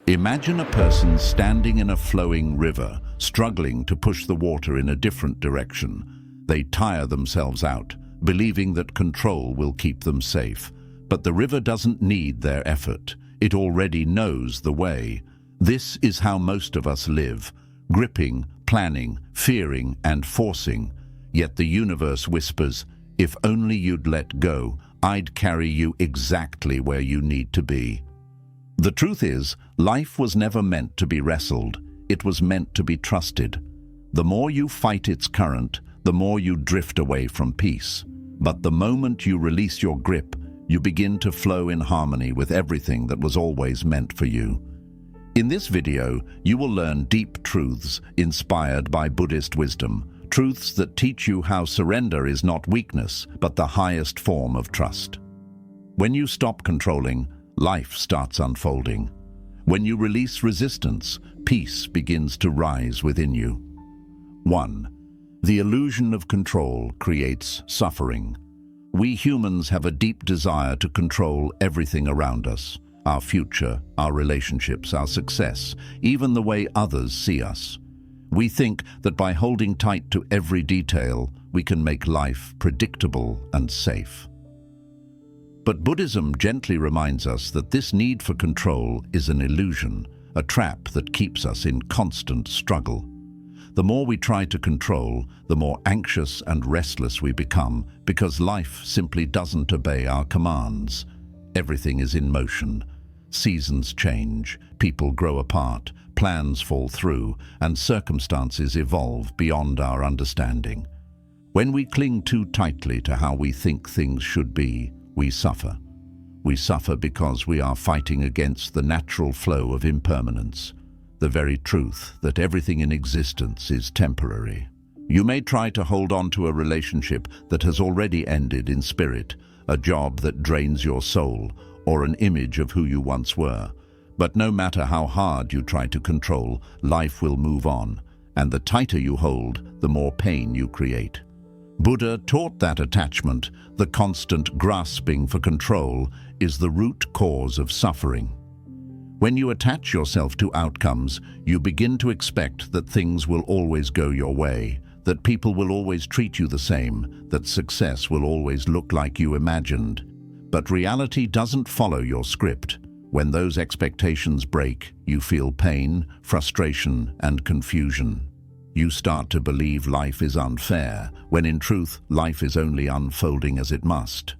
Imagine a person standing in a flowing river, struggling to push the water in a different direction. They tire themselves out, believing that control will keep them safe. But the river doesn't need their effort. It already knows the way. This is how most of us live, gripping, planning, fearing, and forcing. Yet the universe whispers, if only you'd let go, I'd carry you exactly where you need to be. The truth is, life was never meant to be wrestled. It was meant to be trusted. The more you fight its current, the more you drift away from peace. But the moment you release your grip, you begin to flow in harmony with everything that was always meant for you. In this video, you will learn deep truths inspired by Buddhist wisdom, truths that teach you how surrender is not weakness, but the highest form of trust. When you stop controlling, life starts unfolding. When you release resistance, peace begins to rise within you. 1. The illusion of control creates suffering. We humans have a deep desire to control everything around us, our future, our relationships, our success, even the way others see us. We think that by holding tight to every detail, we can make life predictable and safe. But Buddhism gently reminds us that this need for control is an illusion, a trap that keeps us in constant struggle. The more we try to control, the more anxious and restless we become, because life simply doesn't obey our commands. Everything is in motion. Seasons change, people grow apart, plans fall through, and circumstances evolve beyond our understanding. When we cling too tightly to how we think things should be, we suffer. We suffer because we are fighting against the natural flow of impermanence, the very truth that everything in existence is temporary. You may try to hold on to a relationship that has already ended in spirit, a job that drains your soul, or an image of who you once were. But no matter how hard you try to control, life will move on, and the tighter you hold, the more pain you create. Buddha taught that attachment, the constant grasping for control, is the root cause of suffering. When you attach yourself to outcomes, you begin to expect that things will always go your way, that people will always treat you the same, that success will always look like you imagined. But reality doesn't follow your script. When those expectations break, you feel pain, frustration, and confusion. You start to believe life is unfair, when in truth, life is only unfolding as it must.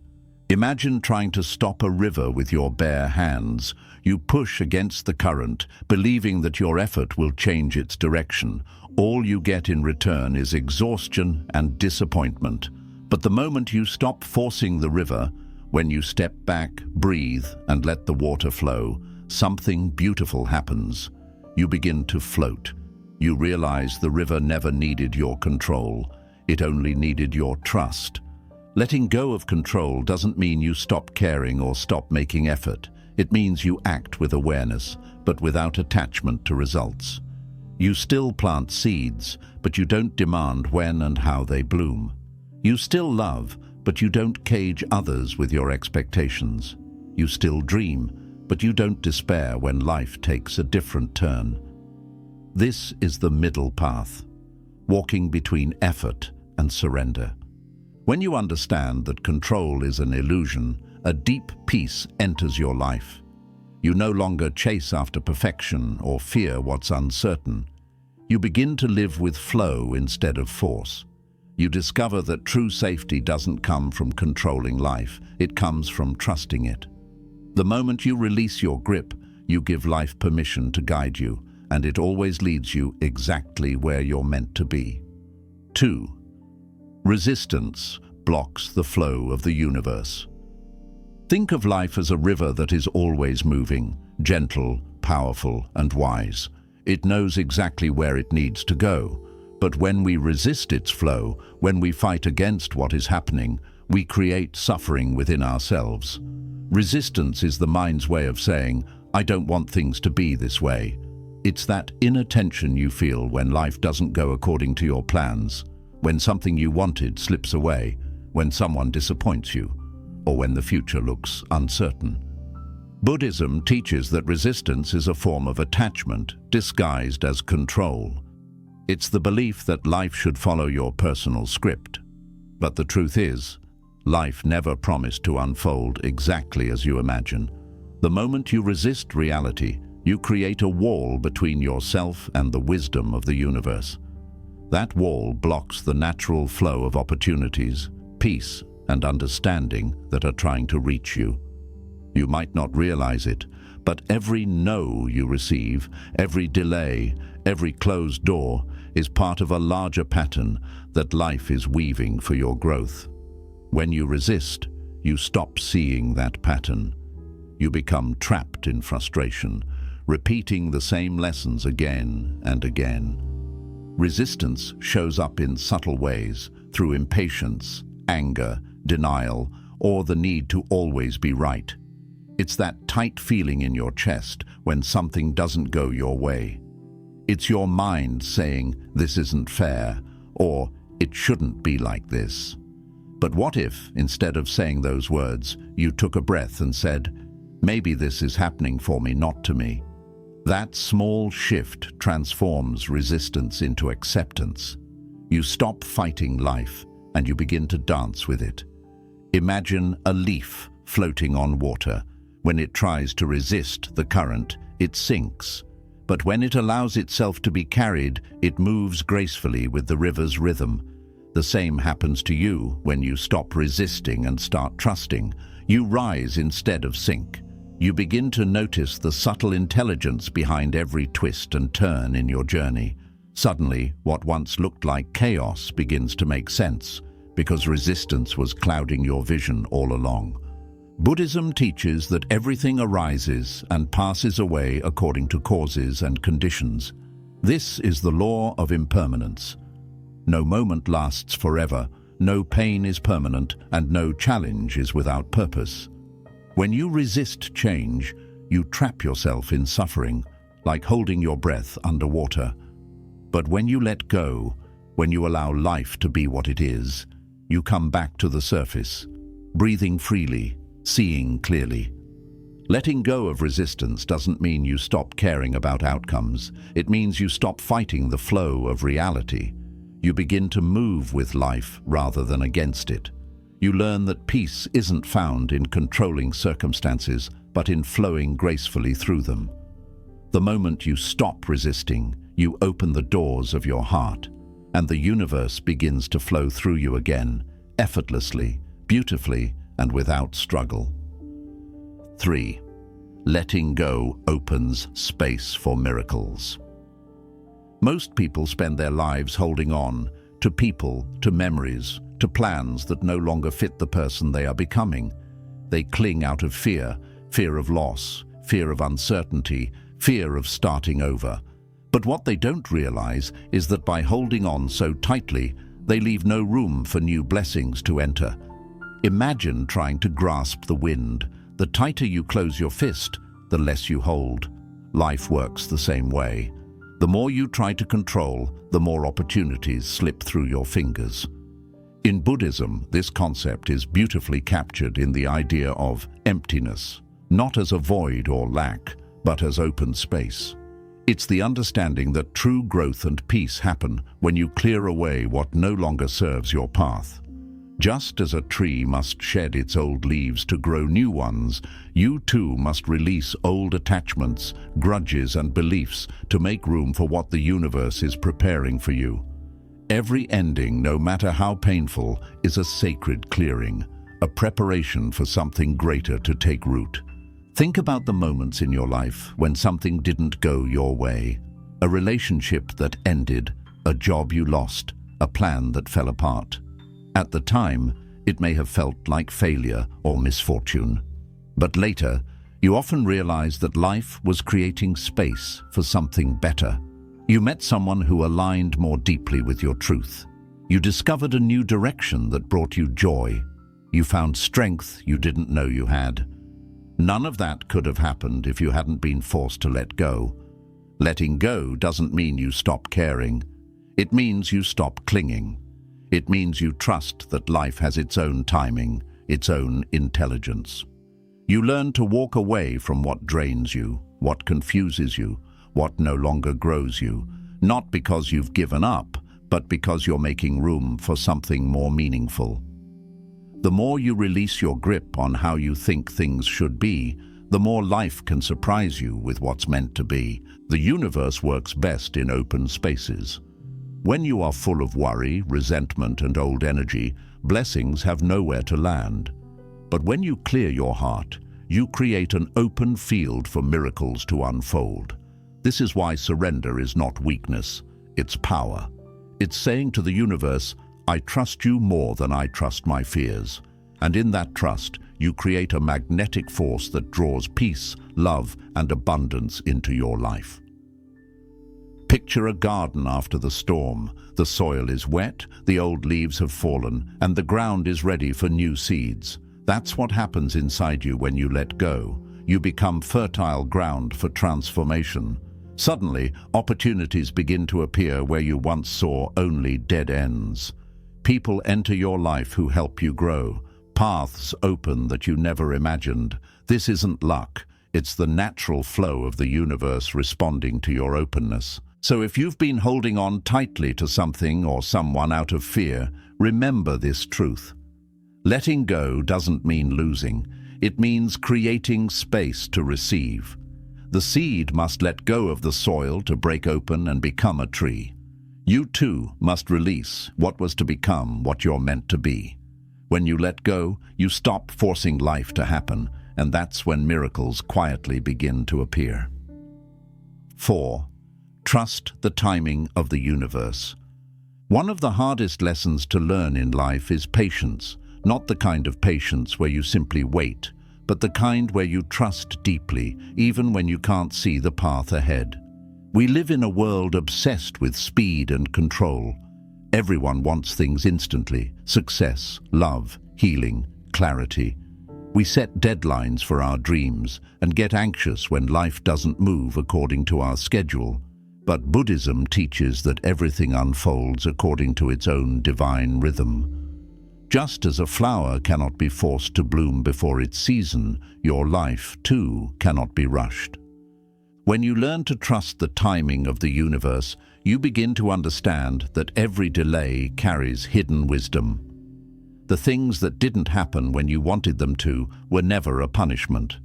Imagine trying to stop a river with your bare hands. You push against the current, believing that your effort will change its direction. All you get in return is exhaustion and disappointment. But the moment you stop forcing the river, when you step back, breathe, and let the water flow, something beautiful happens. You begin to float. You realize the river never needed your control. It only needed your trust. Letting go of control doesn't mean you stop caring or stop making effort. It means you act with awareness, but without attachment to results. You still plant seeds, but you don't demand when and how they bloom. You still love, but you don't cage others with your expectations. You still dream, but you don't despair when life takes a different turn. This is the middle path, walking between effort and surrender. When you understand that control is an illusion, a deep peace enters your life. You no longer chase after perfection or fear what's uncertain. You begin to live with flow instead of force. You discover that true safety doesn't come from controlling life, it comes from trusting it. The moment you release your grip, you give life permission to guide you, and it always leads you exactly where you're meant to be. 2. Resistance blocks the flow of the universe. Think of life as a river that is always moving, gentle, powerful, and wise. It knows exactly where it needs to go. But when we resist its flow, when we fight against what is happening, we create suffering within ourselves. Resistance is the mind's way of saying, I don't want things to be this way. It's that inner tension you feel when life doesn't go according to your plans, when something you wanted slips away, when someone disappoints you, or when the future looks uncertain. Buddhism teaches that resistance is a form of attachment disguised as control. It's the belief that life should follow your personal script. But the truth is, life never promised to unfold exactly as you imagine. The moment you resist reality, you create a wall between yourself and the wisdom of the universe. That wall blocks the natural flow of opportunities, peace, and understanding that are trying to reach you. You might not realize it, but every no you receive, every delay, every closed door is part of a larger pattern that life is weaving for your growth. When you resist, you stop seeing that pattern. You become trapped in frustration, repeating the same lessons again and again. Resistance shows up in subtle ways, through impatience, anger, denial, or the need to always be right. It's that tight feeling in your chest when something doesn't go your way. It's your mind saying, "This isn't fair," or "It shouldn't be like this." But what if, instead of saying those words, you took a breath and said, "Maybe this is happening for me, not to me"? That small shift transforms resistance into acceptance. You stop fighting life and you begin to dance with it. Imagine a leaf floating on water. When it tries to resist the current, it sinks. But when it allows itself to be carried, it moves gracefully with the river's rhythm. The same happens to you when you stop resisting and start trusting. You rise instead of sink. You begin to notice the subtle intelligence behind every twist and turn in your journey. Suddenly, what once looked like chaos begins to make sense, because resistance was clouding your vision all along. Buddhism teaches that everything arises and passes away according to causes and conditions. This is the law of impermanence. No moment lasts forever, no pain is permanent, and no challenge is without purpose. When you resist change, you trap yourself in suffering, like holding your breath underwater. But when you let go, when you allow life to be what it is, you come back to the surface, breathing freely, seeing clearly. Letting go of resistance doesn't mean you stop caring about outcomes. It means you stop fighting the flow of reality. You begin to move with life rather than against it. You learn that peace isn't found in controlling circumstances, but in flowing gracefully through them. The moment you stop resisting, you open the doors of your heart, and the universe begins to flow through you again, effortlessly, beautifully, and without struggle. 3. Letting go opens space for miracles. Most people spend their lives holding on to people, to memories, to plans that no longer fit the person they are becoming. They cling out of fear, fear of loss, fear of uncertainty, fear of starting over. But what they don't realize is that by holding on so tightly, they leave no room for new blessings to enter. Imagine trying to grasp the wind. The tighter you close your fist, the less you hold. Life works the same way. The more you try to control, the more opportunities slip through your fingers. In Buddhism, this concept is beautifully captured in the idea of emptiness, not as a void or lack, but as open space. It's the understanding that true growth and peace happen when you clear away what no longer serves your path. Just as a tree must shed its old leaves to grow new ones, you too must release old attachments, grudges, and beliefs to make room for what the universe is preparing for you. Every ending, no matter how painful, is a sacred clearing, a preparation for something greater to take root. Think about the moments in your life when something didn't go your way. A relationship that ended, a job you lost, a plan that fell apart. At the time, it may have felt like failure or misfortune. But later, you often realize that life was creating space for something better. You met someone who aligned more deeply with your truth. You discovered a new direction that brought you joy. You found strength you didn't know you had. None of that could have happened if you hadn't been forced to let go. Letting go doesn't mean you stop caring. It means you stop clinging. It means you trust that life has its own timing, its own intelligence. You learn to walk away from what drains you, what confuses you, what no longer grows you, not because you've given up, but because you're making room for something more meaningful. The more you release your grip on how you think things should be, the more life can surprise you with what's meant to be. The universe works best in open spaces. When you are full of worry, resentment, and old energy, blessings have nowhere to land. But when you clear your heart, you create an open field for miracles to unfold. This is why surrender is not weakness, it's power. It's saying to the universe, I trust you more than I trust my fears. And in that trust, you create a magnetic force that draws peace, love, and abundance into your life. Picture a garden after the storm. The soil is wet, the old leaves have fallen, and the ground is ready for new seeds. That's what happens inside you when you let go. You become fertile ground for transformation. Suddenly, opportunities begin to appear where you once saw only dead ends. People enter your life who help you grow. Paths open that you never imagined. This isn't luck. It's the natural flow of the universe responding to your openness. So if you've been holding on tightly to something or someone out of fear, remember this truth. Letting go doesn't mean losing. It means creating space to receive. The seed must let go of the soil to break open and become a tree. You too must release what was to become what you're meant to be. When you let go, you stop forcing life to happen, and that's when miracles quietly begin to appear. 4. Trust the timing of the universe. One of the hardest lessons to learn in life is patience, not the kind of patience where you simply wait, but the kind where you trust deeply, even when you can't see the path ahead. We live in a world obsessed with speed and control. Everyone wants things instantly: success, love, healing, clarity. We set deadlines for our dreams and get anxious when life doesn't move according to our schedule. But Buddhism teaches that everything unfolds according to its own divine rhythm. Just as a flower cannot be forced to bloom before its season, your life, too, cannot be rushed. When you learn to trust the timing of the universe, you begin to understand that every delay carries hidden wisdom. The things that didn't happen when you wanted them to were never a punishment.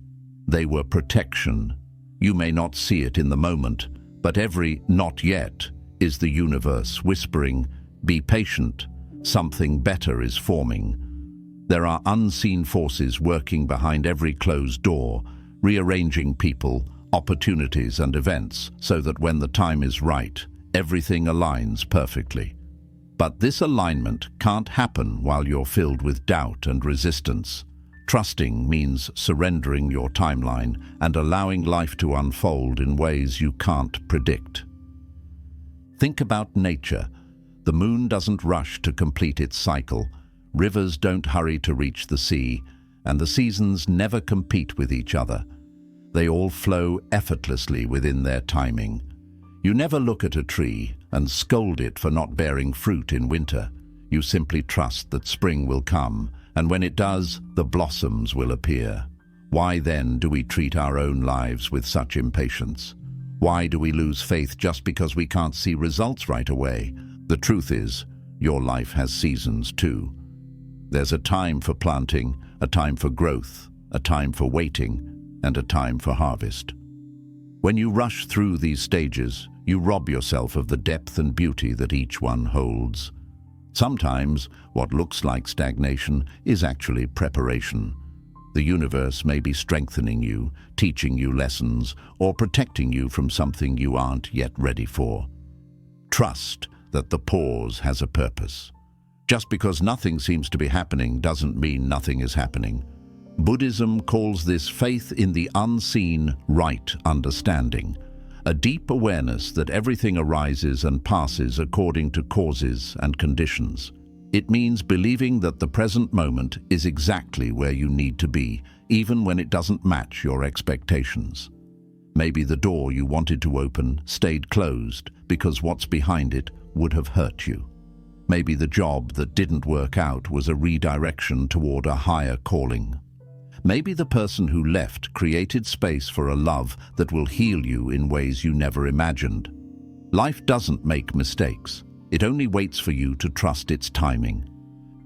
They were protection. You may not see it in the moment, but every "not yet" is the universe whispering, "Be patient. Something better is forming." There are unseen forces working behind every closed door, rearranging people, opportunities, and events so that when the time is right, everything aligns perfectly. But this alignment can't happen while you're filled with doubt and resistance. Trusting means surrendering your timeline and allowing life to unfold in ways you can't predict. Think about nature. The moon doesn't rush to complete its cycle, rivers don't hurry to reach the sea, and the seasons never compete with each other. They all flow effortlessly within their timing. You never look at a tree and scold it for not bearing fruit in winter. You simply trust that spring will come, and when it does, the blossoms will appear. Why then do we treat our own lives with such impatience? Why do we lose faith just because we can't see results right away? The truth is, your life has seasons too. There's a time for planting, a time for growth, a time for waiting, and a time for harvest. When you rush through these stages, you rob yourself of the depth and beauty that each one holds. Sometimes, what looks like stagnation is actually preparation. The universe may be strengthening you, teaching you lessons, or protecting you from something you aren't yet ready for. Trust that the pause has a purpose. Just because nothing seems to be happening doesn't mean nothing is happening. Buddhism calls this faith in the unseen right understanding, a deep awareness that everything arises and passes according to causes and conditions. It means believing that the present moment is exactly where you need to be, even when it doesn't match your expectations. Maybe the door you wanted to open stayed closed because what's behind it would have hurt you. Maybe the job that didn't work out was a redirection toward a higher calling. Maybe the person who left created space for a love that will heal you in ways you never imagined. Life doesn't make mistakes. It only waits for you to trust its timing.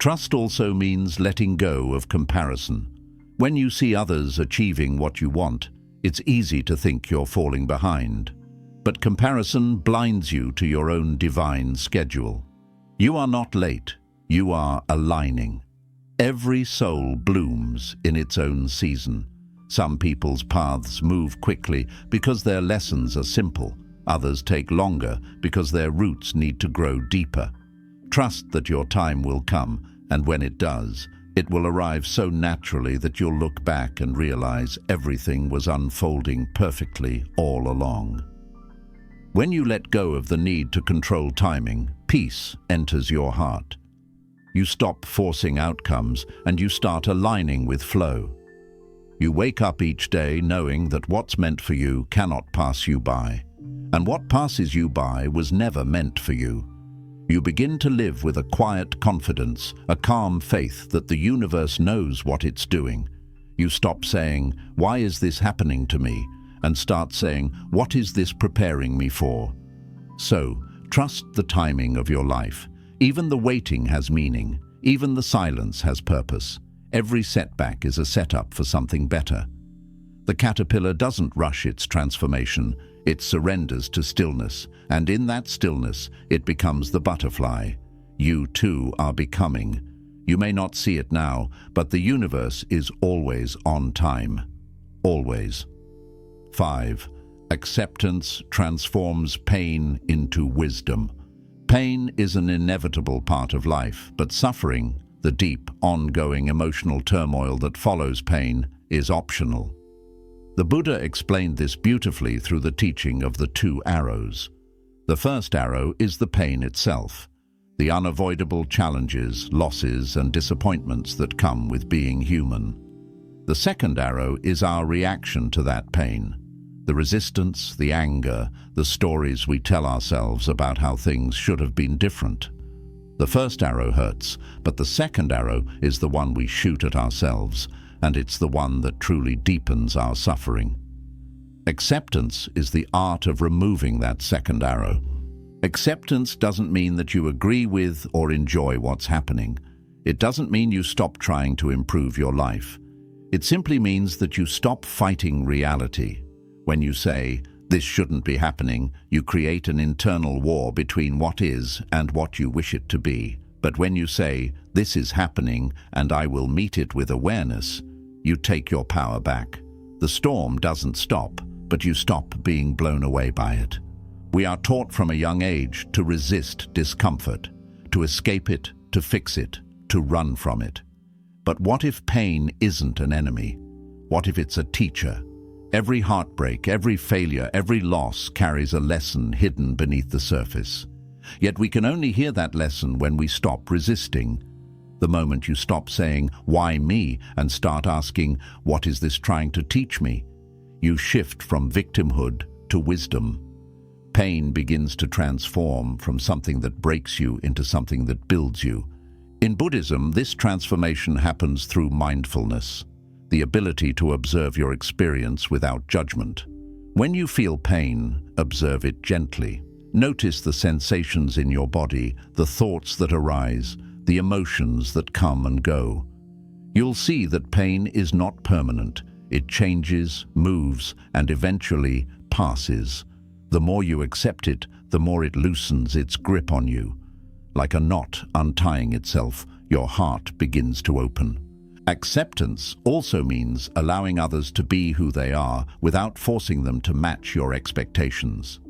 Trust also means letting go of comparison. When you see others achieving what you want, it's easy to think you're falling behind. But comparison blinds you to your own divine schedule. You are not late, you are aligning. Every soul blooms in its own season. Some people's paths move quickly because their lessons are simple. Others take longer because their roots need to grow deeper. Trust that your time will come, and when it does, it will arrive so naturally that you'll look back and realize everything was unfolding perfectly all along. When you let go of the need to control timing, peace enters your heart. You stop forcing outcomes and you start aligning with flow. You wake up each day knowing that what's meant for you cannot pass you by, and what passes you by was never meant for you. You begin to live with a quiet confidence, a calm faith that the universe knows what it's doing. You stop saying, "Why is this happening to me?" and start saying, "What is this preparing me for?" So, trust the timing of your life. Even the waiting has meaning. Even the silence has purpose. Every setback is a setup for something better. The caterpillar doesn't rush its transformation. It surrenders to stillness, and in that stillness, it becomes the butterfly. You too are becoming. You may not see it now, but the universe is always on time. Always. 5. Acceptance transforms pain into wisdom. Pain is an inevitable part of life, but suffering, the deep, ongoing emotional turmoil that follows pain, is optional. The Buddha explained this beautifully through the teaching of the 2 arrows. The first arrow is the pain itself, the unavoidable challenges, losses, and disappointments that come with being human. The second arrow is our reaction to that pain, the resistance, the anger, the stories we tell ourselves about how things should have been different. The first arrow hurts, but the second arrow is the one we shoot at ourselves, and it's the one that truly deepens our suffering. Acceptance is the art of removing that second arrow. Acceptance doesn't mean that you agree with or enjoy what's happening. It doesn't mean you stop trying to improve your life. It simply means that you stop fighting reality. When you say, "This shouldn't be happening," you create an internal war between what is and what you wish it to be. But when you say, "This is happening and I will meet it with awareness," you take your power back. The storm doesn't stop, but you stop being blown away by it. We are taught from a young age to resist discomfort, to escape it, to fix it, to run from it. But what if pain isn't an enemy? What if it's a teacher? Every heartbreak, every failure, every loss carries a lesson hidden beneath the surface. Yet we can only hear that lesson when we stop resisting. The moment you stop saying, "Why me?" and start asking, "What is this trying to teach me?" you shift from victimhood to wisdom. Pain begins to transform from something that breaks you into something that builds you. In Buddhism, this transformation happens through mindfulness, the ability to observe your experience without judgment. When you feel pain, observe it gently. Notice the sensations in your body, the thoughts that arise, the emotions that come and go. You'll see that pain is not permanent. It changes, moves, and eventually passes. The more you accept it, the more it loosens its grip on you. Like a knot untying itself, your heart begins to open. Acceptance also means allowing others to be who they are without forcing them to match your expectations.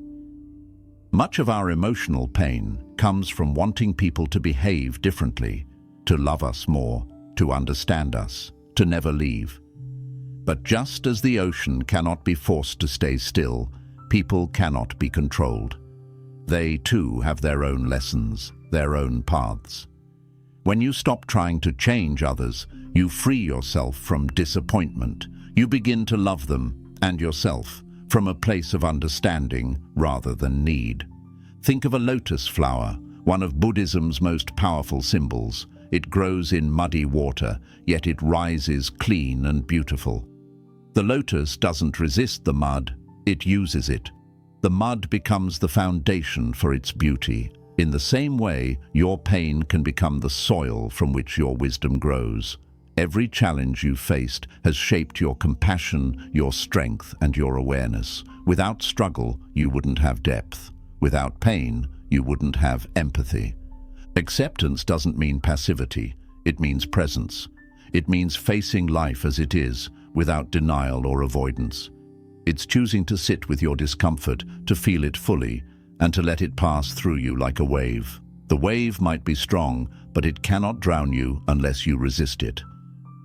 Much of our emotional pain comes from wanting people to behave differently, to love us more, to understand us, to never leave. But just as the ocean cannot be forced to stay still, people cannot be controlled. They too have their own lessons, their own paths. When you stop trying to change others, you free yourself from disappointment. You begin to love them and yourself from a place of understanding rather than need. Think of a lotus flower, one of Buddhism's most powerful symbols. it grows in muddy water, yet it rises clean and beautiful. The lotus doesn't resist the mud, it uses it. The mud becomes the foundation for its beauty. In the same way, your pain can become the soil from which your wisdom grows. Every challenge you've faced has shaped your compassion, your strength, and your awareness. Without struggle, you wouldn't have depth. Without pain, you wouldn't have empathy. Acceptance doesn't mean passivity, it means presence. It means facing life as it is, without denial or avoidance. It's choosing to sit with your discomfort, to feel it fully, and to let it pass through you like a wave. The wave might be strong, but it cannot drown you unless you resist it.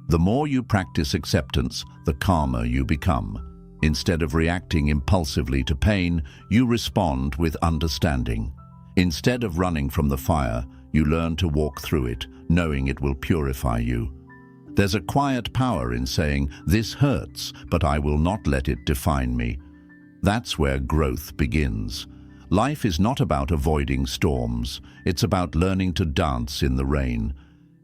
The more you practice acceptance, the calmer you become. Instead of reacting impulsively to pain, you respond with understanding. Instead of running from the fire, you learn to walk through it, knowing it will purify you. There's a quiet power in saying, "This hurts, but I will not let it define me." That's where growth begins. Life is not about avoiding storms, it's about learning to dance in the rain.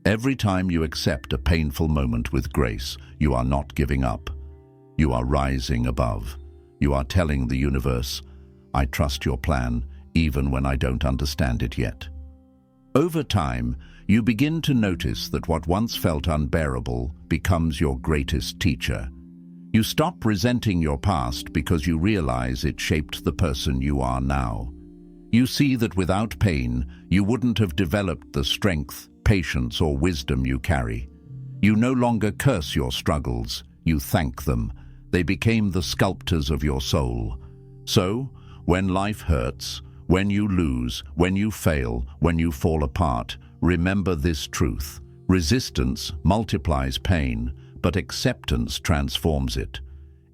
Every time you accept a painful moment with grace, you are not giving up. You are rising above. You are telling the universe, "I trust your plan, even when I don't understand it yet." Over time, you begin to notice that what once felt unbearable becomes your greatest teacher. You stop resenting your past because you realize it shaped the person you are now. You see that without pain, you wouldn't have developed the strength, patience, or wisdom you carry. You no longer curse your struggles, you thank them. They became the sculptors of your soul. So, when life hurts, when you lose, when you fail, when you fall apart, remember this truth. Resistance multiplies pain, but acceptance transforms it.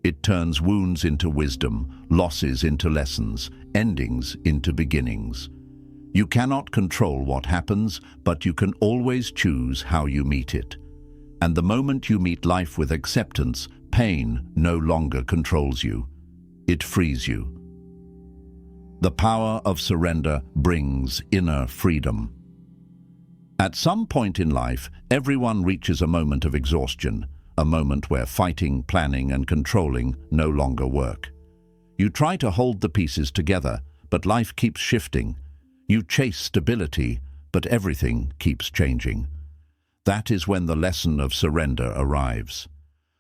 It turns wounds into wisdom, losses into lessons, endings into beginnings. You cannot control what happens, but you can always choose how you meet it. And the moment you meet life with acceptance, pain no longer controls you. It frees you. The power of surrender brings inner freedom. At some point in life, everyone reaches a moment of exhaustion, a moment where fighting, planning, and controlling no longer work. You try to hold the pieces together, but life keeps shifting. You chase stability, but everything keeps changing. That is when the lesson of surrender arrives.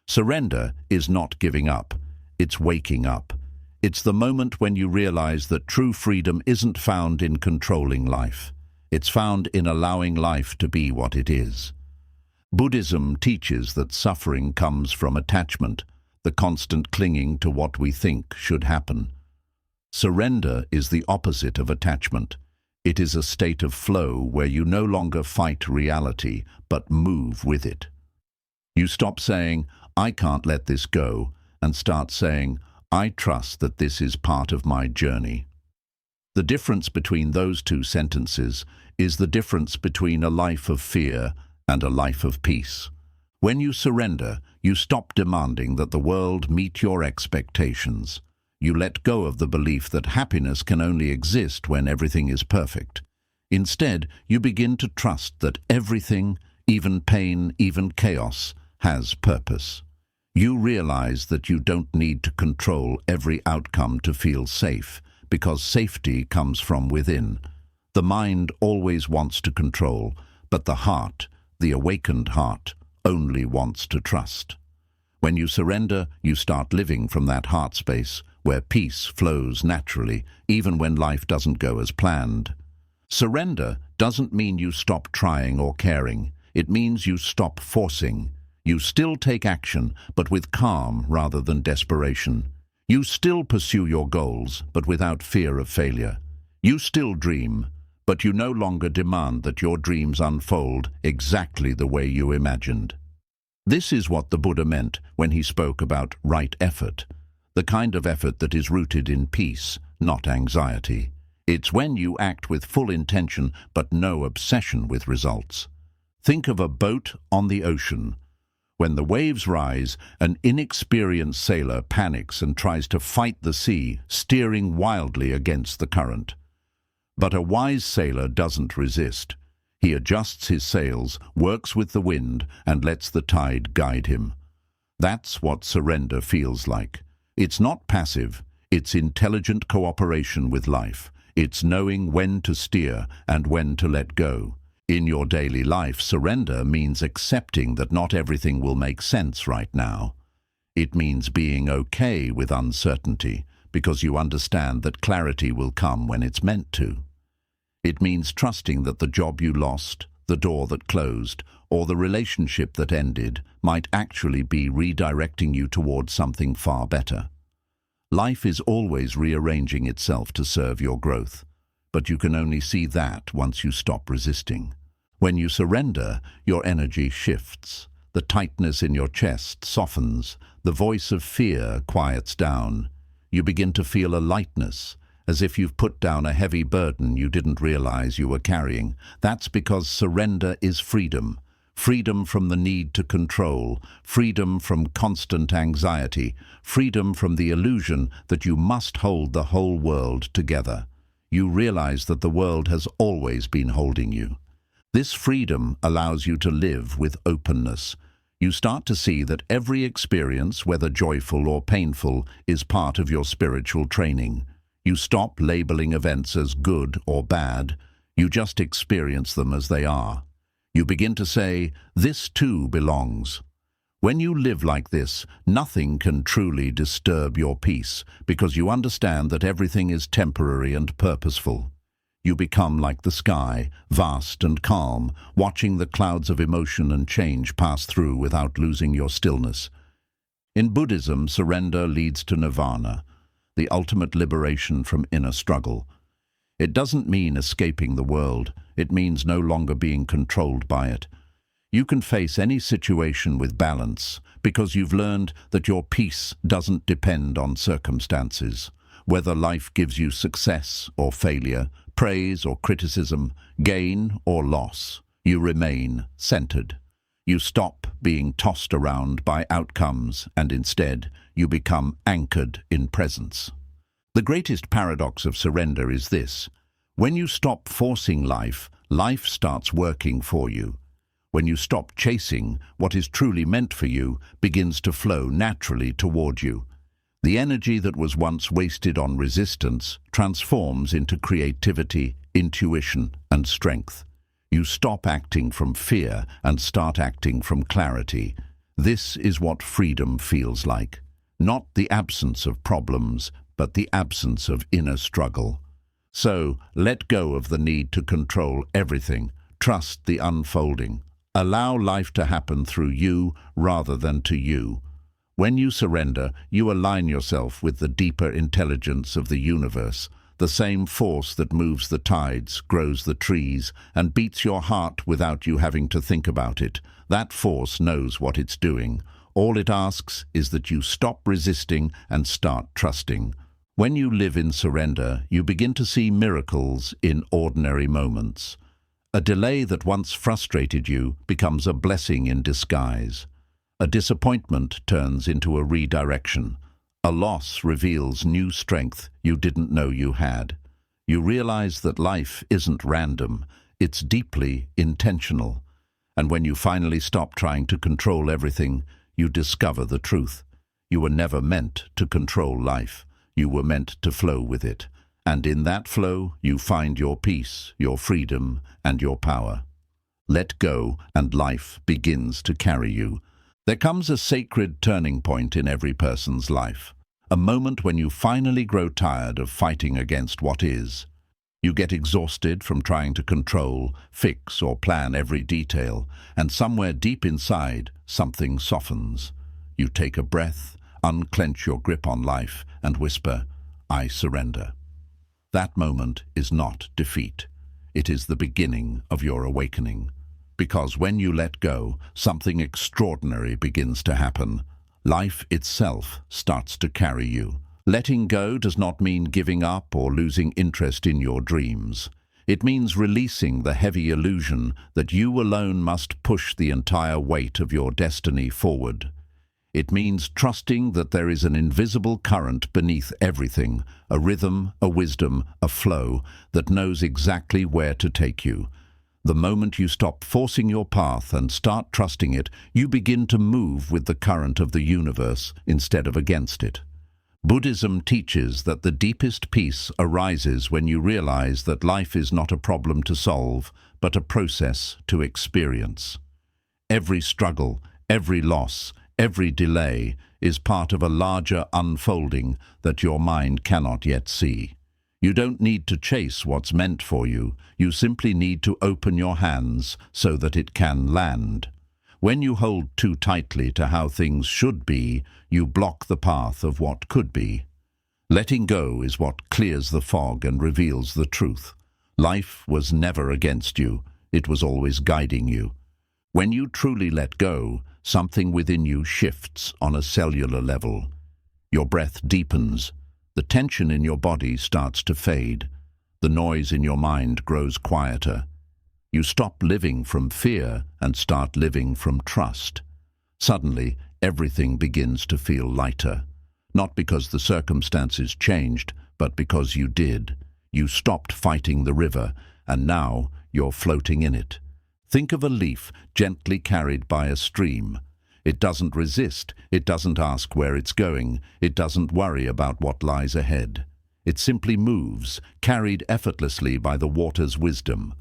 Surrender is not giving up, it's waking up. It's the moment when you realize that true freedom isn't found in controlling life. It's found in allowing life to be what it is. Buddhism teaches that suffering comes from attachment, the constant clinging to what we think should happen. Surrender is the opposite of attachment. It is a state of flow where you no longer fight reality, but move with it. You stop saying, "I can't let this go," and start saying, "I trust that this is part of my journey." The difference between those two sentences is the difference between a life of fear and a life of peace. When you surrender, you stop demanding that the world meet your expectations. You let go of the belief that happiness can only exist when everything is perfect. Instead, you begin to trust that everything, even pain, even chaos, has purpose. You realize that you don't need to control every outcome to feel safe, because safety comes from within. The mind always wants to control, but the heart, the awakened heart, only wants to trust. When you surrender, you start living from that heart space, where peace flows naturally, even when life doesn't go as planned. Surrender doesn't mean you stop trying or caring. It means you stop forcing. You still take action, but with calm rather than desperation. You still pursue your goals, but without fear of failure. You still dream, but you no longer demand that your dreams unfold exactly the way you imagined. This is what the Buddha meant when he spoke about right effort, the kind of effort that is rooted in peace, not anxiety. It's when you act with full intention but no obsession with results. Think of a boat on the ocean. When the waves rise, an inexperienced sailor panics and tries to fight the sea, steering wildly against the current. But a wise sailor doesn't resist. He adjusts his sails, works with the wind, and lets the tide guide him. That's what surrender feels like. It's not passive, it's intelligent cooperation with life. It's knowing when to steer and when to let go. In your daily life, surrender means accepting that not everything will make sense right now. It means being okay with uncertainty, because you understand that clarity will come when it's meant to. It means trusting that the job you lost, the door that closed, or the relationship that ended might actually be redirecting you towards something far better. Life is always rearranging itself to serve your growth, but you can only see that once you stop resisting. When you surrender, your energy shifts. The tightness in your chest softens, the voice of fear quiets down. You begin to feel a lightness, as if you've put down a heavy burden you didn't realize you were carrying. That's because surrender is freedom. Freedom from the need to control, freedom from constant anxiety, freedom from the illusion that you must hold the whole world together. You realize that the world has always been holding you. This freedom allows you to live with openness. You start to see that every experience, whether joyful or painful, is part of your spiritual training. You stop labeling events as good or bad. You just experience them as they are. You begin to say, this too belongs. When you live like this, nothing can truly disturb your peace, because you understand that everything is temporary and purposeful. You become like the sky, vast and calm, watching the clouds of emotion and change pass through without losing your stillness. In Buddhism, surrender leads to nirvana, the ultimate liberation from inner struggle. It doesn't mean escaping the world. It means no longer being controlled by it. You can face any situation with balance because you've learned that your peace doesn't depend on circumstances. Whether life gives you success or failure, praise or criticism, gain or loss, you remain centered. You stop being tossed around by outcomes and instead you become anchored in presence. The greatest paradox of surrender is this: when you stop forcing life, life starts working for you. When you stop chasing, what is truly meant for you begins to flow naturally toward you. The energy that was once wasted on resistance transforms into creativity, intuition, and strength. You stop acting from fear and start acting from clarity. This is what freedom feels like. Not the absence of problems, but the absence of inner struggle. So, let go of the need to control everything. Trust the unfolding. Allow life to happen through you rather than to you. When you surrender, you align yourself with the deeper intelligence of the universe, the same force that moves the tides, grows the trees, and beats your heart without you having to think about it. That force knows what it's doing. All it asks is that you stop resisting and start trusting. When you live in surrender, you begin to see miracles in ordinary moments. A delay that once frustrated you becomes a blessing in disguise. A disappointment turns into a redirection. A loss reveals new strength you didn't know you had. You realize that life isn't random, it's deeply intentional. And when you finally stop trying to control everything, you discover the truth. You were never meant to control life. You were meant to flow with it. And in that flow, you find your peace, your freedom, and your power. Let go, and life begins to carry you. There comes a sacred turning point in every person's life. A moment when you finally grow tired of fighting against what is. You get exhausted from trying to control, fix, or plan every detail, and somewhere deep inside, something softens. You take a breath, unclench your grip on life, and whisper, "I surrender." That moment is not defeat. It is the beginning of your awakening. Because when you let go, something extraordinary begins to happen. Life itself starts to carry you. Letting go does not mean giving up or losing interest in your dreams. It means releasing the heavy illusion that you alone must push the entire weight of your destiny forward. It means trusting that there is an invisible current beneath everything, a rhythm, a wisdom, a flow that knows exactly where to take you. The moment you stop forcing your path and start trusting it, you begin to move with the current of the universe instead of against it. Buddhism teaches that the deepest peace arises when you realize that life is not a problem to solve, but a process to experience. Every struggle, every loss, every delay is part of a larger unfolding that your mind cannot yet see. You don't need to chase what's meant for you. You simply need to open your hands so that it can land. When you hold too tightly to how things should be, you block the path of what could be. Letting go is what clears the fog and reveals the truth. Life was never against you. It was always guiding you. When you truly let go, something within you shifts on a cellular level. Your breath deepens. The tension in your body starts to fade. The noise in your mind grows quieter. You stop living from fear and start living from trust. Suddenly, everything begins to feel lighter. Not because the circumstances changed, but because you did. You stopped fighting the river, and now you're floating in it. Think of a leaf gently carried by a stream. It doesn't resist, it doesn't ask where it's going, it doesn't worry about what lies ahead. It simply moves, carried effortlessly by the water's wisdom.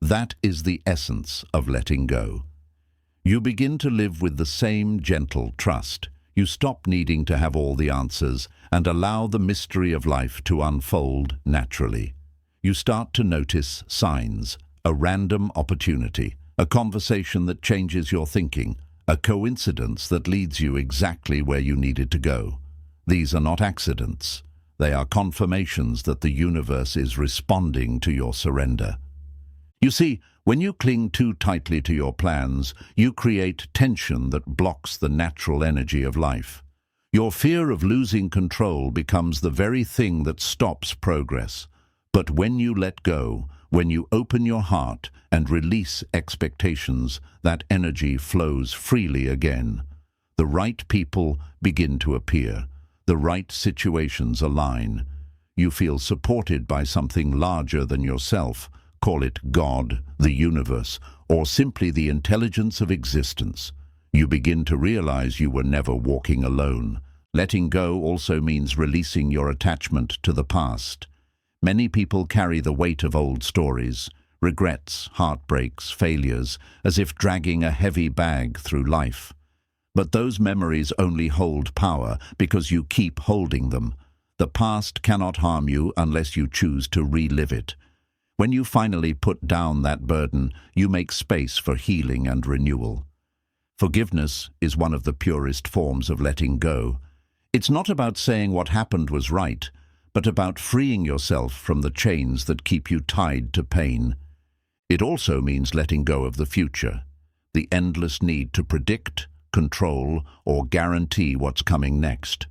That is the essence of letting go. You begin to live with the same gentle trust. You stop needing to have all the answers and allow the mystery of life to unfold naturally. You start to notice signs, a random opportunity, a conversation that changes your thinking, a coincidence that leads you exactly where you needed to go. These are not accidents. They are confirmations that the universe is responding to your surrender. You see, when you cling too tightly to your plans, you create tension that blocks the natural energy of life. Your fear of losing control becomes the very thing that stops progress. But when you let go, when you open your heart and release expectations, that energy flows freely again. The right people begin to appear. The right situations align. You feel supported by something larger than yourself. Call it God, the universe, or simply the intelligence of existence. You begin to realize you were never walking alone. Letting go also means releasing your attachment to the past. Many people carry the weight of old stories, regrets, heartbreaks, failures, as if dragging a heavy bag through life. But those memories only hold power because you keep holding them. The past cannot harm you unless you choose to relive it. When you finally put down that burden, you make space for healing and renewal. Forgiveness is one of the purest forms of letting go. It's not about saying what happened was right, but about freeing yourself from the chains that keep you tied to pain. It also means letting go of the future, the endless need to predict, control, or guarantee what's coming next.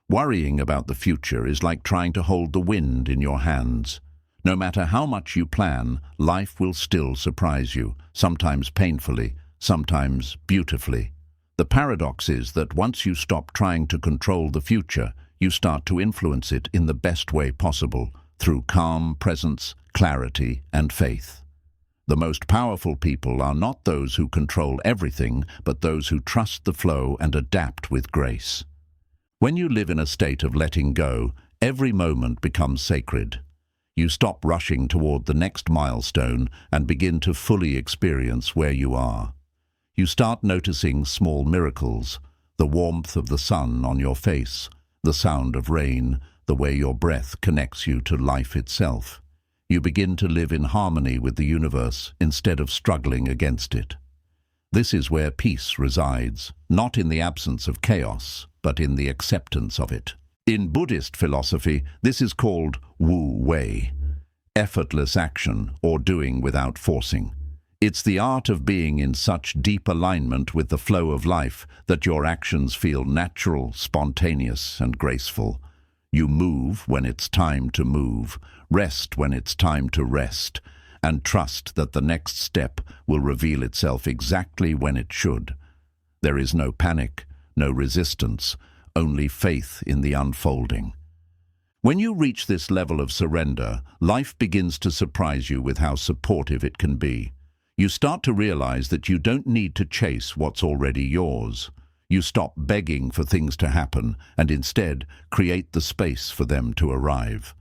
Worrying about the future is like trying to hold the wind in your hands. No matter how much you plan, life will still surprise you, sometimes painfully, sometimes beautifully. The paradox is that once you stop trying to control the future, you start to influence it in the best way possible, through calm presence, clarity, and faith. The most powerful people are not those who control everything, but those who trust the flow and adapt with grace. When you live in a state of letting go, every moment becomes sacred. You stop rushing toward the next milestone and begin to fully experience where you are. You start noticing small miracles, the warmth of the sun on your face, the sound of rain, the way your breath connects you to life itself. You begin to live in harmony with the universe instead of struggling against it. This is where peace resides, not in the absence of chaos, but in the acceptance of it. In Buddhist philosophy, this is called Wu Wei, effortless action or doing without forcing. It's the art of being in such deep alignment with the flow of life that your actions feel natural, spontaneous, and graceful. You move when it's time to move, rest when it's time to rest, and trust that the next step will reveal itself exactly when it should. There is no panic, no resistance, only faith in the unfolding. When you reach this level of surrender, life begins to surprise you with how supportive it can be. You start to realize that you don't need to chase what's already yours. You stop begging for things to happen and instead create the space for them to arrive.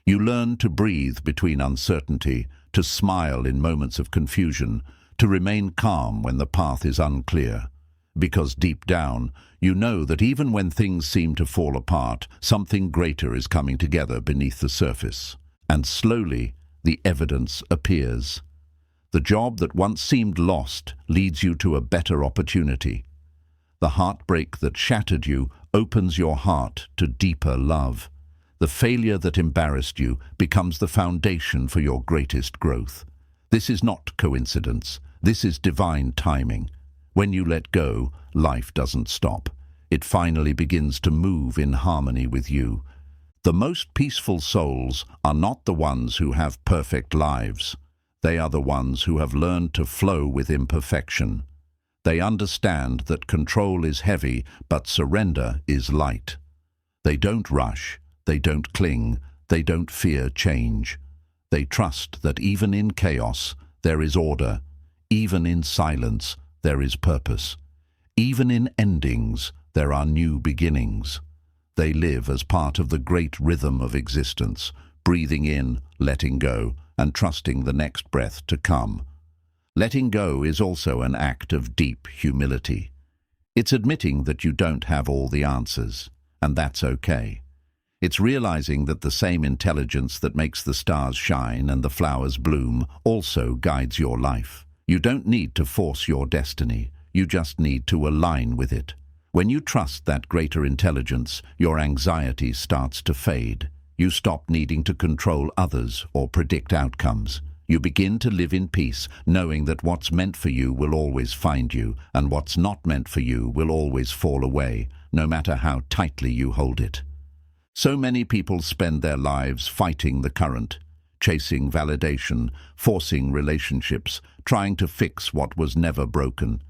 You learn to breathe between uncertainty, to smile in moments of confusion, to remain calm when the path is unclear. Because deep down, you know that even when things seem to fall apart, something greater is coming together beneath the surface. And slowly, the evidence appears. The job that once seemed lost leads you to a better opportunity. The heartbreak that shattered you opens your heart to deeper love. The failure that embarrassed you becomes the foundation for your greatest growth. This is not coincidence. This is divine timing. When you let go, life doesn't stop. It finally begins to move in harmony with you. The most peaceful souls are not the ones who have perfect lives. They are the ones who have learned to flow with imperfection. They understand that control is heavy, but surrender is light. They don't rush, they don't cling, they don't fear change. They trust that even in chaos, there is order. Even in silence, there is purpose. Even in endings, there are new beginnings. They live as part of the great rhythm of existence, breathing in, letting go, and trusting the next breath to come. Letting go is also an act of deep humility. It's admitting that you don't have all the answers, and that's okay. It's realizing that the same intelligence that makes the stars shine and the flowers bloom also guides your life. You don't need to force your destiny, you just need to align with it. When you trust that greater intelligence, your anxiety starts to fade. You stop needing to control others or predict outcomes. You begin to live in peace, knowing that what's meant for you will always find you, and what's not meant for you will always fall away, no matter how tightly you hold it. So many people spend their lives fighting the current, chasing validation, forcing relationships, trying to fix what was never broken.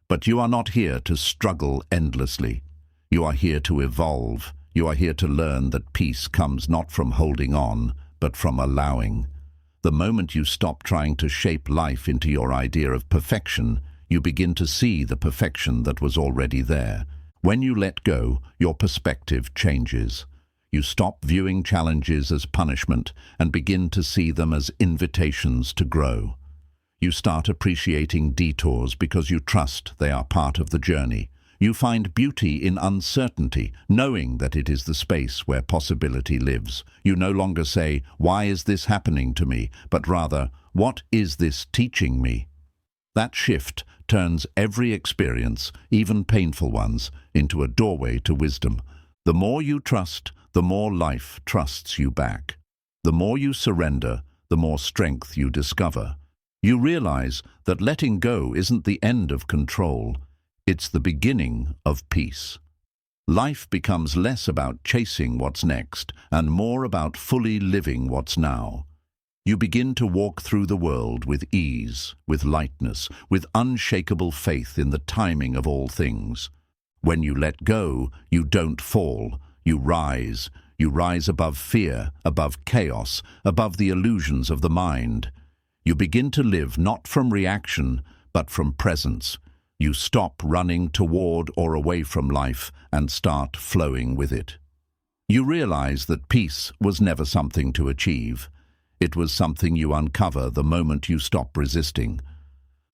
But you are not here to struggle endlessly. You are here to evolve. You are here to learn that peace comes not from holding on, but from allowing. The moment you stop trying to shape life into your idea of perfection, you begin to see the perfection that was already there. When you let go, your perspective changes. You stop viewing challenges as punishment and begin to see them as invitations to grow. You start appreciating detours because you trust they are part of the journey. You find beauty in uncertainty, knowing that it is the space where possibility lives. You no longer say, "Why is this happening to me?" but rather, "What is this teaching me?" That shift turns every experience, even painful ones, into a doorway to wisdom. The more you trust, the more life trusts you back. The more you surrender, the more strength you discover. You realize that letting go isn't the end of control. It's the beginning of peace. Life becomes less about chasing what's next and more about fully living what's now. You begin to walk through the world with ease, with lightness, with unshakable faith in the timing of all things. When you let go, you don't fall. You rise. You rise above fear, above chaos, above the illusions of the mind. You begin to live not from reaction, but from presence. You stop running toward or away from life and start flowing with it. You realize that peace was never something to achieve. It was something you uncover the moment you stop resisting.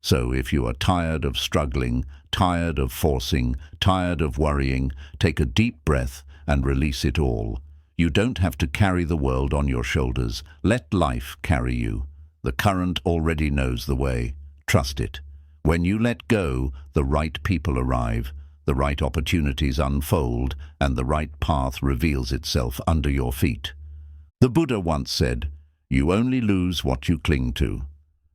So if you are tired of struggling, tired of forcing, tired of worrying, take a deep breath and release it all. You don't have to carry the world on your shoulders. Let life carry you. The current already knows the way. Trust it. When you let go, the right people arrive, the right opportunities unfold, and the right path reveals itself under your feet. The Buddha once said, "You only lose what you cling to."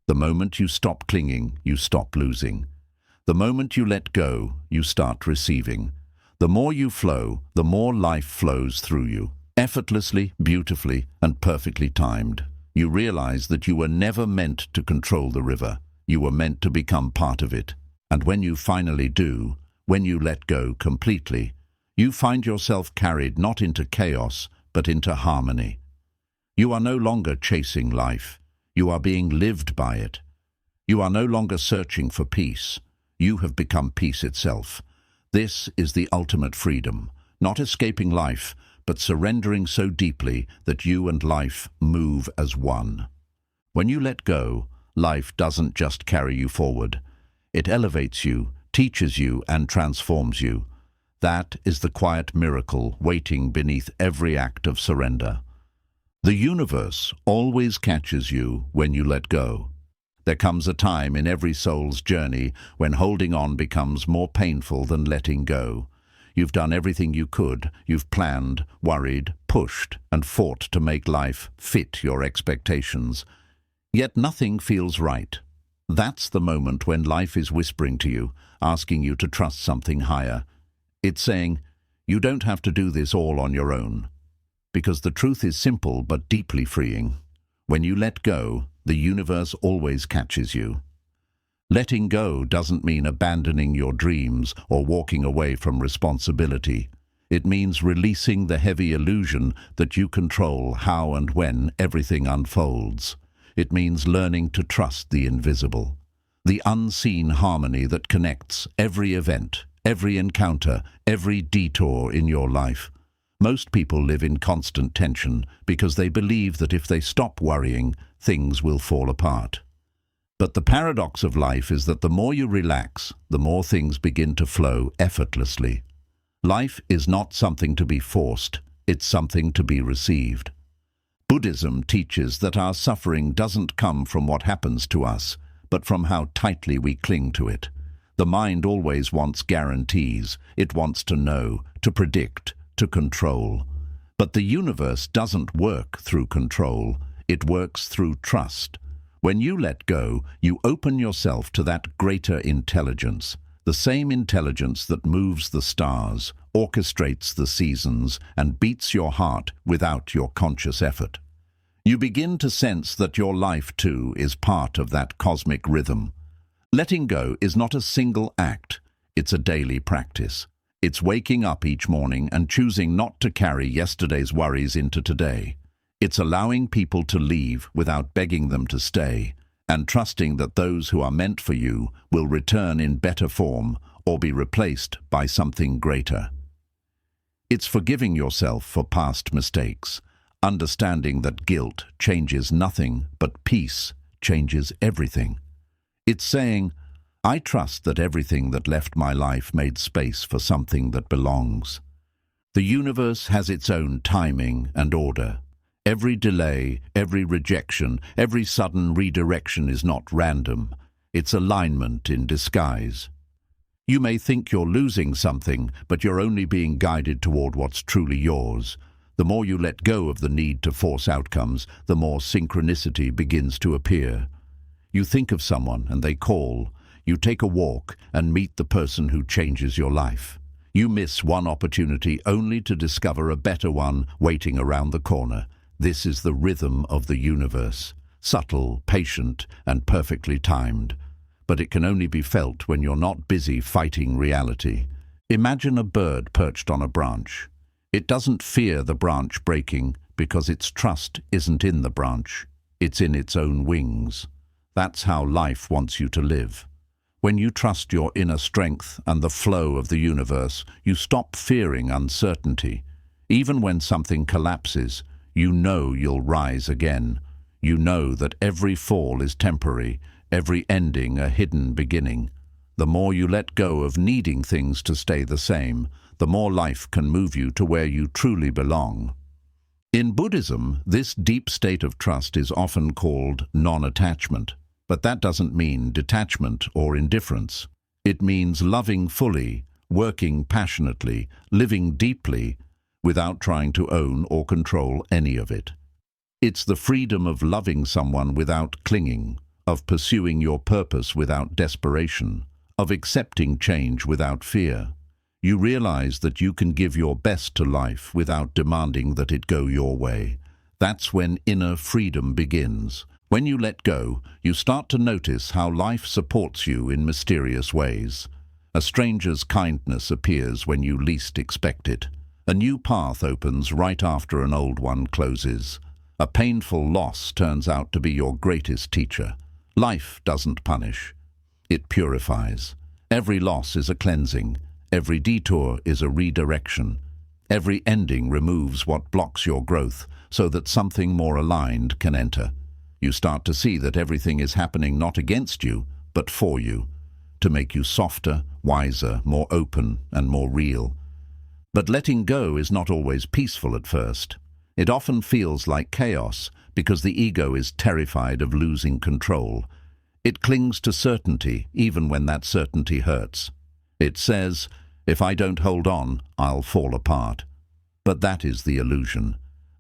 The moment you stop clinging, you stop losing. The moment you let go, you start receiving. The more you flow, the more life flows through you, effortlessly, beautifully, and perfectly timed. You realize that you were never meant to control the river. You were meant to become part of it. And when you finally do, when you let go completely, you find yourself carried not into chaos, but into harmony. You are no longer chasing life. You are being lived by it. You are no longer searching for peace. You have become peace itself. This is the ultimate freedom, not escaping life, but surrendering so deeply that you and life move as one. When you let go, life doesn't just carry you forward. It elevates you, teaches you, and transforms you. That is the quiet miracle waiting beneath every act of surrender. The universe always catches you when you let go. There comes a time in every soul's journey when holding on becomes more painful than letting go. You've done everything you could. You've planned, worried, pushed, and fought to make life fit your expectations. Yet nothing feels right. That's the moment when life is whispering to you, asking you to trust something higher. It's saying, you don't have to do this all on your own. Because the truth is simple but deeply freeing. When you let go, the universe always catches you. Letting go doesn't mean abandoning your dreams or walking away from responsibility. It means releasing the heavy illusion that you control how and when everything unfolds. It means learning to trust the invisible, the unseen harmony that connects every event, every encounter, every detour in your life. Most people live in constant tension because they believe that if they stop worrying, things will fall apart. But the paradox of life is that the more you relax, the more things begin to flow effortlessly. Life is not something to be forced, it's something to be received. Buddhism teaches that our suffering doesn't come from what happens to us, but from how tightly we cling to it. The mind always wants guarantees. It wants to know, to predict, to control. But the universe doesn't work through control. It works through trust. When you let go, you open yourself to that greater intelligence, the same intelligence that moves the stars, orchestrates the seasons, and beats your heart without your conscious effort. You begin to sense that your life, too, is part of that cosmic rhythm. Letting go is not a single act. It's a daily practice. It's waking up each morning and choosing not to carry yesterday's worries into today. It's allowing people to leave without begging them to stay, and trusting that those who are meant for you will return in better form or be replaced by something greater. It's forgiving yourself for past mistakes, understanding that guilt changes nothing, but peace changes everything. It's saying, I trust that everything that left my life made space for something that belongs. The universe has its own timing and order. Every delay, every rejection, every sudden redirection is not random. It's alignment in disguise. You may think you're losing something, but you're only being guided toward what's truly yours. The more you let go of the need to force outcomes, the more synchronicity begins to appear. You think of someone and they call. You take a walk and meet the person who changes your life. You miss one opportunity only to discover a better one waiting around the corner. This is the rhythm of the universe, subtle, patient, and perfectly timed. But it can only be felt when you're not busy fighting reality. Imagine a bird perched on a branch. It doesn't fear the branch breaking because its trust isn't in the branch. It's in its own wings. That's how life wants you to live. When you trust your inner strength and the flow of the universe, you stop fearing uncertainty. Even when something collapses, you know you'll rise again. You know that every fall is temporary, every ending a hidden beginning. The more you let go of needing things to stay the same, the more life can move you to where you truly belong. In Buddhism, this deep state of trust is often called non-attachment. But that doesn't mean detachment or indifference. It means loving fully, working passionately, living deeply, without trying to own or control any of it. It's the freedom of loving someone without clinging, of pursuing your purpose without desperation, of accepting change without fear. You realize that you can give your best to life without demanding that it go your way. That's when inner freedom begins. When you let go, you start to notice how life supports you in mysterious ways. A stranger's kindness appears when you least expect it. A new path opens right after an old one closes. A painful loss turns out to be your greatest teacher. Life doesn't punish. It purifies. Every loss is a cleansing. Every detour is a redirection. Every ending removes what blocks your growth so that something more aligned can enter. You start to see that everything is happening not against you, but for you, to make you softer, wiser, more open, and more real. But letting go is not always peaceful at first. It often feels like chaos because the ego is terrified of losing control. It clings to certainty even when that certainty hurts. It says, "If I don't hold on, I'll fall apart." But that is the illusion.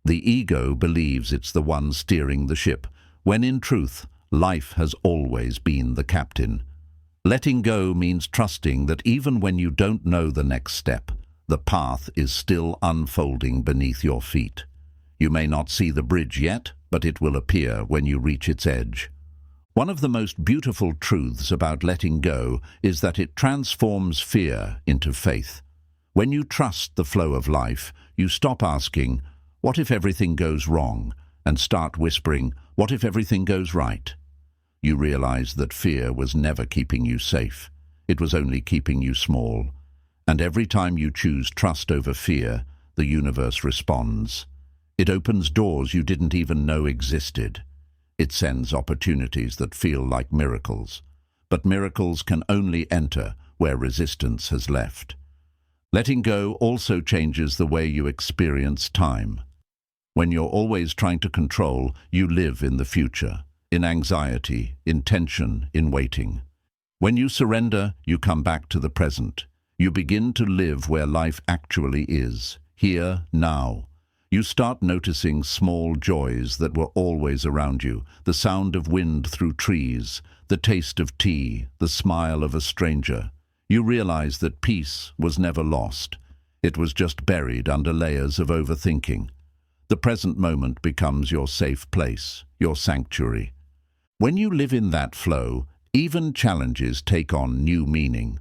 The ego believes it's the one steering the ship, when in truth, life has always been the captain. Letting go means trusting that even when you don't know the next step, the path is still unfolding beneath your feet. You may not see the bridge yet, but it will appear when you reach its edge. One of the most beautiful truths about letting go is that it transforms fear into faith. When you trust the flow of life, you stop asking, "What if everything goes wrong?" and start whispering, "What if everything goes right?" You realize that fear was never keeping you safe. It was only keeping you small. And every time you choose trust over fear, the universe responds. It opens doors you didn't even know existed. It sends opportunities that feel like miracles. But miracles can only enter where resistance has left. Letting go also changes the way you experience time. When you're always trying to control, you live in the future, in anxiety, in tension, in waiting. When you surrender, you come back to the present. You begin to live where life actually is, here, now. You start noticing small joys that were always around you, the sound of wind through trees, the taste of tea, the smile of a stranger. You realize that peace was never lost. It was just buried under layers of overthinking. The present moment becomes your safe place, your sanctuary. When you live in that flow, even challenges take on new meaning.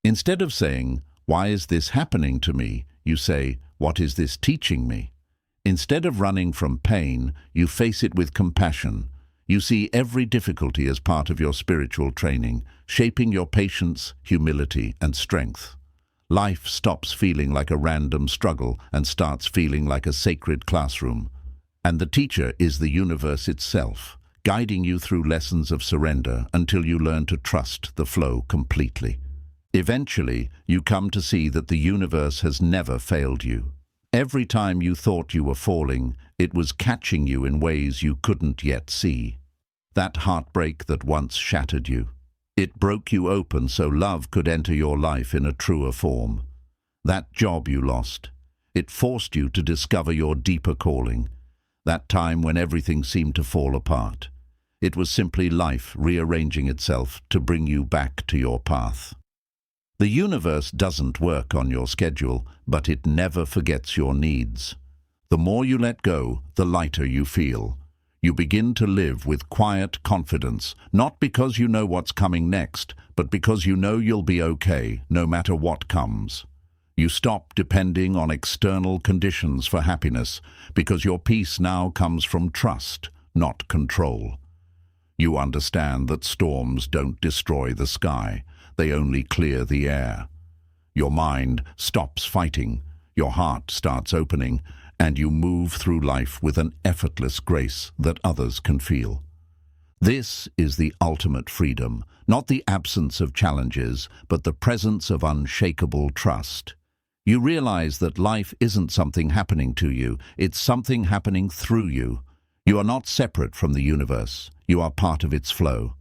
Instead of saying, "Why is this happening to me?" you say, "What is this teaching me?" Instead of running from pain, you face it with compassion. You see every difficulty as part of your spiritual training, shaping your patience, humility, and strength. Life stops feeling like a random struggle and starts feeling like a sacred classroom. And the teacher is the universe itself, guiding you through lessons of surrender until you learn to trust the flow completely. Eventually, you come to see that the universe has never failed you. Every time you thought you were falling, it was catching you in ways you couldn't yet see. That heartbreak that once shattered you. It broke you open so love could enter your life in a truer form. That job you lost. It forced you to discover your deeper calling. That time when everything seemed to fall apart. It was simply life rearranging itself to bring you back to your path. The universe doesn't work on your schedule, but it never forgets your needs. The more you let go, the lighter you feel. You begin to live with quiet confidence, not because you know what's coming next, but because you know you'll be okay, no matter what comes. You stop depending on external conditions for happiness, because your peace now comes from trust, not control. You understand that storms don't destroy the sky. They only clear the air. Your mind stops fighting, your heart starts opening, and you move through life with an effortless grace that others can feel. This is the ultimate freedom, not the absence of challenges, but the presence of unshakable trust. You realize that life isn't something happening to you, it's something happening through you. You are not separate from the universe, you are part of its flow.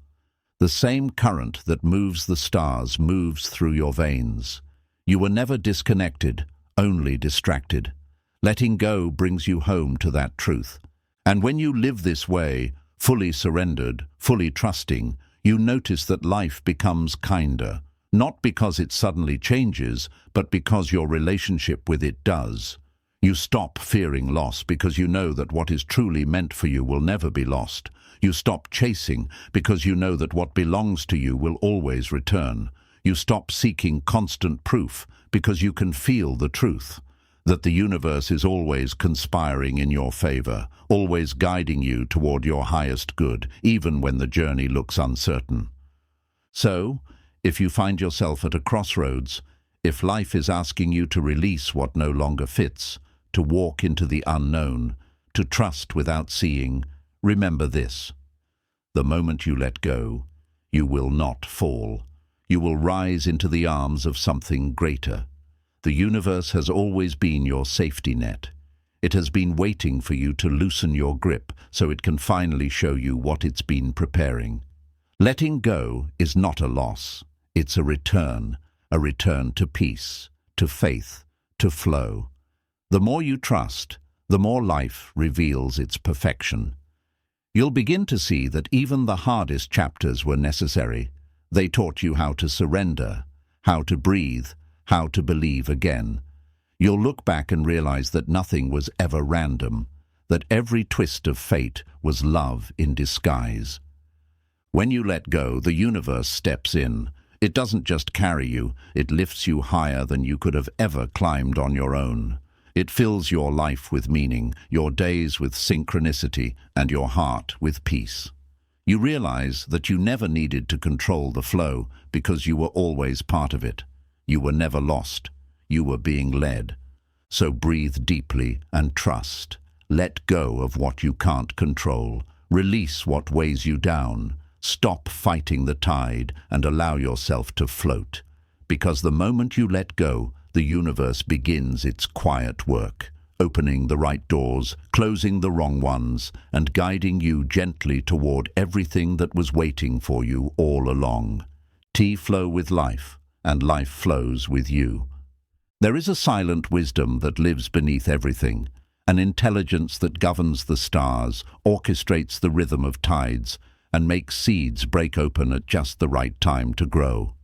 The same current that moves the stars moves through your veins. You were never disconnected, only distracted. Letting go brings you home to that truth. And when you live this way, fully surrendered, fully trusting, you notice that life becomes kinder, not because it suddenly changes, but because your relationship with it does. You stop fearing loss because you know that what is truly meant for you will never be lost. You stop chasing because you know that what belongs to you will always return. You stop seeking constant proof because you can feel the truth. that the universe is always conspiring in your favor, always guiding you toward your highest good, even when the journey looks uncertain. So, if you find yourself at a crossroads, if life is asking you to release what no longer fits, to walk into the unknown, to trust without seeing, remember this: the moment you let go, you will not fall. You will rise into the arms of something greater. The universe has always been your safety net. It has been waiting for you to loosen your grip so it can finally show you what it's been preparing. Letting go is not a loss. It's a return to peace, to faith, to flow. The more you trust, the more life reveals its perfection. You'll begin to see that even the hardest chapters were necessary. They taught you how to surrender, how to breathe, how to believe again. You'll look back and realize that nothing was ever random, that every twist of fate was love in disguise. When you let go, the universe steps in. It doesn't just carry you, it lifts you higher than you could have ever climbed on your own. It fills your life with meaning, your days with synchronicity, and your heart with peace. You realize that you never needed to control the flow because you were always part of it. You were never lost. You were being led. So breathe deeply and trust. Let go of what you can't control. Release what weighs you down. Stop fighting the tide and allow yourself to float. Because the moment you let go, the universe begins its quiet work, opening the right doors, closing the wrong ones, and guiding you gently toward everything that was waiting for you all along. Flow with life, and life flows with you. There is a silent wisdom that lives beneath everything, an intelligence that governs the stars, orchestrates the rhythm of tides, and makes seeds break open at just the right time to grow.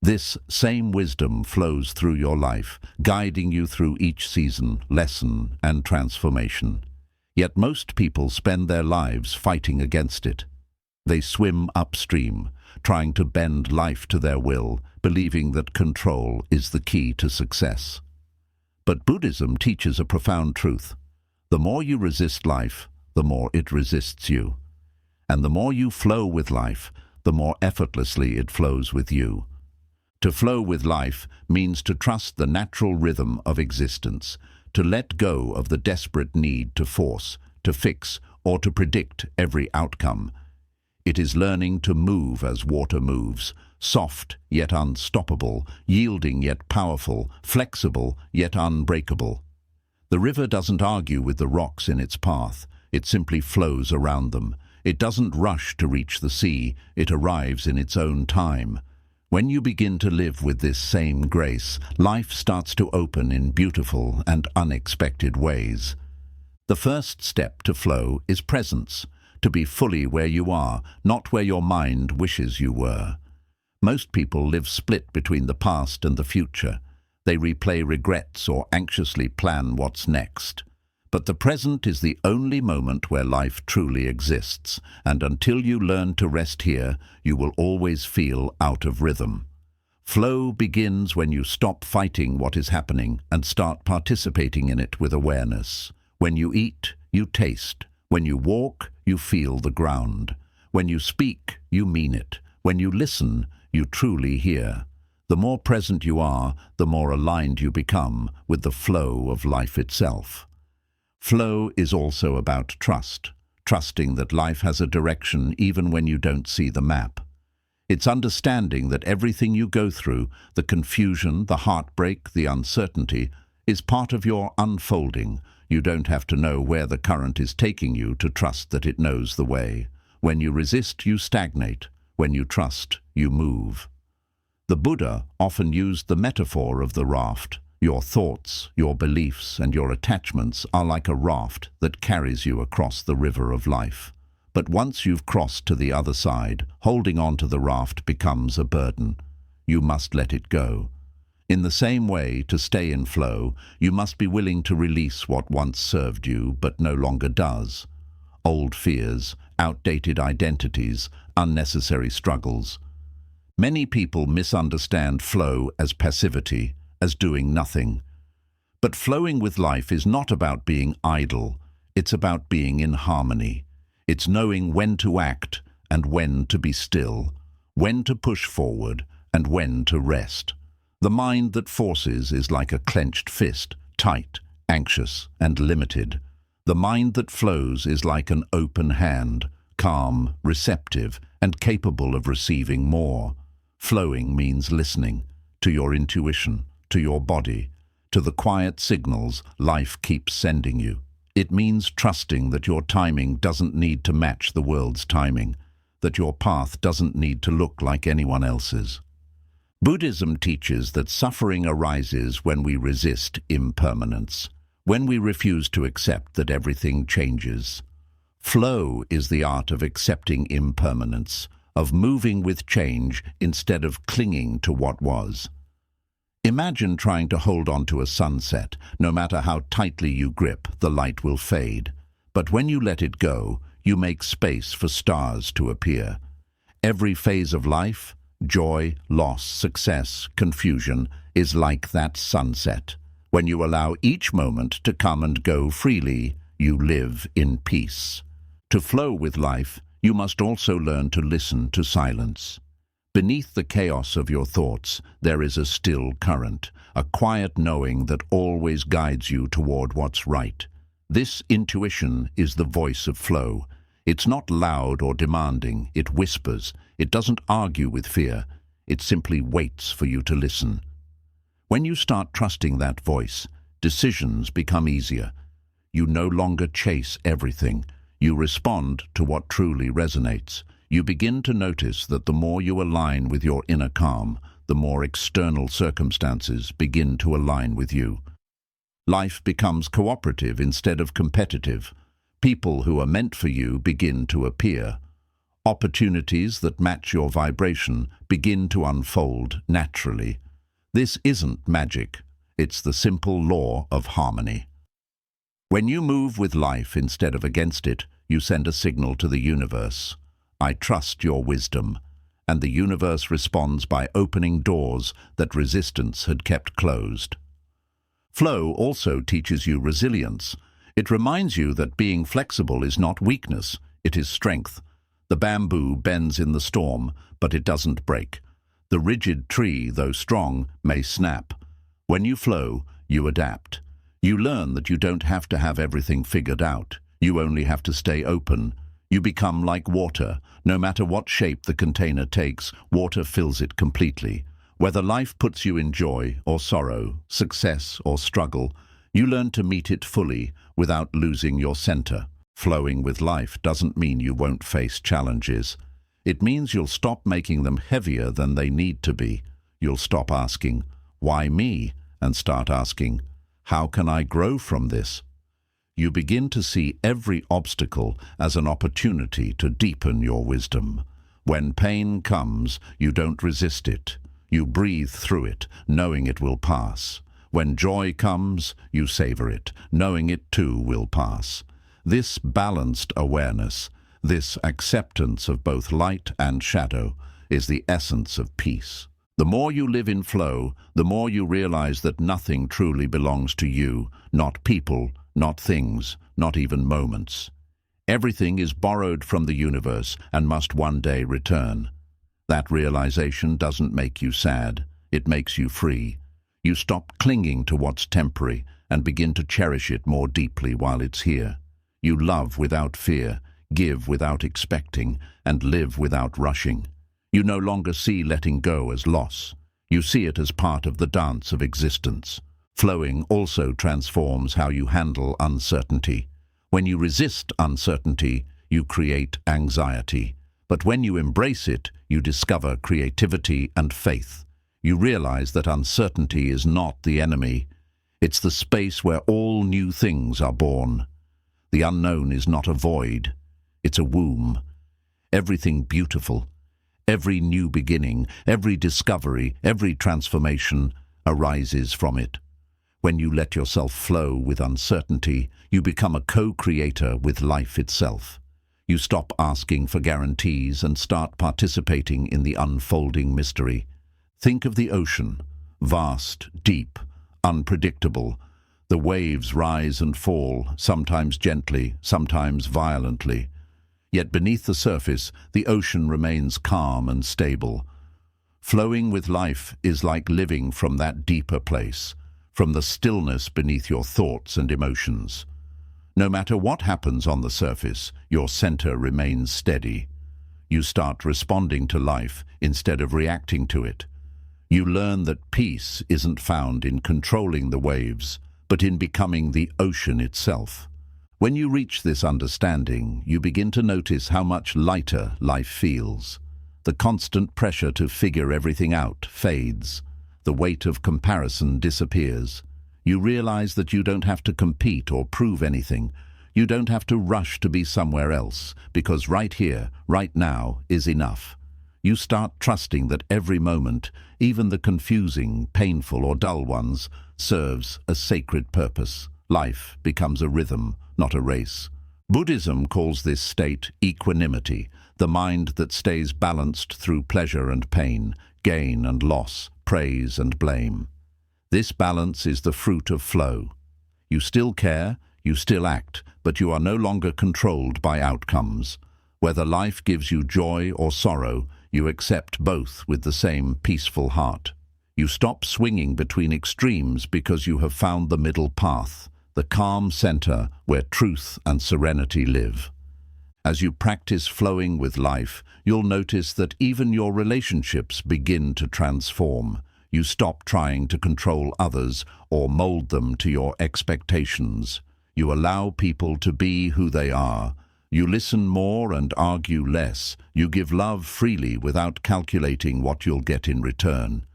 This same wisdom flows through your life, guiding you through each season, lesson, and transformation. Yet most people spend their lives fighting against it. They swim upstream, trying to bend life to their will, believing that control is the key to success. But Buddhism teaches a profound truth. The more you resist life, the more it resists you. And the more you flow with life, the more effortlessly it flows with you. To flow with life means to trust the natural rhythm of existence, to let go of the desperate need to force, to fix, or to predict every outcome. It is learning to move as water moves, soft yet unstoppable, yielding yet powerful, flexible yet unbreakable. The river doesn't argue with the rocks in its path, it simply flows around them. It doesn't rush to reach the sea, it arrives in its own time. When you begin to live with this same grace, life starts to open in beautiful and unexpected ways. The first step to flow is presence, to be fully where you are, not where your mind wishes you were. Most people live split between the past and the future. They replay regrets or anxiously plan what's next. But the present is the only moment where life truly exists, and until you learn to rest here, you will always feel out of rhythm. Flow begins when you stop fighting what is happening and start participating in it with awareness. When you eat, you taste. When you walk, you feel the ground. When you speak, you mean it. When you listen, you truly hear. The more present you are, the more aligned you become with the flow of life itself. Flow is also about trust, trusting that life has a direction even when you don't see the map. It's understanding that everything you go through, the confusion, the heartbreak, the uncertainty, is part of your unfolding. You don't have to know where the current is taking you to trust that it knows the way. When you resist, you stagnate. When you trust, you move. The Buddha often used the metaphor of the raft. Your thoughts, your beliefs, and your attachments are like a raft that carries you across the river of life. But once you've crossed to the other side, holding on to the raft becomes a burden. You must let it go. In the same way, to stay in flow, you must be willing to release what once served you but no longer does. Old fears, outdated identities, unnecessary struggles. Many people misunderstand flow as passivity, as doing nothing. But flowing with life is not about being idle. It's about being in harmony. It's knowing when to act and when to be still, when to push forward and when to rest. The mind that forces is like a clenched fist, tight, anxious, and limited. The mind that flows is like an open hand, calm, receptive, and capable of receiving more. Flowing means listening to your intuition, to your body, to the quiet signals life keeps sending you. It means trusting that your timing doesn't need to match the world's timing, that your path doesn't need to look like anyone else's. Buddhism teaches that suffering arises when we resist impermanence, when we refuse to accept that everything changes. Flow is the art of accepting impermanence, of moving with change instead of clinging to what was. Imagine trying to hold on to a sunset. No matter how tightly you grip, the light will fade. But when you let it go, you make space for stars to appear. Every phase of life, joy, loss, success, confusion, is like that sunset. When you allow each moment to come and go freely, you live in peace. To flow with life, you must also learn to listen to silence. Beneath the chaos of your thoughts, there is a still current, a quiet knowing that always guides you toward what's right. This intuition is the voice of flow. It's not loud or demanding, it whispers. It doesn't argue with fear, it simply waits for you to listen. When you start trusting that voice, decisions become easier. You no longer chase everything. You respond to what truly resonates. You begin to notice that the more you align with your inner calm, the more external circumstances begin to align with you. Life becomes cooperative instead of competitive. People who are meant for you begin to appear. Opportunities that match your vibration begin to unfold naturally. This isn't magic, it's the simple law of harmony. When you move with life instead of against it, you send a signal to the universe. I trust your wisdom, and the universe responds by opening doors that resistance had kept closed. Flow also teaches you resilience. It reminds you that being flexible is not weakness, it is strength. The bamboo bends in the storm, but it doesn't break. The rigid tree, though strong, may snap. When you flow, you adapt. You learn that you don't have to have everything figured out. You only have to stay open. You become like water. No matter what shape the container takes, water fills it completely. Whether life puts you in joy or sorrow, success or struggle, you learn to meet it fully without losing your center. Flowing with life doesn't mean you won't face challenges. It means you'll stop making them heavier than they need to be. You'll stop asking, "Why me?" and start asking, "How can I grow from this?" You begin to see every obstacle as an opportunity to deepen your wisdom. When pain comes, you don't resist it. You breathe through it, knowing it will pass. When joy comes, you savor it, knowing it too will pass. This balanced awareness, this acceptance of both light and shadow, is the essence of peace. The more you live in flow, the more you realize that nothing truly belongs to you, not people, not things, not even moments. Everything is borrowed from the universe and must one day return. That realization doesn't make you sad, it makes you free. You stop clinging to what's temporary and begin to cherish it more deeply while it's here. You love without fear, give without expecting, and live without rushing. You no longer see letting go as loss. You see it as part of the dance of existence. Flowing also transforms how you handle uncertainty. When you resist uncertainty, you create anxiety. But when you embrace it, you discover creativity and faith. You realize that uncertainty is not the enemy. It's the space where all new things are born. The unknown is not a void, it's a womb. Everything beautiful, every new beginning, every discovery, every transformation arises from it. When you let yourself flow with uncertainty, you become a co-creator with life itself. You stop asking for guarantees and start participating in the unfolding mystery. Think of the ocean, vast, deep, unpredictable. The waves rise and fall, sometimes gently, sometimes violently. Yet beneath the surface, the ocean remains calm and stable. Flowing with life is like living from that deeper place, from the stillness beneath your thoughts and emotions. No matter what happens on the surface, your center remains steady. You start responding to life instead of reacting to it. You learn that peace isn't found in controlling the waves, but in becoming the ocean itself. When you reach this understanding, you begin to notice how much lighter life feels. The constant pressure to figure everything out fades. The weight of comparison disappears. You realize that you don't have to compete or prove anything. You don't have to rush to be somewhere else, because right here, right now, is enough. You start trusting that every moment, even the confusing, painful or dull ones, serves a sacred purpose. Life becomes a rhythm, not a race. Buddhism calls this state equanimity, the mind that stays balanced through pleasure and pain, gain and loss, praise and blame. This balance is the fruit of flow. You still care, you still act, but you are no longer controlled by outcomes. Whether life gives you joy or sorrow, you accept both with the same peaceful heart. You stop swinging between extremes because you have found the middle path, the calm center where truth and serenity live. As you practice flowing with life, you'll notice that even your relationships begin to transform. You stop trying to control others or mold them to your expectations. You allow people to be who they are. You listen more and argue less. You give love freely without calculating what you'll get in return.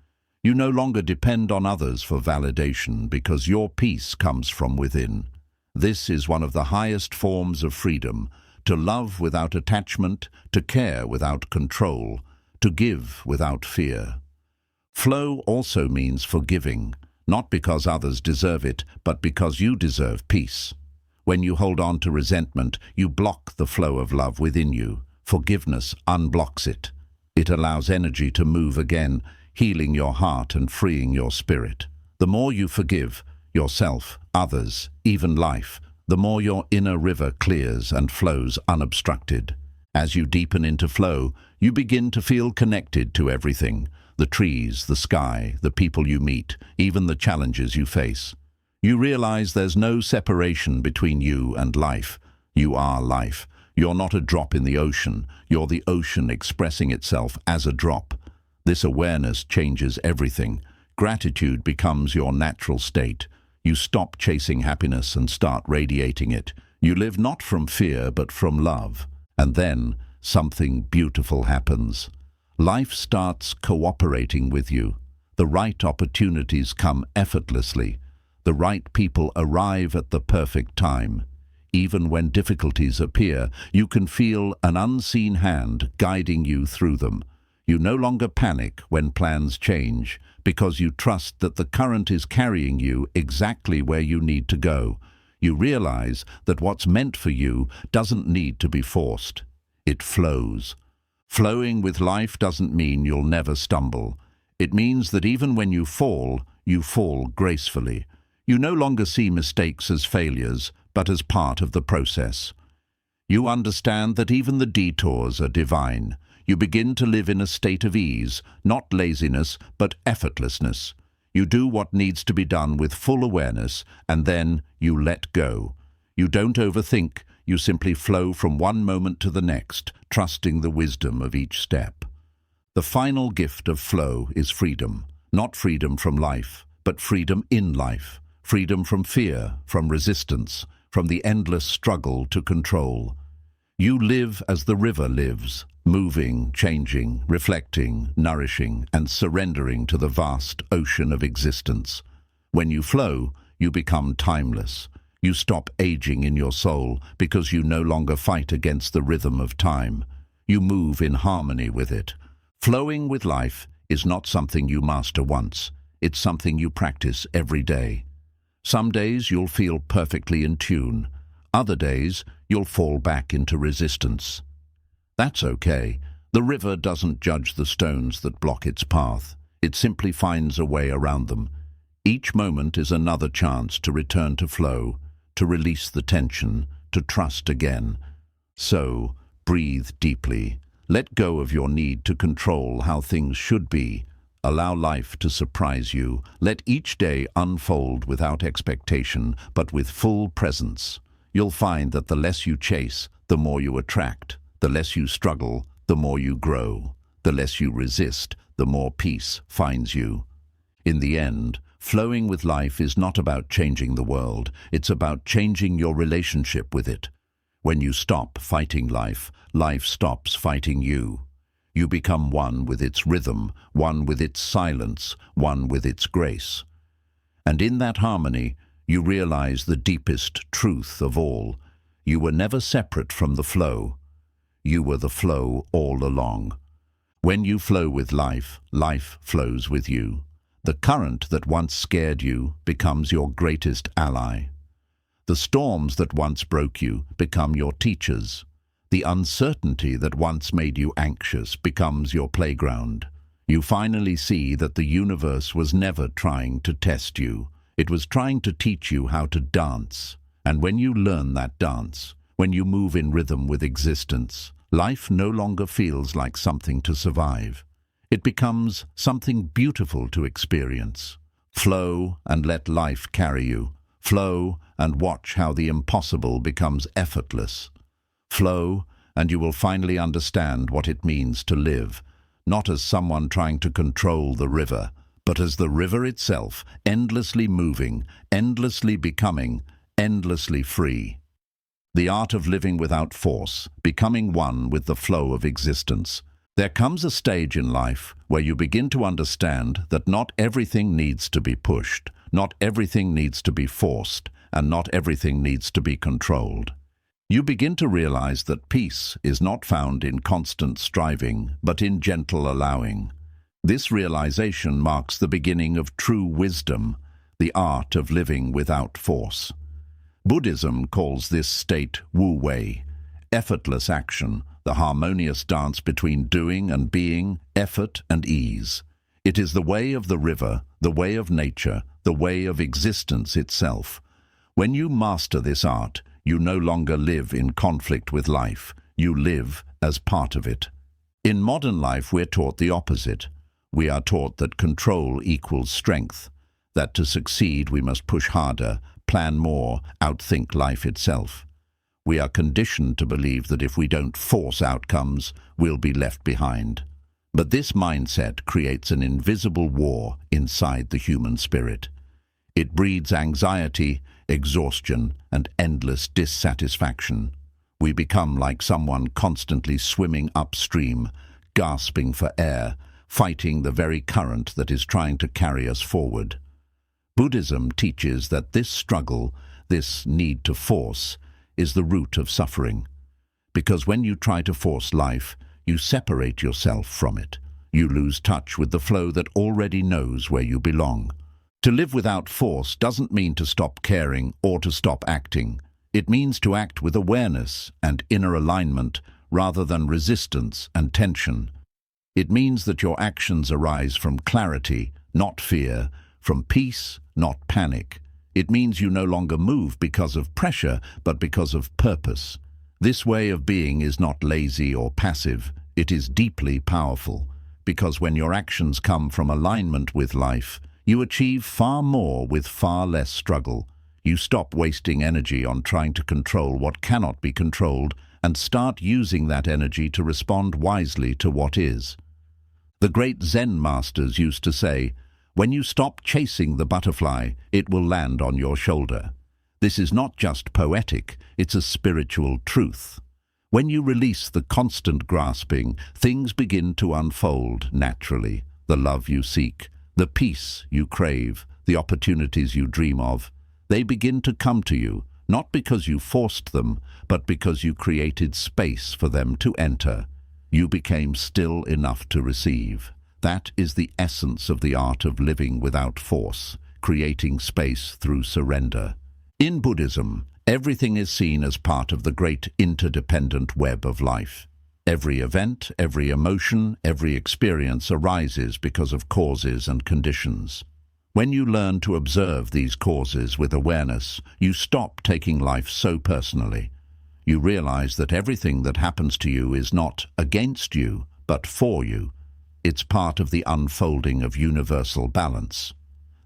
You no longer depend on others for validation because your peace comes from within. This is one of the highest forms of freedom: to love without attachment, to care without control, to give without fear. Flow also means forgiving, not because others deserve it, but because you deserve peace. When you hold on to resentment, you block the flow of love within you. Forgiveness unblocks it. It allows energy to move again, healing your heart and freeing your spirit. The more you forgive yourself, others, even life, the more your inner river clears and flows unobstructed. As you deepen into flow, you begin to feel connected to everything: the trees, the sky, the people you meet, even the challenges you face. You realize there's no separation between you and life. You are life. You're not a drop in the ocean. You're the ocean expressing itself as a drop. This awareness changes everything. Gratitude becomes your natural state. You stop chasing happiness and start radiating it. You live not from fear, but from love. And then something beautiful happens. Life starts cooperating with you. The right opportunities come effortlessly. The right people arrive at the perfect time. Even when difficulties appear, you can feel an unseen hand guiding you through them. You no longer panic when plans change, because you trust that the current is carrying you exactly where you need to go. You realize that what's meant for you doesn't need to be forced. It flows. Flowing with life doesn't mean you'll never stumble. It means that even when you fall gracefully. You no longer see mistakes as failures, but as part of the process. You understand that even the detours are divine. You begin to live in a state of ease, not laziness, but effortlessness. You do what needs to be done with full awareness, and then you let go. You don't overthink, you simply flow from one moment to the next, trusting the wisdom of each step. The final gift of flow is freedom. Not freedom from life, but freedom in life. Freedom from fear, from resistance, from the endless struggle to control. You live as the river lives, moving, changing, reflecting, nourishing, and surrendering to the vast ocean of existence. When you flow, you become timeless. You stop aging in your soul because you no longer fight against the rhythm of time. You move in harmony with it. Flowing with life is not something you master once. It's something you practice every day. Some days you'll feel perfectly in tune. Other days you'll fall back into resistance. That's okay. The river doesn't judge the stones that block its path. It simply finds a way around them. Each moment is another chance to return to flow, to release the tension, to trust again. So, breathe deeply. Let go of your need to control how things should be. Allow life to surprise you. Let each day unfold without expectation, but with full presence. You'll find that the less you chase, the more you attract. The less you struggle, the more you grow. The less you resist, the more peace finds you. In the end, flowing with life is not about changing the world. It's about changing your relationship with it. When you stop fighting life, life stops fighting you. You become one with its rhythm, one with its silence, one with its grace. And in that harmony, you realize the deepest truth of all. You were never separate from the flow. You were the flow all along. When you flow with life, life flows with you. The current that once scared you becomes your greatest ally. The storms that once broke you become your teachers. The uncertainty that once made you anxious becomes your playground. You finally see that the universe was never trying to test you. It was trying to teach you how to dance. And when you learn that dance, when you move in rhythm with existence, life no longer feels like something to survive. It becomes something beautiful to experience. Flow and let life carry you. Flow and watch how the impossible becomes effortless. Flow, and you will finally understand what it means to live, not as someone trying to control the river, but as the river itself, endlessly moving, endlessly becoming, endlessly free. The art of living without force, becoming one with the flow of existence. There comes a stage in life where you begin to understand that not everything needs to be pushed, not everything needs to be forced, and not everything needs to be controlled. You begin to realize that peace is not found in constant striving, but in gentle allowing. This realization marks the beginning of true wisdom, the art of living without force. Buddhism calls this state wu-wei, effortless action, the harmonious dance between doing and being, effort and ease. It is the way of the river, the way of nature, the way of existence itself. When you master this art, you no longer live in conflict with life. You live as part of it. In modern life, we're taught the opposite. We are taught that control equals strength, that to succeed we must push harder, plan more, outthink life itself. We are conditioned to believe that if we don't force outcomes, we'll be left behind. But this mindset creates an invisible war inside the human spirit. It breeds anxiety, exhaustion, and endless dissatisfaction. We become like someone constantly swimming upstream, gasping for air, fighting the very current that is trying to carry us forward. Buddhism teaches that this struggle, this need to force, is the root of suffering. Because when you try to force life, you separate yourself from it. You lose touch with the flow that already knows where you belong. To live without force doesn't mean to stop caring or to stop acting. It means to act with awareness and inner alignment rather than resistance and tension. It means that your actions arise from clarity, not fear, from peace, not panic. It means you no longer move because of pressure, but because of purpose. This way of being is not lazy or passive. It is deeply powerful, because when your actions come from alignment with life, you achieve far more with far less struggle. You stop wasting energy on trying to control what cannot be controlled and start using that energy to respond wisely to what is. The great Zen masters used to say, "When you stop chasing the butterfly, it will land on your shoulder." This is not just poetic, it's a spiritual truth. When you release the constant grasping, things begin to unfold naturally. The love you seek, the peace you crave, the opportunities you dream of, they begin to come to you, not because you forced them, but because you created space for them to enter. You became still enough to receive. That is the essence of the art of living without force, creating space through surrender. In Buddhism, everything is seen as part of the great interdependent web of life. Every event, every emotion, every experience arises because of causes and conditions. When you learn to observe these causes with awareness, you stop taking life so personally. You realize that everything that happens to you is not against you, but for you. It's part of the unfolding of universal balance.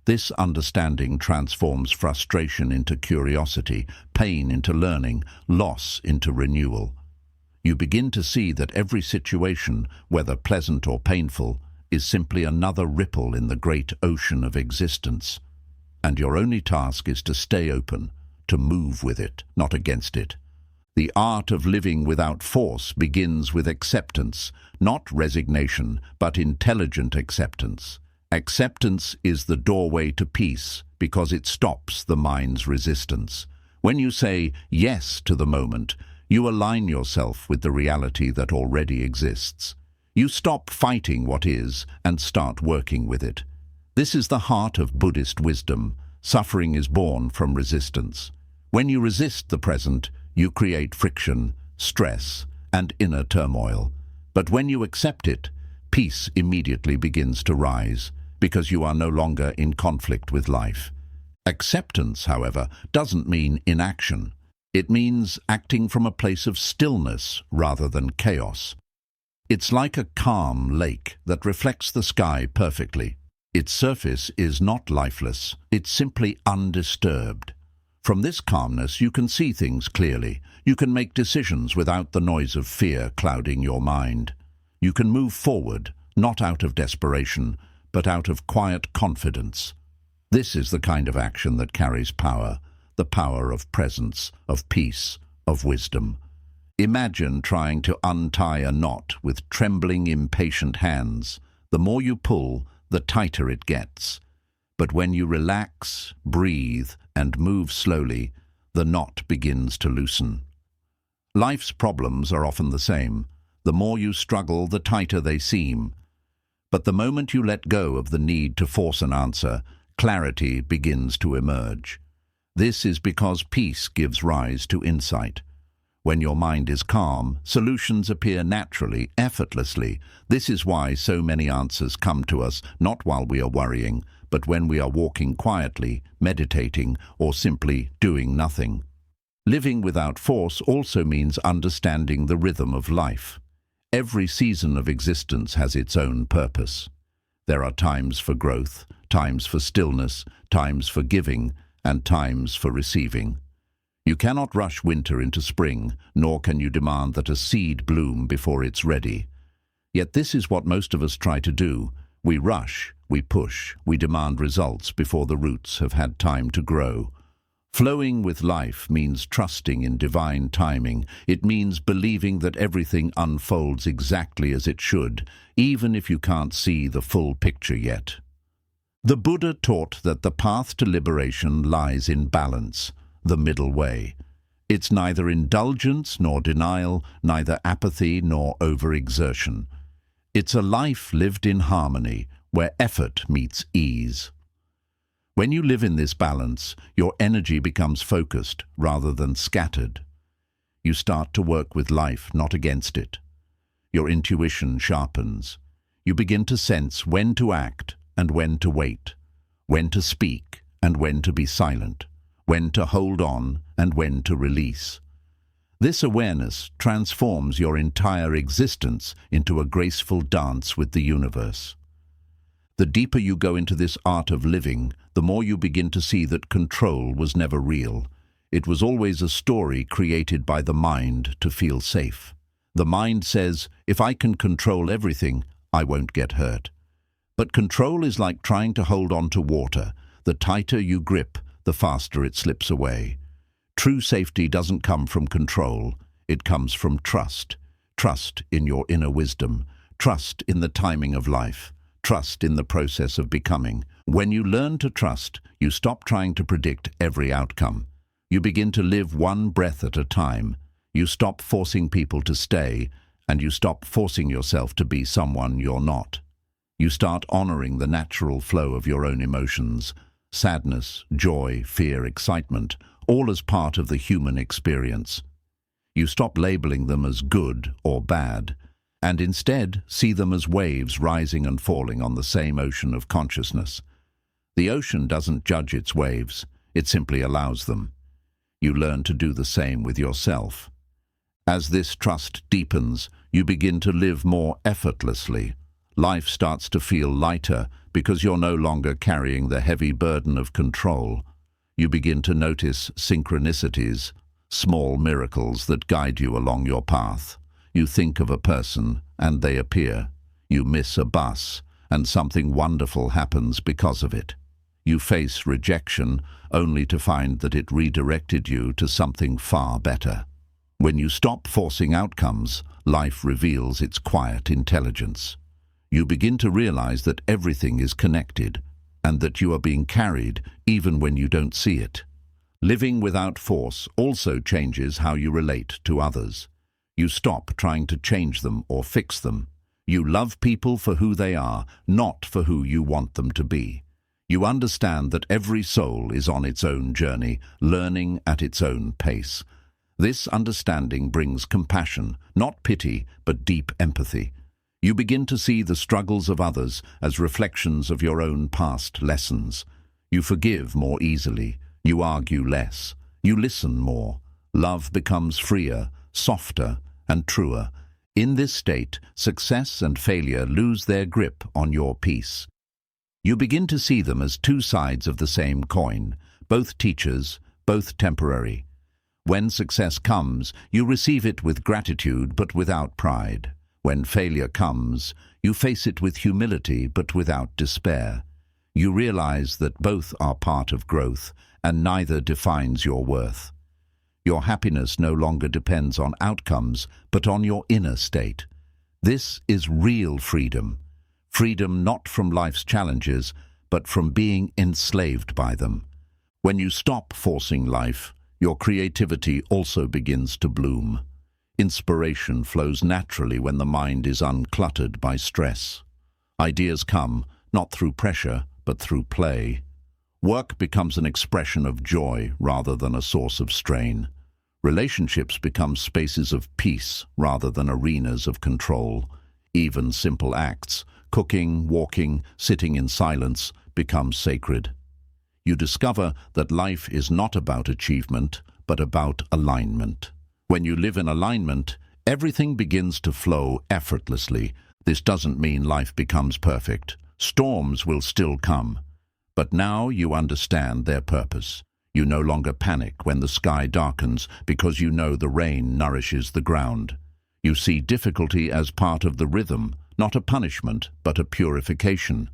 This understanding transforms frustration into curiosity, pain into learning, loss into renewal. You begin to see that every situation, whether pleasant or painful, is simply another ripple in the great ocean of existence. And your only task is to stay open, to move with it, not against it. The art of living without force begins with acceptance, not resignation, but intelligent acceptance. Acceptance is the doorway to peace because it stops the mind's resistance. When you say yes to the moment, you align yourself with the reality that already exists. You stop fighting what is and start working with it. This is the heart of Buddhist wisdom. Suffering is born from resistance. When you resist the present, you create friction, stress, and inner turmoil. But when you accept it, peace immediately begins to rise, because you are no longer in conflict with life. Acceptance, however, doesn't mean inaction. It means acting from a place of stillness rather than chaos. It's like a calm lake that reflects the sky perfectly. Its surface is not lifeless, it's simply undisturbed. From this calmness you can see things clearly. You can make decisions without the noise of fear clouding your mind. You can move forward, not out of desperation, but out of quiet confidence. This is the kind of action that carries power, the power of presence, of peace, of wisdom. Imagine trying to untie a knot with trembling, impatient hands. The more you pull, the tighter it gets. But when you relax, breathe, and move slowly, the knot begins to loosen. Life's problems are often the same. The more you struggle, the tighter they seem. But the moment you let go of the need to force an answer, clarity begins to emerge. This is because peace gives rise to insight. When your mind is calm, solutions appear naturally, effortlessly. This is why so many answers come to us, not while we are worrying, but when we are walking quietly, meditating, or simply doing nothing. Living without force also means understanding the rhythm of life. Every season of existence has its own purpose. There are times for growth, times for stillness, times for giving, and times for receiving. You cannot rush winter into spring, nor can you demand that a seed bloom before it's ready. Yet this is what most of us try to do. We rush, we push, we demand results before the roots have had time to grow. Flowing with life means trusting in divine timing. It means believing that everything unfolds exactly as it should, even if you can't see the full picture yet. The Buddha taught that the path to liberation lies in balance, the middle way. It's neither indulgence nor denial, neither apathy nor overexertion. It's a life lived in harmony, where effort meets ease. When you live in this balance, your energy becomes focused rather than scattered. You start to work with life, not against it. Your intuition sharpens. You begin to sense when to act and when to wait, when to speak and when to be silent, when to hold on and when to release. This awareness transforms your entire existence into a graceful dance with the universe. The deeper you go into this art of living, the more you begin to see that control was never real. It was always a story created by the mind to feel safe. The mind says, if I can control everything, I won't get hurt. But control is like trying to hold on to water. The tighter you grip, the faster it slips away. True safety doesn't come from control. It comes from trust. Trust in your inner wisdom. Trust in the timing of life. Trust in the process of becoming. When you learn to trust, you stop trying to predict every outcome. You begin to live one breath at a time. You stop forcing people to stay, and you stop forcing yourself to be someone you're not. You start honoring the natural flow of your own emotions, sadness, joy, fear, excitement, all as part of the human experience. You stop labeling them as good or bad, and instead see them as waves rising and falling on the same ocean of consciousness. The ocean doesn't judge its waves, it simply allows them. You learn to do the same with yourself. As this trust deepens, you begin to live more effortlessly. Life starts to feel lighter because you're no longer carrying the heavy burden of control. You begin to notice synchronicities, small miracles that guide you along your path. You think of a person and they appear. You miss a bus and something wonderful happens because of it. You face rejection only to find that it redirected you to something far better. When you stop forcing outcomes, life reveals its quiet intelligence. You begin to realize that everything is connected and that you are being carried even when you don't see it. Living without force also changes how you relate to others. You stop trying to change them or fix them. You love people for who they are, not for who you want them to be. You understand that every soul is on its own journey, learning at its own pace. This understanding brings compassion, not pity, but deep empathy. You begin to see the struggles of others as reflections of your own past lessons. You forgive more easily. You argue less. You listen more. Love becomes freer, softer, and truer. In this state, success and failure lose their grip on your peace. You begin to see them as two sides of the same coin, both teachers, both temporary. When success comes, you receive it with gratitude but without pride. When failure comes, you face it with humility but without despair. You realize that both are part of growth and neither defines your worth. Your happiness no longer depends on outcomes but on your inner state. This is real freedom. Freedom not from life's challenges, but from being enslaved by them. When you stop forcing life, your creativity also begins to bloom. Inspiration flows naturally when the mind is uncluttered by stress. Ideas come, not through pressure, but through play. Work becomes an expression of joy rather than a source of strain. Relationships become spaces of peace rather than arenas of control. Even simple acts, cooking, walking, sitting in silence, become sacred. You discover that life is not about achievement, but about alignment. When you live in alignment, everything begins to flow effortlessly. This doesn't mean life becomes perfect. Storms will still come. But now you understand their purpose. You no longer panic when the sky darkens because you know the rain nourishes the ground. You see difficulty as part of the rhythm, not a punishment, but a purification.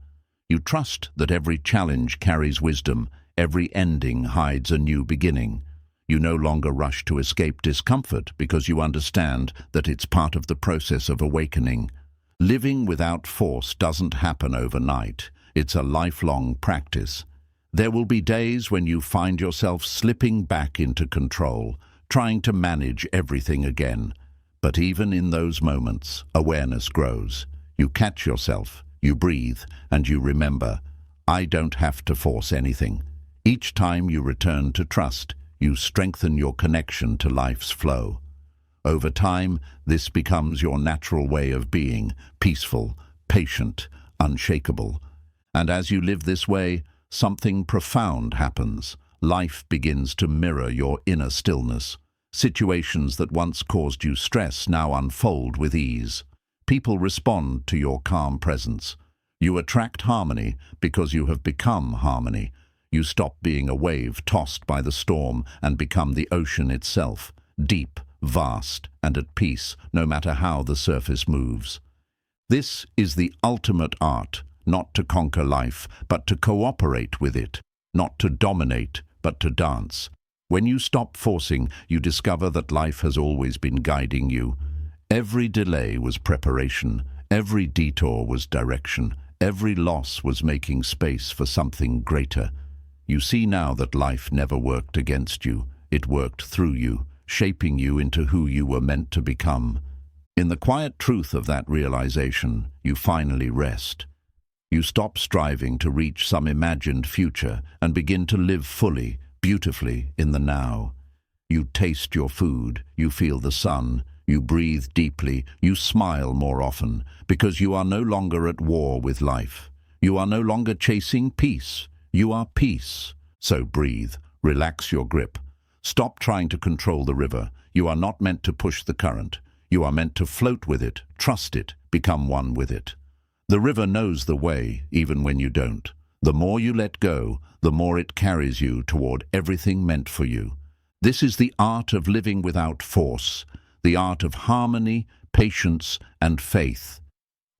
You trust that every challenge carries wisdom, every ending hides a new beginning. You no longer rush to escape discomfort because you understand that it's part of the process of awakening. Living without force doesn't happen overnight. It's a lifelong practice. There will be days when you find yourself slipping back into control, trying to manage everything again. But even in those moments, awareness grows. You catch yourself, you breathe, and you remember, I don't have to force anything. Each time you return to trust, you strengthen your connection to life's flow. Over time, this becomes your natural way of being, peaceful, patient, unshakable. And as you live this way, something profound happens. Life begins to mirror your inner stillness. Situations that once caused you stress now unfold with ease. People respond to your calm presence. You attract harmony because you have become harmony. You stop being a wave tossed by the storm and become the ocean itself, deep, vast, and at peace, no matter how the surface moves. This is the ultimate art, not to conquer life, but to cooperate with it, not to dominate, but to dance. When you stop forcing, you discover that life has always been guiding you. Every delay was preparation, every detour was direction, every loss was making space for something greater. You see now that life never worked against you, it worked through you, shaping you into who you were meant to become. In the quiet truth of that realization, you finally rest. You stop striving to reach some imagined future and begin to live fully, beautifully in the now. You taste your food, you feel the sun, you breathe deeply, you smile more often, because you are no longer at war with life. You are no longer chasing peace, You are peace. So breathe, relax your grip. Stop trying to control the river. You are not meant to push the current. You are meant to float with it, trust it, become one with it. The river knows the way, even when you don't. The more you let go, the more it carries you toward everything meant for you. This is the art of living without force, the art of harmony, patience, and faith.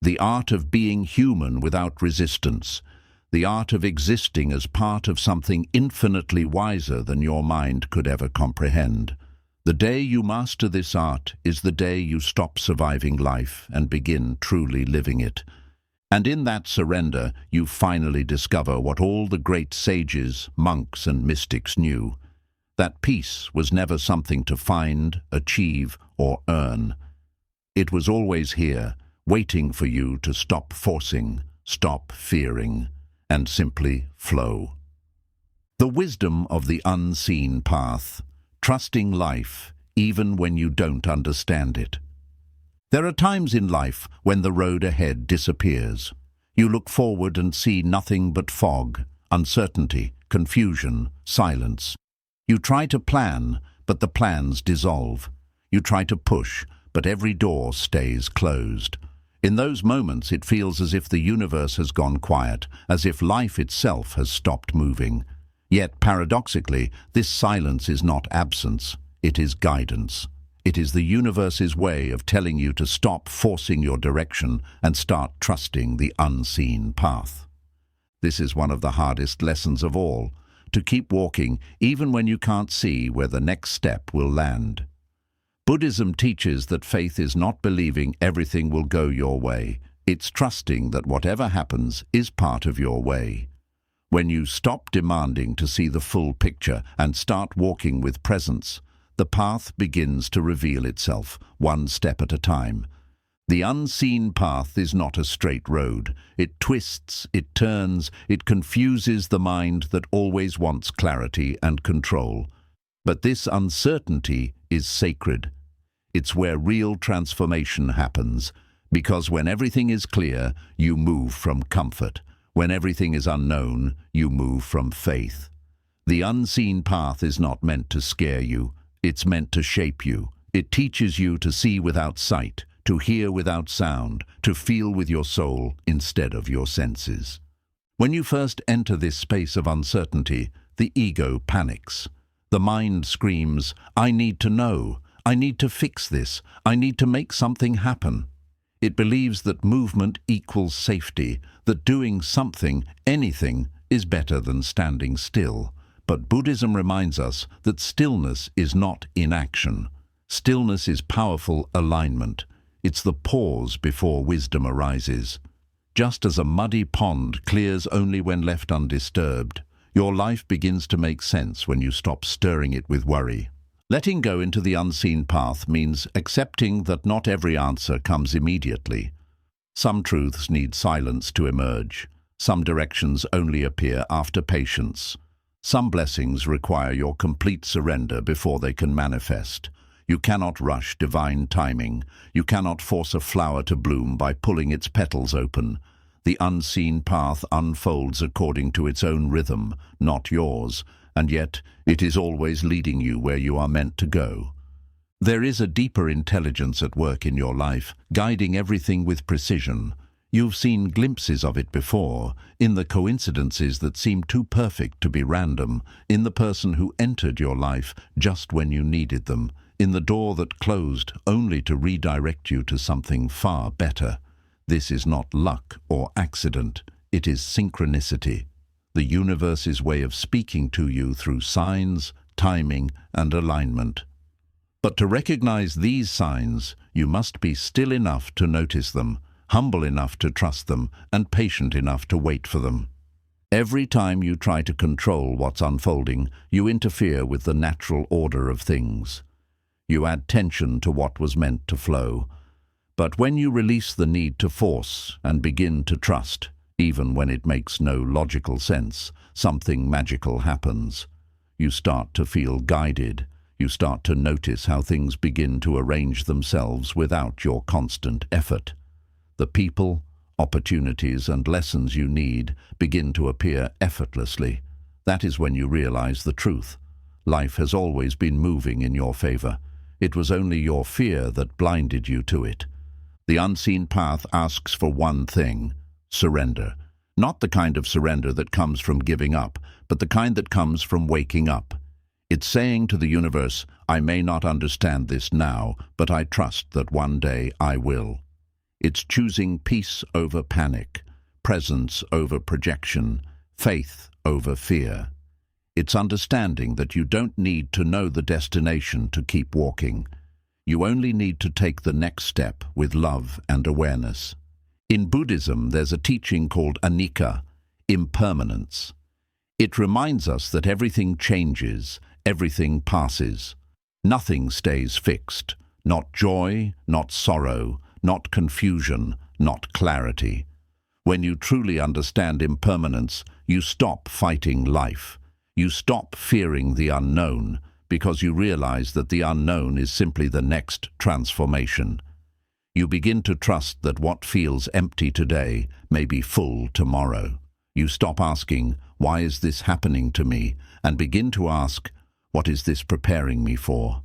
The art of being human without resistance. The art of existing as part of something infinitely wiser than your mind could ever comprehend. The day you master this art is the day you stop surviving life and begin truly living it. And in that surrender, you finally discover what all the great sages, monks, and mystics knew. That peace was never something to find, achieve, or earn. It was always here, waiting for you to stop forcing, stop fearing, and simply flow. The wisdom of the unseen path, trusting life even when you don't understand it. There are times in life when the road ahead disappears. You look forward and see nothing but fog, uncertainty, confusion, silence. You try to plan, but the plans dissolve. You try to push, but every door stays closed. In those moments, it feels as if the universe has gone quiet, as if life itself has stopped moving. Yet, paradoxically, this silence is not absence, it is guidance. It is the universe's way of telling you to stop forcing your direction and start trusting the unseen path. This is one of the hardest lessons of all, to keep walking even when you can't see where the next step will land. Buddhism teaches that faith is not believing everything will go your way. It's trusting that whatever happens is part of your way. When you stop demanding to see the full picture and start walking with presence, the path begins to reveal itself, one step at a time. The unseen path is not a straight road. It twists, it turns, it confuses the mind that always wants clarity and control. But this uncertainty is sacred. It's where real transformation happens, because when everything is clear, you move from comfort. When everything is unknown, you move from faith. The unseen path is not meant to scare you. It's meant to shape you. It teaches you to see without sight, to hear without sound, to feel with your soul instead of your senses. When you first enter this space of uncertainty, the ego panics. The mind screams, "I need to know. I need to fix this. I need to make something happen." It believes that movement equals safety, that doing something, anything, is better than standing still. But Buddhism reminds us that stillness is not inaction. Stillness is powerful alignment. It's the pause before wisdom arises. Just as a muddy pond clears only when left undisturbed, your life begins to make sense when you stop stirring it with worry. Letting go into the unseen path means accepting that not every answer comes immediately. Some truths need silence to emerge. Some directions only appear after patience. Some blessings require your complete surrender before they can manifest. You cannot rush divine timing. You cannot force a flower to bloom by pulling its petals open. The unseen path unfolds according to its own rhythm, not yours, and yet it is always leading you where you are meant to go. There is a deeper intelligence at work in your life, guiding everything with precision. You've seen glimpses of it before, in the coincidences that seem too perfect to be random, in the person who entered your life just when you needed them, in the door that closed only to redirect you to something far better. This is not luck or accident, it is synchronicity, the universe's way of speaking to you through signs, timing, and alignment. But to recognize these signs, you must be still enough to notice them, humble enough to trust them, and patient enough to wait for them. Every time you try to control what's unfolding, you interfere with the natural order of things. You add tension to what was meant to flow. But when you release the need to force and begin to trust, even when it makes no logical sense, something magical happens. You start to feel guided. You start to notice how things begin to arrange themselves without your constant effort. The people, Opportunities and lessons you need begin to appear effortlessly. That is when you realize the truth. Life has always been moving in your favor. It was only your fear that blinded you to it. The unseen path asks for one thing: surrender. Not the kind of surrender that comes from giving up, but the kind that comes from waking up. It's saying to the universe, I may not understand this now, but I trust that one day I will. It's choosing peace over panic, presence over projection, faith over fear. It's understanding that you don't need to know the destination to keep walking. You only need to take the next step with love and awareness. In Buddhism, there's a teaching called anicca, impermanence. It reminds us that everything changes, everything passes. Nothing stays fixed, not joy, not sorrow, not confusion, not clarity. When you truly understand impermanence, you stop fighting life. You stop fearing the unknown, because you realize that the unknown is simply the next transformation. You begin to trust that what feels empty today may be full tomorrow. You stop asking, why is this happening to me? And begin to ask, what is this preparing me for?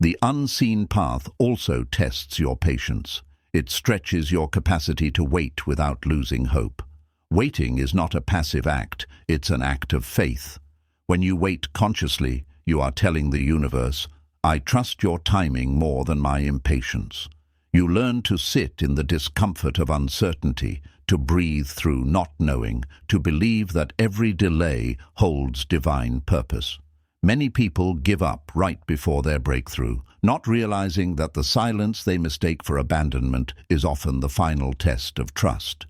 The unseen path also tests your patience. It stretches your capacity to wait without losing hope. Waiting is not a passive act, it's an act of faith. When you wait consciously, you are telling the universe, I trust your timing more than my impatience. You learn to sit in the discomfort of uncertainty, to breathe through not knowing, to believe that every delay holds divine purpose. Many people give up right before their breakthrough, not realizing that the silence they mistake for abandonment is often the final test of trust.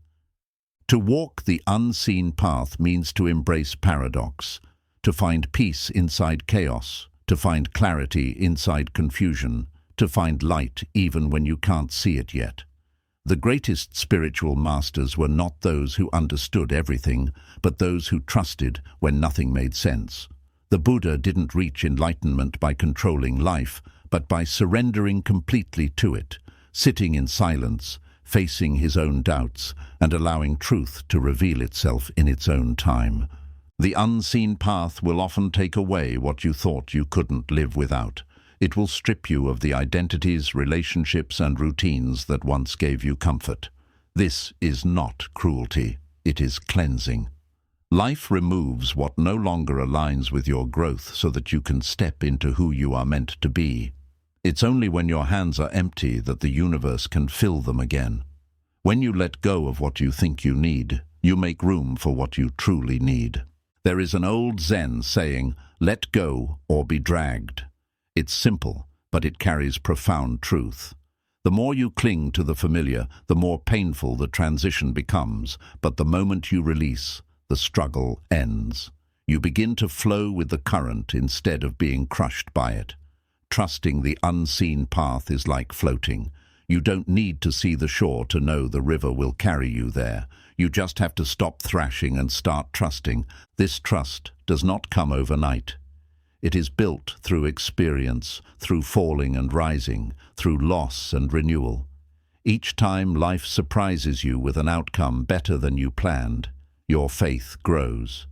To walk the unseen path means to embrace paradox, to find peace inside chaos, to find clarity inside confusion, to find light even when you can't see it yet. The greatest spiritual masters were not those who understood everything, but those who trusted when nothing made sense. The Buddha didn't reach enlightenment by controlling life, but by surrendering completely to it, sitting in silence, facing his own doubts, and allowing truth to reveal itself in its own time. The unseen path will often take away what you thought you couldn't live without. It will strip you of the identities, relationships, and routines that once gave you comfort. This is not cruelty, it is cleansing. Life removes what no longer aligns with your growth so that you can step into who you are meant to be. It's only when your hands are empty that the universe can fill them again. When you let go of what you think you need, you make room for what you truly need. There is an old Zen saying, let go or be dragged. It's simple, but it carries profound truth. The more you cling to the familiar, the more painful the transition becomes, but the moment you release, the struggle ends. You begin to flow with the current instead of being crushed by it. Trusting the unseen path is like floating. You don't need to see the shore to know the river will carry you there. You just have to stop thrashing and start trusting. This trust does not come overnight. It is built through experience, through falling and rising, through loss and renewal. Each time life surprises you with an outcome better than you planned, your faith grows.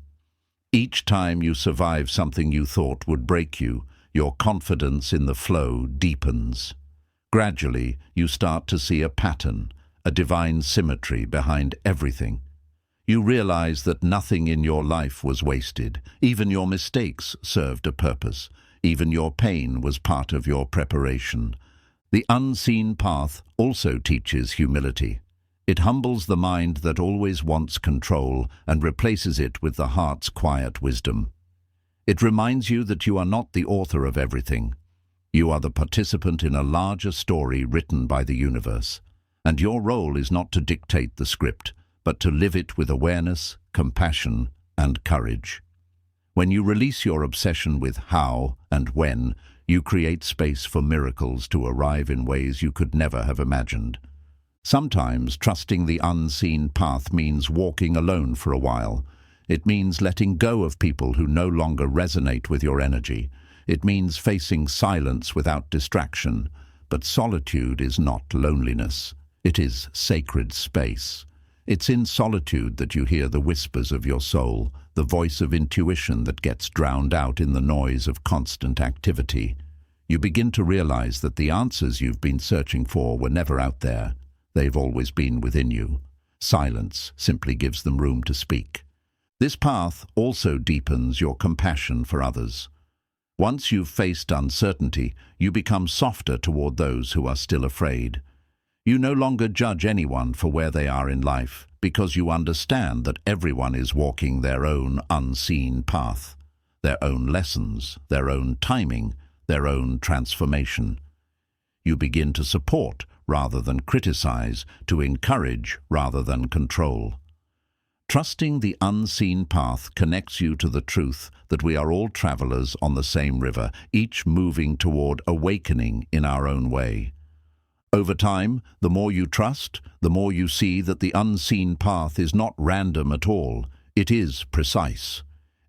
Each time you survive something you thought would break you, your confidence in the flow deepens. Gradually, you start to see a pattern, a divine symmetry behind everything. You realize that nothing in your life was wasted. Even your mistakes served a purpose. Even your pain was part of your preparation. The unseen path also teaches humility. It humbles the mind that always wants control and replaces it with the heart's quiet wisdom. It reminds you that you are not the author of everything. You are the participant in a larger story written by the universe, and your role is not to dictate the script, but to live it with awareness, compassion, and courage. When you release your obsession with how and when, you create space for miracles to arrive in ways you could never have imagined. Sometimes trusting the unseen path means walking alone for a while. It means letting go of people who no longer resonate with your energy. It means facing silence without distraction. But solitude is not loneliness. It is sacred space. It's in solitude that you hear the whispers of your soul, the voice of intuition that gets drowned out in the noise of constant activity. You begin to realize that the answers you've been searching for were never out there. They've always been within you. Silence simply gives them room to speak. This path also deepens your compassion for others. Once you've faced uncertainty, you become softer toward those who are still afraid. You no longer judge anyone for where they are in life, because you understand that everyone is walking their own unseen path, their own lessons, their own timing, their own transformation. You begin to support rather than criticize, to encourage rather than control. Trusting the unseen path connects you to the truth that we are all travelers on the same river, each moving toward awakening in our own way. Over time, the more you trust, the more you see that the unseen path is not random at all. It is precise.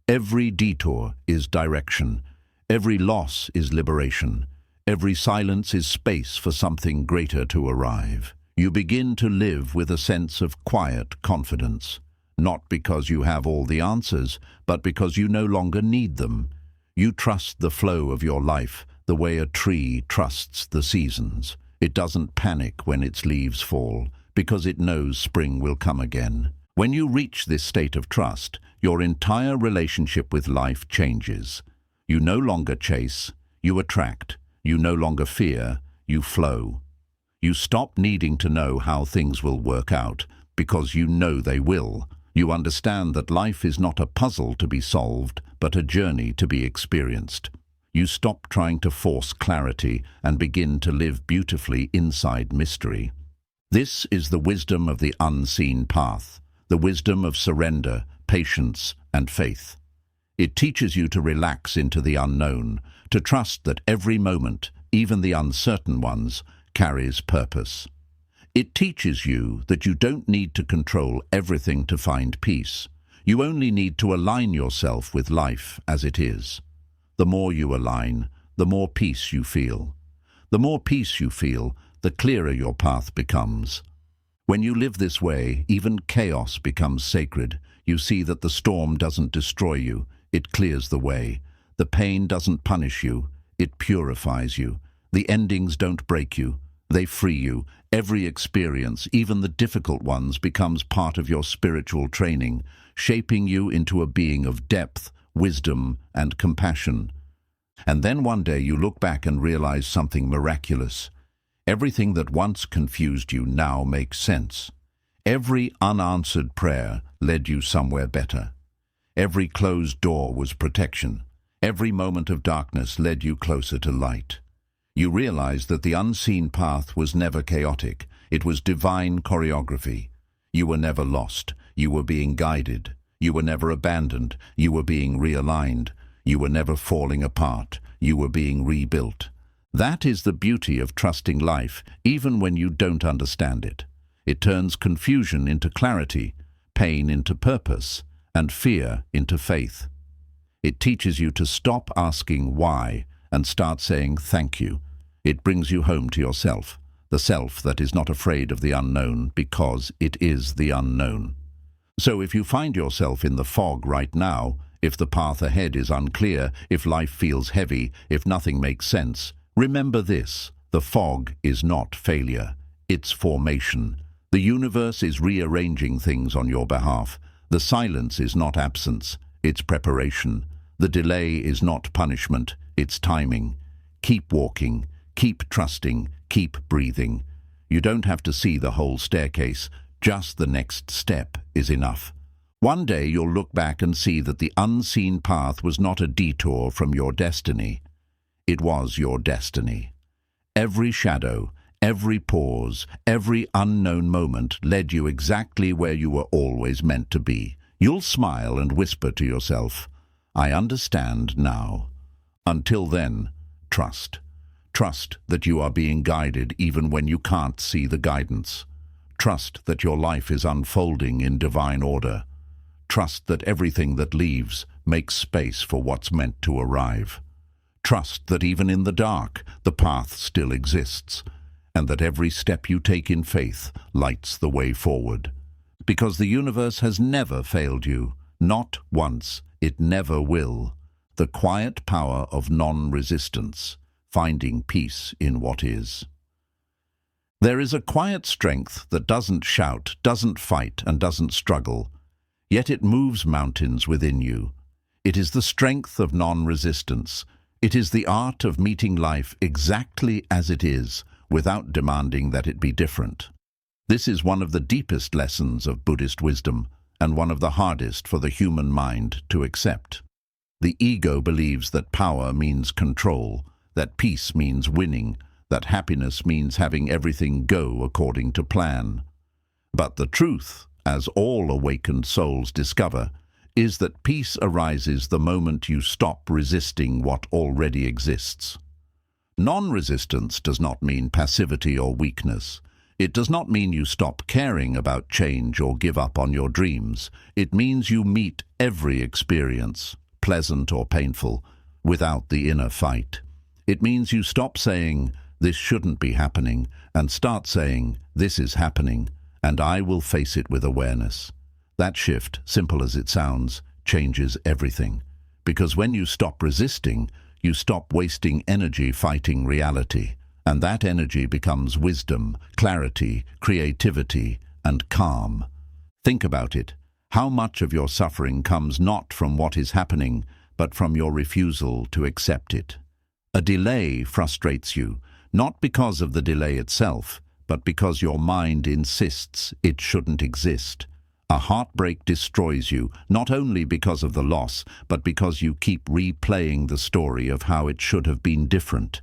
Every detour is direction. Every loss is liberation. Every silence is space for something greater to arrive. You begin to live with a sense of quiet confidence. Not because you have all the answers, but because you no longer need them. You trust the flow of your life, the way a tree trusts the seasons. It doesn't panic when its leaves fall, because it knows spring will come again. When you reach this state of trust, your entire relationship with life changes. You no longer chase, you attract. You no longer fear, you flow. You stop needing to know how things will work out, because you know they will. You understand that life is not a puzzle to be solved, but a journey to be experienced. You stop trying to force clarity and begin to live beautifully inside mystery. This is the wisdom of the unseen path, the wisdom of surrender, patience, and faith. It teaches you to relax into the unknown, to trust that every moment, even the uncertain ones, carries purpose. It teaches you that you don't need to control everything to find peace. You only need to align yourself with life as it is. The more you align, the more peace you feel. The more peace you feel, the clearer your path becomes. When you live this way, even chaos becomes sacred. You see that the storm doesn't destroy you, it clears the way. The pain doesn't punish you, it purifies you. The endings don't break you, they free you. Every experience, even the difficult ones, becomes part of your spiritual training, shaping you into a being of depth, wisdom, and compassion. And then one day you look back and realize something miraculous. Everything that once confused you now makes sense. Every unanswered prayer led you somewhere better. Every closed door was protection. Every moment of darkness led you closer to light. You realized that the unseen path was never chaotic. It was divine choreography. You were never lost. You were being guided. You were never abandoned. You were being realigned. You were never falling apart. You were being rebuilt. That is the beauty of trusting life, even when you don't understand it. It turns confusion into clarity, pain into purpose, and fear into faith. It teaches you to stop asking why and start saying thank you. It brings you home to yourself, the self that is not afraid of the unknown because it is the unknown. So if you find yourself in the fog right now, if the path ahead is unclear, if life feels heavy, if nothing makes sense, remember this: the fog is not failure, it's formation. The universe is rearranging things on your behalf. The silence is not absence, it's preparation. The delay is not punishment, it's timing. Keep walking, keep trusting, keep breathing. You don't have to see the whole staircase, just the next step is enough. One day you'll look back and see that the unseen path was not a detour from your destiny. It was your destiny. Every shadow, every pause, every unknown moment led you exactly where you were always meant to be. You'll smile and whisper to yourself, I understand now. Until then, trust. Trust that you are being guided even when you can't see the guidance. Trust that your life is unfolding in divine order. Trust that everything that leaves makes space for what's meant to arrive. Trust that even in the dark, the path still exists, and that every step you take in faith lights the way forward. because the universe has never failed you. Not once. It never will. The quiet power of non-resistance, finding peace in what is. There is a quiet strength that doesn't shout, doesn't fight, and doesn't struggle, yet it moves mountains within you. It is the strength of non-resistance. It is the art of meeting life exactly as it is, without demanding that it be different. This is one of the deepest lessons of Buddhist wisdom, and one of the hardest for the human mind to accept. The ego believes that power means control, that peace means winning, that happiness means having everything go according to plan. But the truth, as all awakened souls discover, is that peace arises the moment you stop resisting what already exists. Non-resistance does not mean passivity or weakness. It does not mean you stop caring about change or give up on your dreams. It means you meet every experience, pleasant or painful, without the inner fight. It means you stop saying, "This shouldn't be happening," and start saying, "This is happening, and I will face it with awareness." That shift, simple as it sounds, changes everything. Because when you stop resisting, you stop wasting energy fighting reality. And that energy becomes wisdom, clarity, creativity, and calm. Think about it. How much of your suffering comes not from what is happening, but from your refusal to accept it? A delay frustrates you, not because of the delay itself, but because your mind insists it shouldn't exist. A heartbreak destroys you, not only because of the loss, but because you keep replaying the story of how it should have been different.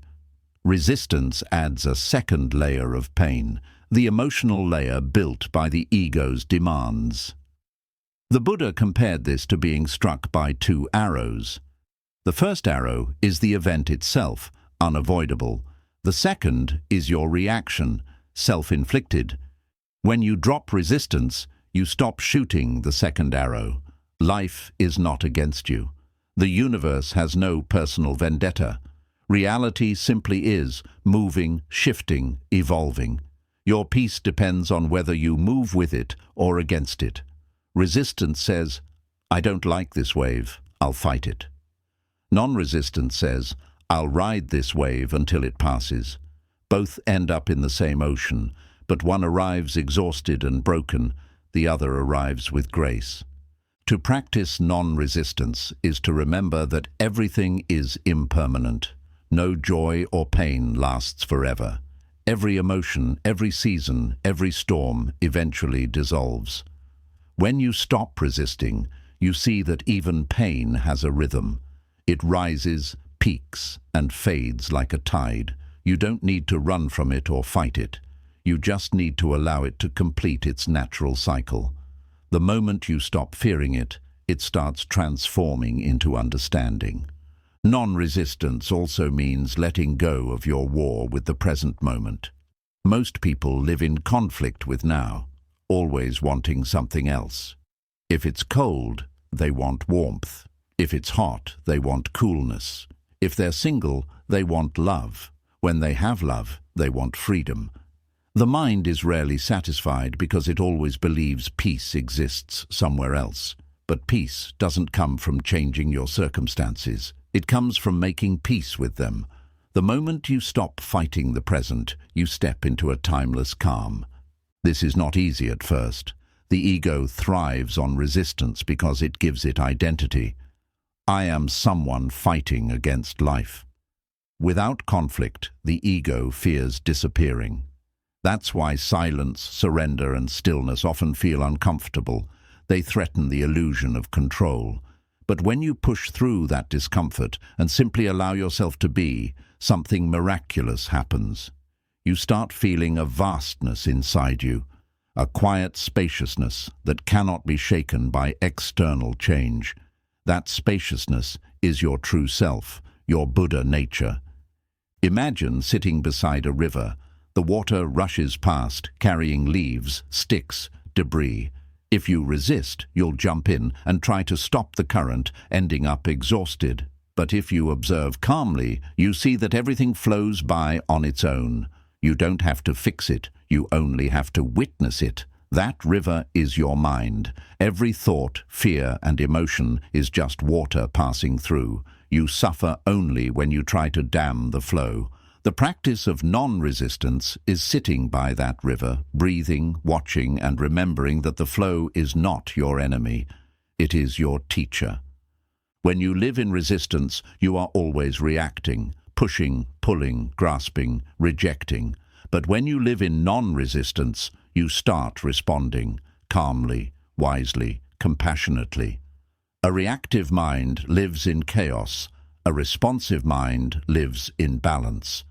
Resistance adds a second layer of pain, the emotional layer built by the ego's demands. The Buddha compared this to being struck by two arrows. The first arrow is the event itself, unavoidable. The second is your reaction, self-inflicted. When you drop resistance, you stop shooting the second arrow. Life is not against you. The universe has no personal vendetta. Reality simply is, moving, shifting, evolving. Your peace depends on whether you move with it or against it. Resistance says, "I don't like this wave, I'll fight it." Non-resistance says, "I'll ride this wave until it passes." Both end up in the same ocean, but one arrives exhausted and broken, the other arrives with grace. To practice non-resistance is to remember that everything is impermanent. No joy or pain lasts forever. Every emotion, every season, every storm eventually dissolves. When you stop resisting, you see that even pain has a rhythm. It rises, peaks, and fades like a tide. You don't need to run from it or fight it. You just need to allow it to complete its natural cycle. The moment you stop fearing it, it starts transforming into understanding. Non-resistance also means letting go of your war with the present moment. Most people live in conflict with now, always wanting something else. If it's cold, they want warmth. If it's hot, they want coolness. If they're single, they want love. When they have love, they want freedom. The mind is rarely satisfied because it always believes peace exists somewhere else. But peace doesn't come from changing your circumstances. It comes from making peace with them. The moment you stop fighting the present, you step into a timeless calm. This is not easy at first. The ego thrives on resistance because it gives it identity. I am someone fighting against life. Without conflict, the ego fears disappearing. That's why silence, surrender, and stillness often feel uncomfortable. They threaten the illusion of control. But when you push through that discomfort and simply allow yourself to be, something miraculous happens. You start feeling a vastness inside you, a quiet spaciousness that cannot be shaken by external change. That spaciousness is your true self, your Buddha nature. Imagine sitting beside a river. The water rushes past, carrying leaves, sticks, debris. If you resist, you'll jump in and try to stop the current, ending up exhausted. But if you observe calmly, you see that everything flows by on its own. You don't have to fix it, you only have to witness it. That river is your mind. Every thought, fear, and emotion is just water passing through. You suffer only when you try to dam the flow. The practice of non-resistance is sitting by that river, breathing, watching, and remembering that the flow is not your enemy. It is your teacher. When you live in resistance, you are always reacting, pushing, pulling, grasping, rejecting. But when you live in non-resistance, you start responding, calmly, wisely, compassionately. A reactive mind lives in chaos. A responsive mind lives in balance.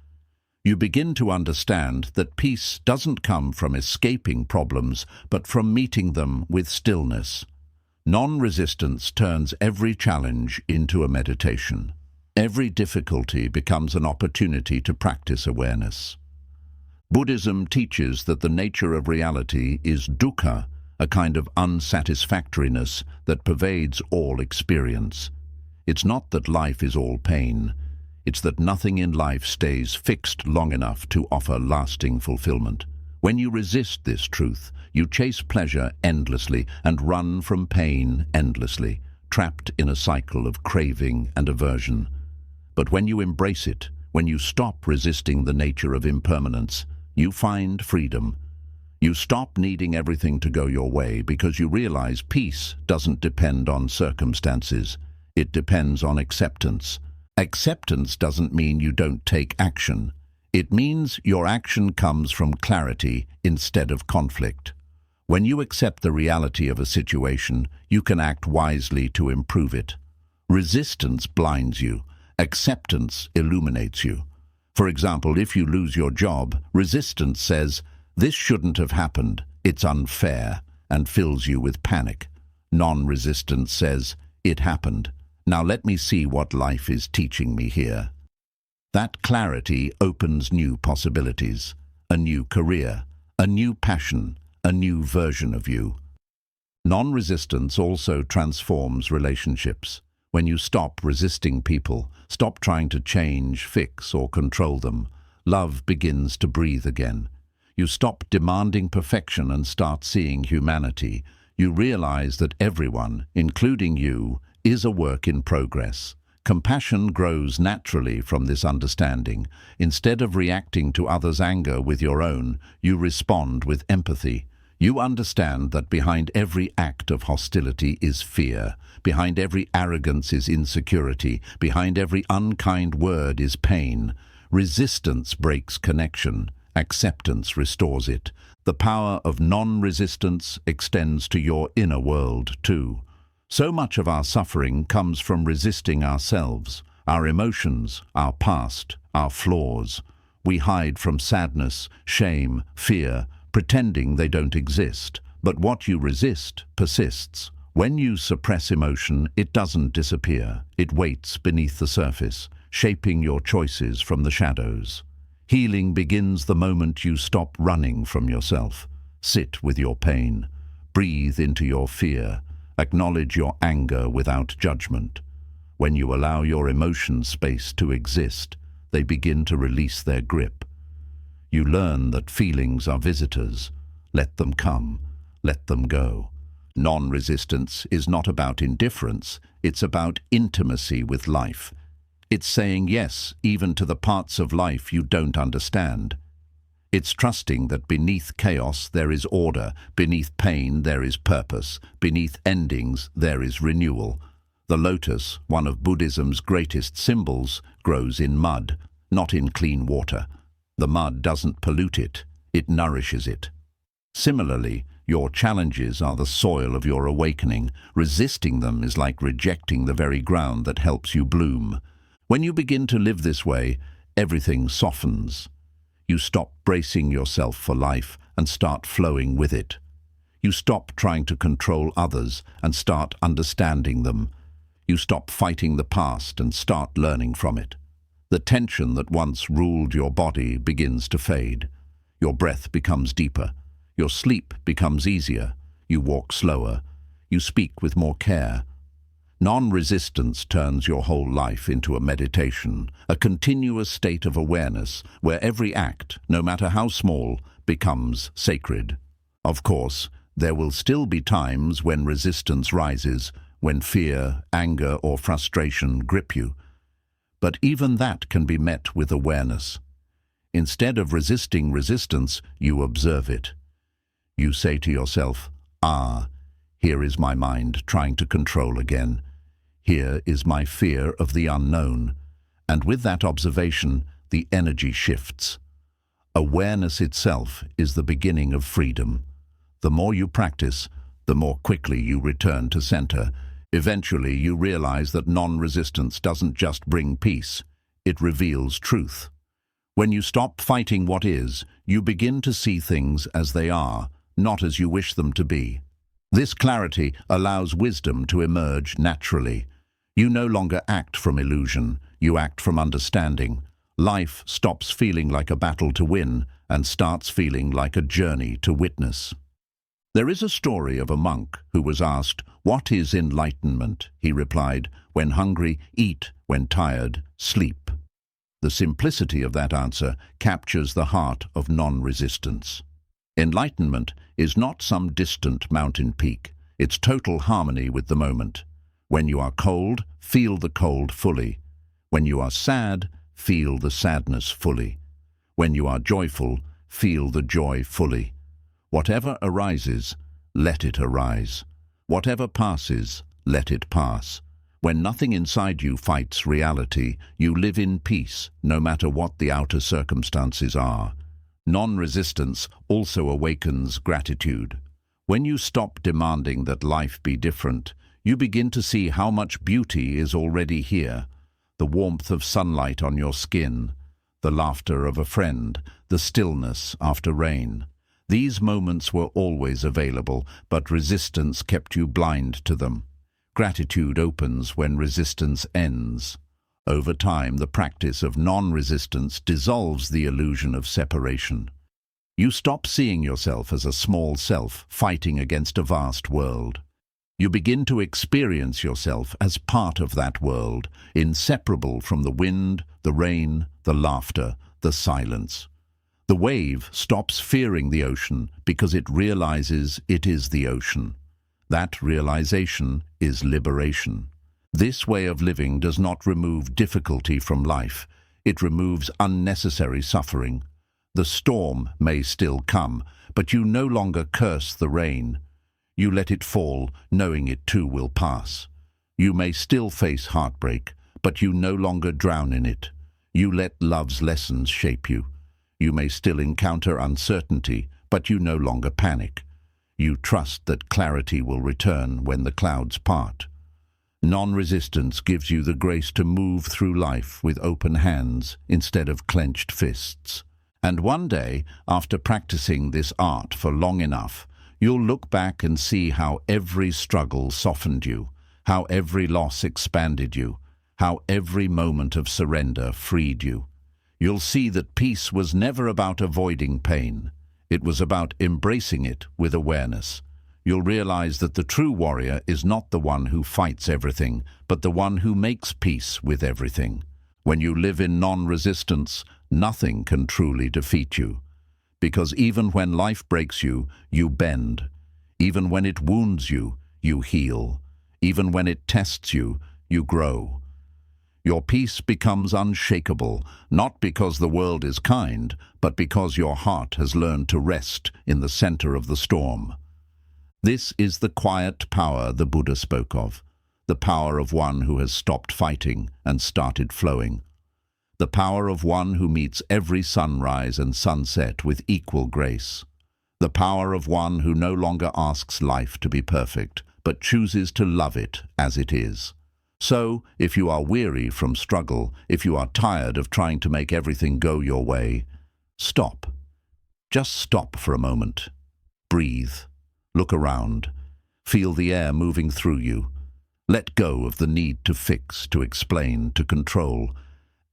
You begin to understand that peace doesn't come from escaping problems, but from meeting them with stillness. Non-resistance turns every challenge into a meditation. Every difficulty becomes an opportunity to practice awareness. Buddhism teaches that the nature of reality is dukkha, a kind of unsatisfactoriness that pervades all experience. It's not that life is all pain. It's that nothing in life stays fixed long enough to offer lasting fulfillment. When you resist this truth, you chase pleasure endlessly and run from pain endlessly, trapped in a cycle of craving and aversion. But when you embrace it, when you stop resisting the nature of impermanence, you find freedom. You stop needing everything to go your way because you realize peace doesn't depend on circumstances. It depends on acceptance. Acceptance doesn't mean you don't take action. It means your action comes from clarity instead of conflict. When you accept the reality of a situation, you can act wisely to improve it. Resistance blinds you. Acceptance illuminates you. For example, if you lose your job, resistance says, "This shouldn't have happened, it's unfair," and fills you with panic. Non-resistance says, "It happened. Now let me see what life is teaching me here." That clarity opens new possibilities, a new career, a new passion, a new version of you. Non-resistance also transforms relationships. When you stop resisting people, stop trying to change, fix, or control them, love begins to breathe again. You stop demanding perfection and start seeing humanity. You realize that everyone, including you, is a work in progress. Compassion grows naturally from this understanding. Instead of reacting to others' anger with your own, you respond with empathy. You understand that behind every act of hostility is fear. Behind every arrogance is insecurity. Behind every unkind word is pain. Resistance breaks connection. Acceptance restores it. The power of non-resistance extends to your inner world too. So much of our suffering comes from resisting ourselves, our emotions, our past, our flaws. We hide from sadness, shame, fear, pretending they don't exist. But what you resist persists. When you suppress emotion, it doesn't disappear. It waits beneath the surface, shaping your choices from the shadows. Healing begins the moment you stop running from yourself. Sit with your pain. Breathe into your fear. Acknowledge your anger without judgment. When you allow your emotions space to exist, they begin to release their grip. You learn that feelings are visitors. Let them come. Let them go. Non-resistance is not about indifference. It's about intimacy with life. It's saying yes even to the parts of life you don't understand. It's trusting that beneath chaos there is order, beneath pain there is purpose, beneath endings there is renewal. The lotus, one of Buddhism's greatest symbols, grows in mud, not in clean water. The mud doesn't pollute it, it nourishes it. Similarly, your challenges are the soil of your awakening. Resisting them is like rejecting the very ground that helps you bloom. When you begin to live this way, everything softens. You stop bracing yourself for life and start flowing with it. You stop trying to control others and start understanding them. You stop fighting the past and start learning from it. The tension that once ruled your body begins to fade. Your breath becomes deeper. Your sleep becomes easier. You walk slower. You speak with more care. Non-resistance turns your whole life into a meditation, a continuous state of awareness where every act, no matter how small, becomes sacred. Of course, there will still be times when resistance rises, when fear, anger, or frustration grip you. But even that can be met with awareness. Instead of resisting resistance, you observe it. You say to yourself, "Ah, here is my mind trying to control again. Here is my fear of the unknown." And with that observation, the energy shifts. Awareness itself is the beginning of freedom. The more you practice, the more quickly you return to center. Eventually, you realize that non-resistance doesn't just bring peace, it reveals truth. When you stop fighting what is, you begin to see things as they are, not as you wish them to be. This clarity allows wisdom to emerge naturally. You no longer act from illusion, you act from understanding. Life stops feeling like a battle to win and starts feeling like a journey to witness. There is a story of a monk who was asked, "What is enlightenment?" He replied, "When hungry, eat; when tired, sleep." The simplicity of that answer captures the heart of non-resistance. Enlightenment is not some distant mountain peak. It's total harmony with the moment. When you are cold, feel the cold fully. When you are sad, feel the sadness fully. When you are joyful, feel the joy fully. Whatever arises, let it arise. Whatever passes, let it pass. When nothing inside you fights reality, you live in peace, no matter what the outer circumstances are. Non-resistance also awakens gratitude. When you stop demanding that life be different, you begin to see how much beauty is already here. The warmth of sunlight on your skin, the laughter of a friend, the stillness after rain. These moments were always available, but resistance kept you blind to them. Gratitude opens when resistance ends. Over time, the practice of non-resistance dissolves the illusion of separation. You stop seeing yourself as a small self fighting against a vast world. You begin to experience yourself as part of that world, inseparable from the wind, the rain, the laughter, the silence. The wave stops fearing the ocean because it realizes it is the ocean. That realization is liberation. This way of living does not remove difficulty from life. It removes unnecessary suffering. The storm may still come, but you no longer curse the rain. You let it fall, knowing it too will pass. You may still face heartbreak, but you no longer drown in it. You let love's lessons shape you. You may still encounter uncertainty, but you no longer panic. You trust that clarity will return when the clouds part. Non-resistance gives you the grace to move through life with open hands instead of clenched fists. And one day, after practicing this art for long enough, you'll look back and see how every struggle softened you, how every loss expanded you, how every moment of surrender freed you. You'll see that peace was never about avoiding pain. It was about embracing it with awareness. You'll realize that the true warrior is not the one who fights everything, but the one who makes peace with everything. When you live in non-resistance, nothing can truly defeat you. Because even when life breaks you, you bend. Even when it wounds you, you heal. Even when it tests you, you grow. Your peace becomes unshakable, not because the world is kind, but because your heart has learned to rest in the center of the storm. This is the quiet power the Buddha spoke of, the power of one who has stopped fighting and started flowing, the power of one who meets every sunrise and sunset with equal grace, the power of one who no longer asks life to be perfect, but chooses to love it as it is. So, if you are weary from struggle, if you are tired of trying to make everything go your way, stop. Just stop for a moment. Breathe. Look around. Feel the air moving through you. Let go of the need to fix, to explain, to control.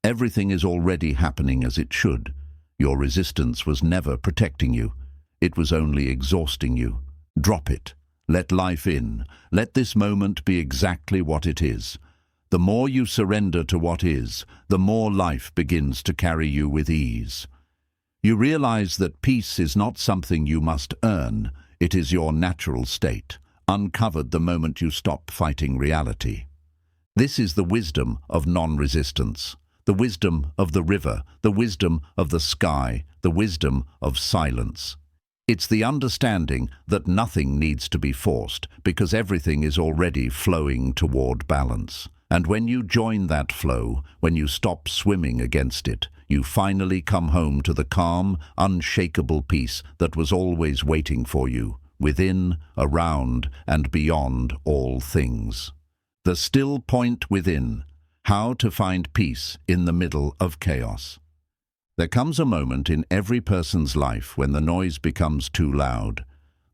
Everything is already happening as it should. Your resistance was never protecting you. It was only exhausting you. Drop it. Let life in. Let this moment be exactly what it is. The more you surrender to what is, the more life begins to carry you with ease. You realize that peace is not something you must earn, it is your natural state, uncovered the moment you stop fighting reality. This is the wisdom of non-resistance, the wisdom of the river, the wisdom of the sky, the wisdom of silence. It's the understanding that nothing needs to be forced because everything is already flowing toward balance. And when you join that flow, when you stop swimming against it, you finally come home to the calm, unshakable peace that was always waiting for you, within, around, and beyond all things. The still point within. How to find peace in the middle of chaos. There comes a moment in every person's life when the noise becomes too loud.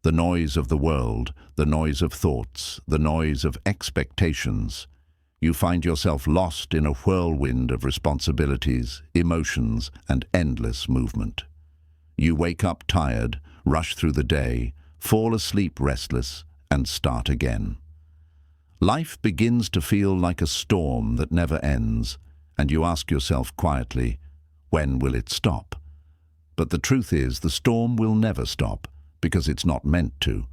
The noise of the world, the noise of thoughts, the noise of expectations. You find yourself lost in a whirlwind of responsibilities, emotions, and endless movement. You wake up tired, rush through the day, fall asleep restless, and start again. Life begins to feel like a storm that never ends, and you ask yourself quietly, when will it stop? But the truth is, the storm will never stop, because it's not meant to.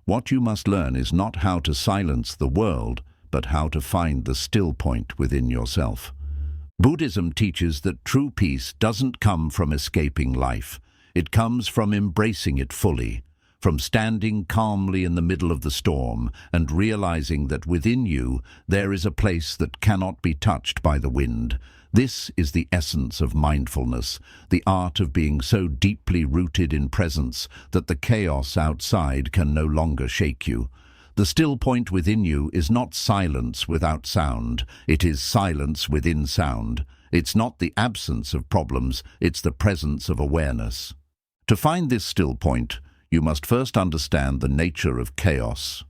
What you must learn is not how to silence the world, but how to find the still point within yourself. Buddhism teaches that true peace doesn't come from escaping life. It comes from embracing it fully, from standing calmly in the middle of the storm and realizing that within you there is a place that cannot be touched by the wind. This is the essence of mindfulness, the art of being so deeply rooted in presence that the chaos outside can no longer shake you. The still point within you is not silence without sound, it is silence within sound. It's not the absence of problems, it's the presence of awareness. To find this still point, you must first understand the nature of chaos.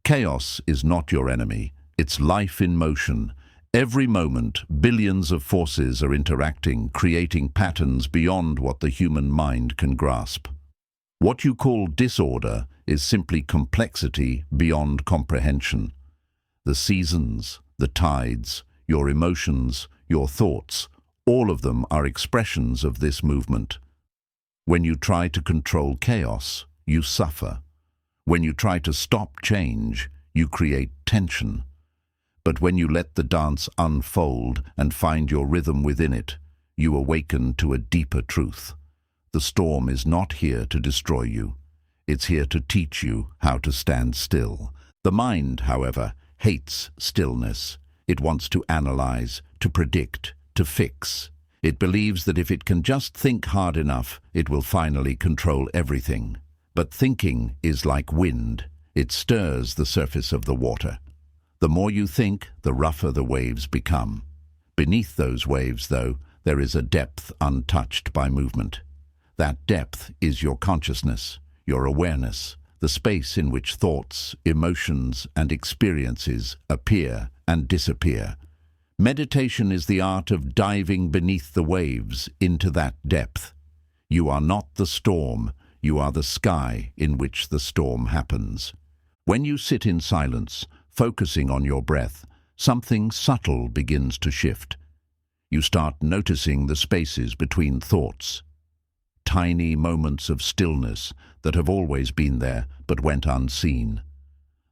Chaos is not your enemy, it's life in motion. Every moment, billions of forces are interacting, creating patterns beyond what the human mind can grasp. What you call disorder is simply complexity beyond comprehension. The seasons, the tides, your emotions, your thoughts, all of them are expressions of this movement. When you try to control chaos, you suffer. When you try to stop change, you create tension. But when you let the dance unfold and find your rhythm within it, you awaken to a deeper truth. The storm is not here to destroy you. It's here to teach you how to stand still. The mind, however, hates stillness. It wants to analyze, to predict, to fix. It believes that if it can just think hard enough, it will finally control everything. But thinking is like wind. It stirs the surface of the water. The more you think, the rougher the waves become. Beneath those waves, though, there is a depth untouched by movement. That depth is your consciousness, your awareness, the space in which thoughts, emotions, and experiences appear and disappear. Meditation is the art of diving beneath the waves into that depth. You are not the storm, you are the sky in which the storm happens. When you sit in silence, focusing on your breath, something subtle begins to shift. You start noticing the spaces between thoughts. Tiny moments of stillness that have always been there but went unseen.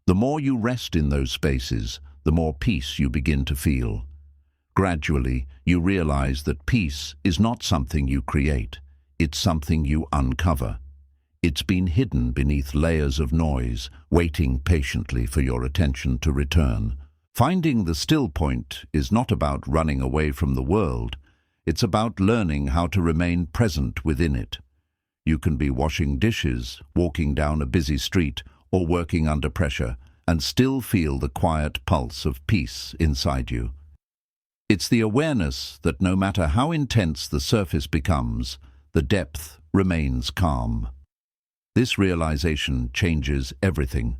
The more you rest in those spaces, the more peace you begin to feel. Gradually, you realize that peace is not something you create, it's something you uncover. It's been hidden beneath layers of noise, waiting patiently for your attention to return. Finding the still point is not about running away from the world. It's about learning how to remain present within it. You can be washing dishes, walking down a busy street, or working under pressure, and still feel the quiet pulse of peace inside you. It's the awareness that no matter how intense the surface becomes, the depth remains calm. This realization changes everything.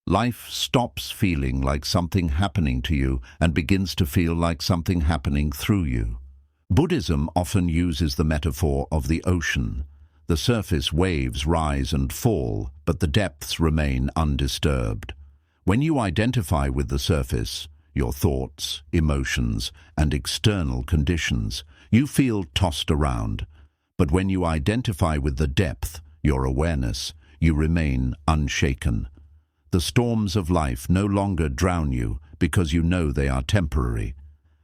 Life stops feeling like something happening to you and begins to feel like something happening through you. Buddhism often uses the metaphor of the ocean. The surface waves rise and fall, but the depths remain undisturbed. When you identify with the surface, your thoughts, emotions, and external conditions, you feel tossed around. But when you identify with the depth, your awareness, you remain unshaken. The storms of life no longer drown you because you know they are temporary.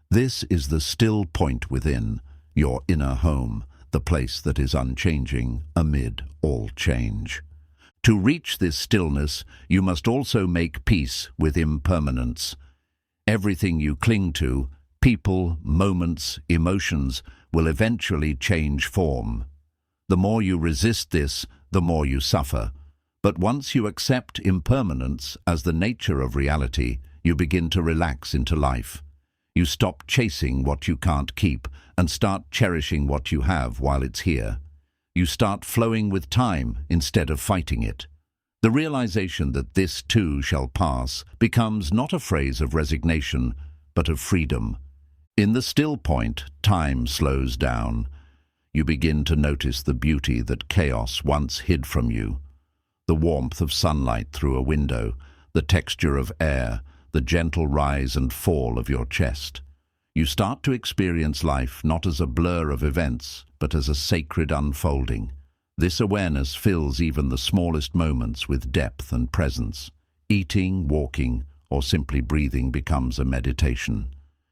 This is the still point within, your inner home, the place that is unchanging amid all change. To reach this stillness, you must also make peace with impermanence. Everything you cling to, people, moments, emotions, will eventually change form. The more you resist this, the more you suffer. But once you accept impermanence as the nature of reality, you begin to relax into life. You stop chasing what you can't keep and start cherishing what you have while it's here. You start flowing with time instead of fighting it. The realization that this too shall pass becomes not a phrase of resignation, but of freedom. In the still point, time slows down. You begin to notice the beauty that chaos once hid from you. The warmth of sunlight through a window, the texture of air, the gentle rise and fall of your chest. You start to experience life not as a blur of events, but as a sacred unfolding. This awareness fills even the smallest moments with depth and presence. Eating, walking, or simply breathing becomes a meditation.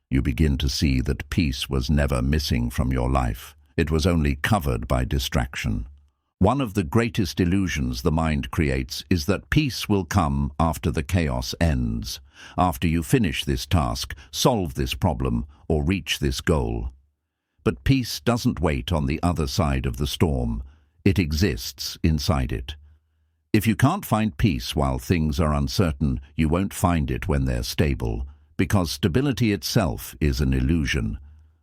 You begin to see that peace was never missing from your life. It was only covered by distraction. One of the greatest illusions the mind creates is that peace will come after the chaos ends, after you finish this task, solve this problem, or reach this goal. But peace doesn't wait on the other side of the storm. It exists inside it. If you can't find peace while things are uncertain, you won't find it when they're stable, because stability itself is an illusion.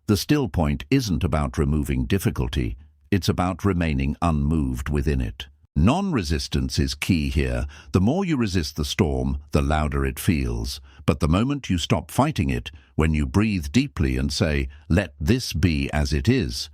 The still point isn't about removing difficulty. It's about remaining unmoved within it. Non-resistance is key here. The more you resist the storm, the louder it feels. But the moment you stop fighting it, when you breathe deeply and say, "Let this be as it is,"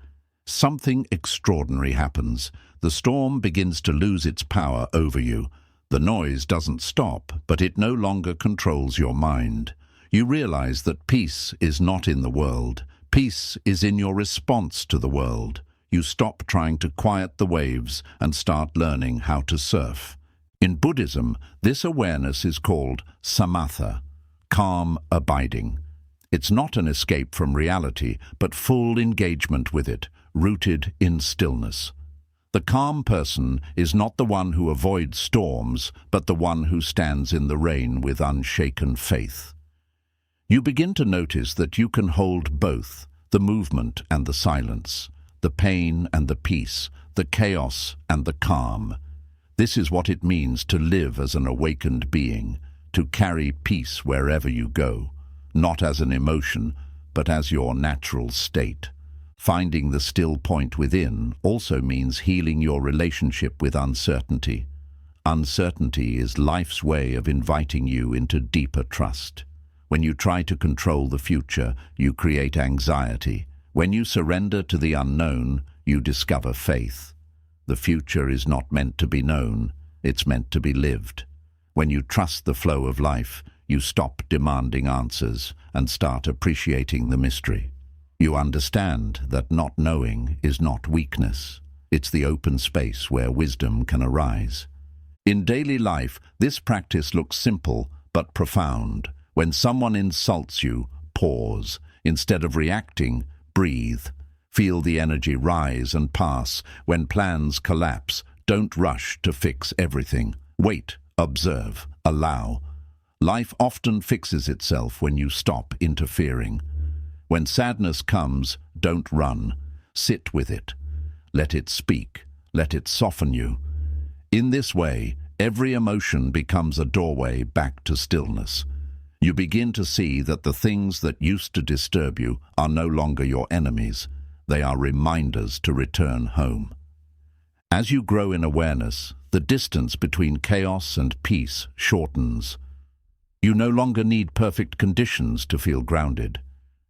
something extraordinary happens. The storm begins to lose its power over you. The noise doesn't stop, but it no longer controls your mind. You realize that peace is not in the world. Peace is in your response to the world. You stop trying to quiet the waves and start learning how to surf. In Buddhism, this awareness is called samatha, calm abiding. It's not an escape from reality, but full engagement with it, rooted in stillness. The calm person is not the one who avoids storms, but the one who stands in the rain with unshaken faith. You begin to notice that you can hold both, the movement and the silence, the pain and the peace, the chaos and the calm. This is what it means to live as an awakened being, to carry peace wherever you go, not as an emotion, but as your natural state. Finding the still point within also means healing your relationship with uncertainty. Uncertainty is life's way of inviting you into deeper trust. When you try to control the future, you create anxiety. When you surrender to the unknown, you discover faith. The future is not meant to be known, it's meant to be lived. When you trust the flow of life, you stop demanding answers and start appreciating the mystery. You understand that not knowing is not weakness. It's the open space where wisdom can arise. In daily life, this practice looks simple but profound. When someone insults you, pause. Instead of reacting, breathe. Feel the energy rise and pass. When plans collapse, don't rush to fix everything. Wait, observe, allow. Life often fixes itself when you stop interfering. When sadness comes, don't run. Sit with it. Let it speak. Let it soften you. In this way, every emotion becomes a doorway back to stillness. You begin to see that the things that used to disturb you are no longer your enemies. They are reminders to return home. As you grow in awareness, the distance between chaos and peace shortens. You no longer need perfect conditions to feel grounded.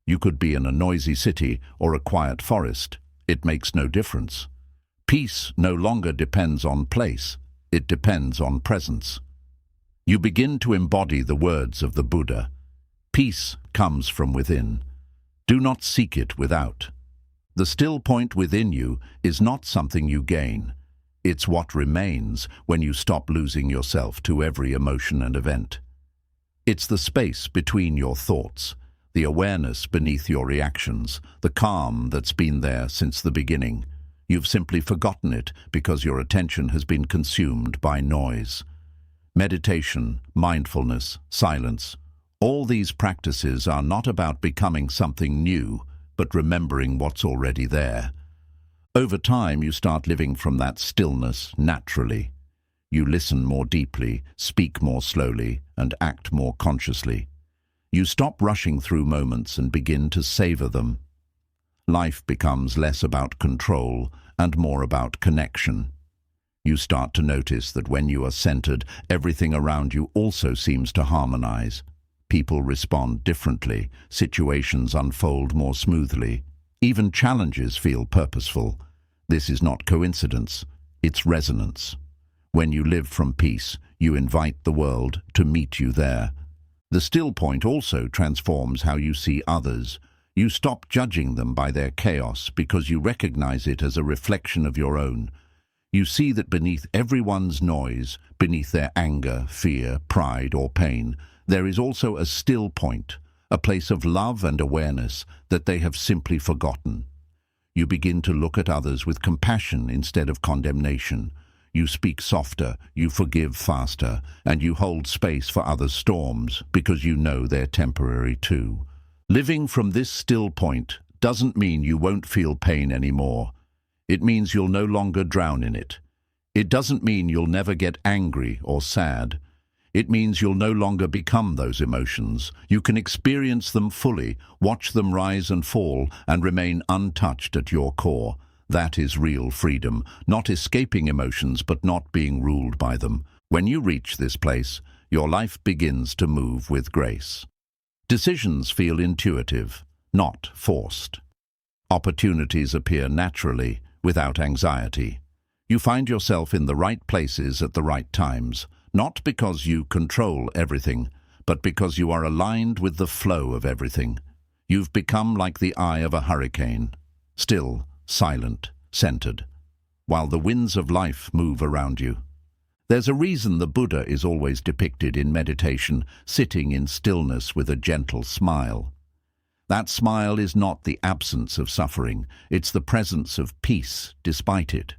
You could be in a noisy city or a quiet forest. It makes no difference. Peace no longer depends on place. It depends on presence. You begin to embody the words of the Buddha. Peace comes from within. Do not seek it without. The still point within you is not something you gain. It's what remains when you stop losing yourself to every emotion and event. It's the space between your thoughts, the awareness beneath your reactions, the calm that's been there since the beginning. You've simply forgotten it because your attention has been consumed by noise. Meditation, mindfulness, silence, all these practices are not about becoming something new, but remembering what's already there. Over time, you start living from that stillness naturally. You listen more deeply, speak more slowly, and act more consciously. You stop rushing through moments and begin to savor them. Life becomes less about control and more about connection. You start to notice that when you are centered, everything around you also seems to harmonize. People respond differently, situations unfold more smoothly. Even challenges feel purposeful. This is not coincidence, it's resonance. When you live from peace, you invite the world to meet you there. The still point also transforms how you see others. You stop judging them by their chaos because you recognize it as a reflection of your own. You see that beneath everyone's noise, beneath their anger, fear, pride, or pain, there is also a still point, a place of love and awareness that they have simply forgotten. You begin to look at others with compassion instead of condemnation. You speak softer, you forgive faster, and you hold space for others' storms because you know they're temporary too. Living from this still point doesn't mean you won't feel pain anymore. It means you'll no longer drown in it. It doesn't mean you'll never get angry or sad. It means you'll no longer become those emotions. You can experience them fully, watch them rise and fall, and remain untouched at your core. That is real freedom, not escaping emotions but not being ruled by them. When you reach this place, your life begins to move with grace. Decisions feel intuitive, not forced. Opportunities appear naturally, without anxiety. You find yourself in the right places at the right times, not because you control everything, but because you are aligned with the flow of everything. You've become like the eye of a hurricane, still, silent, centered, while the winds of life move around you. There's a reason the Buddha is always depicted in meditation, sitting in stillness with a gentle smile. That smile is not the absence of suffering, it's the presence of peace despite it.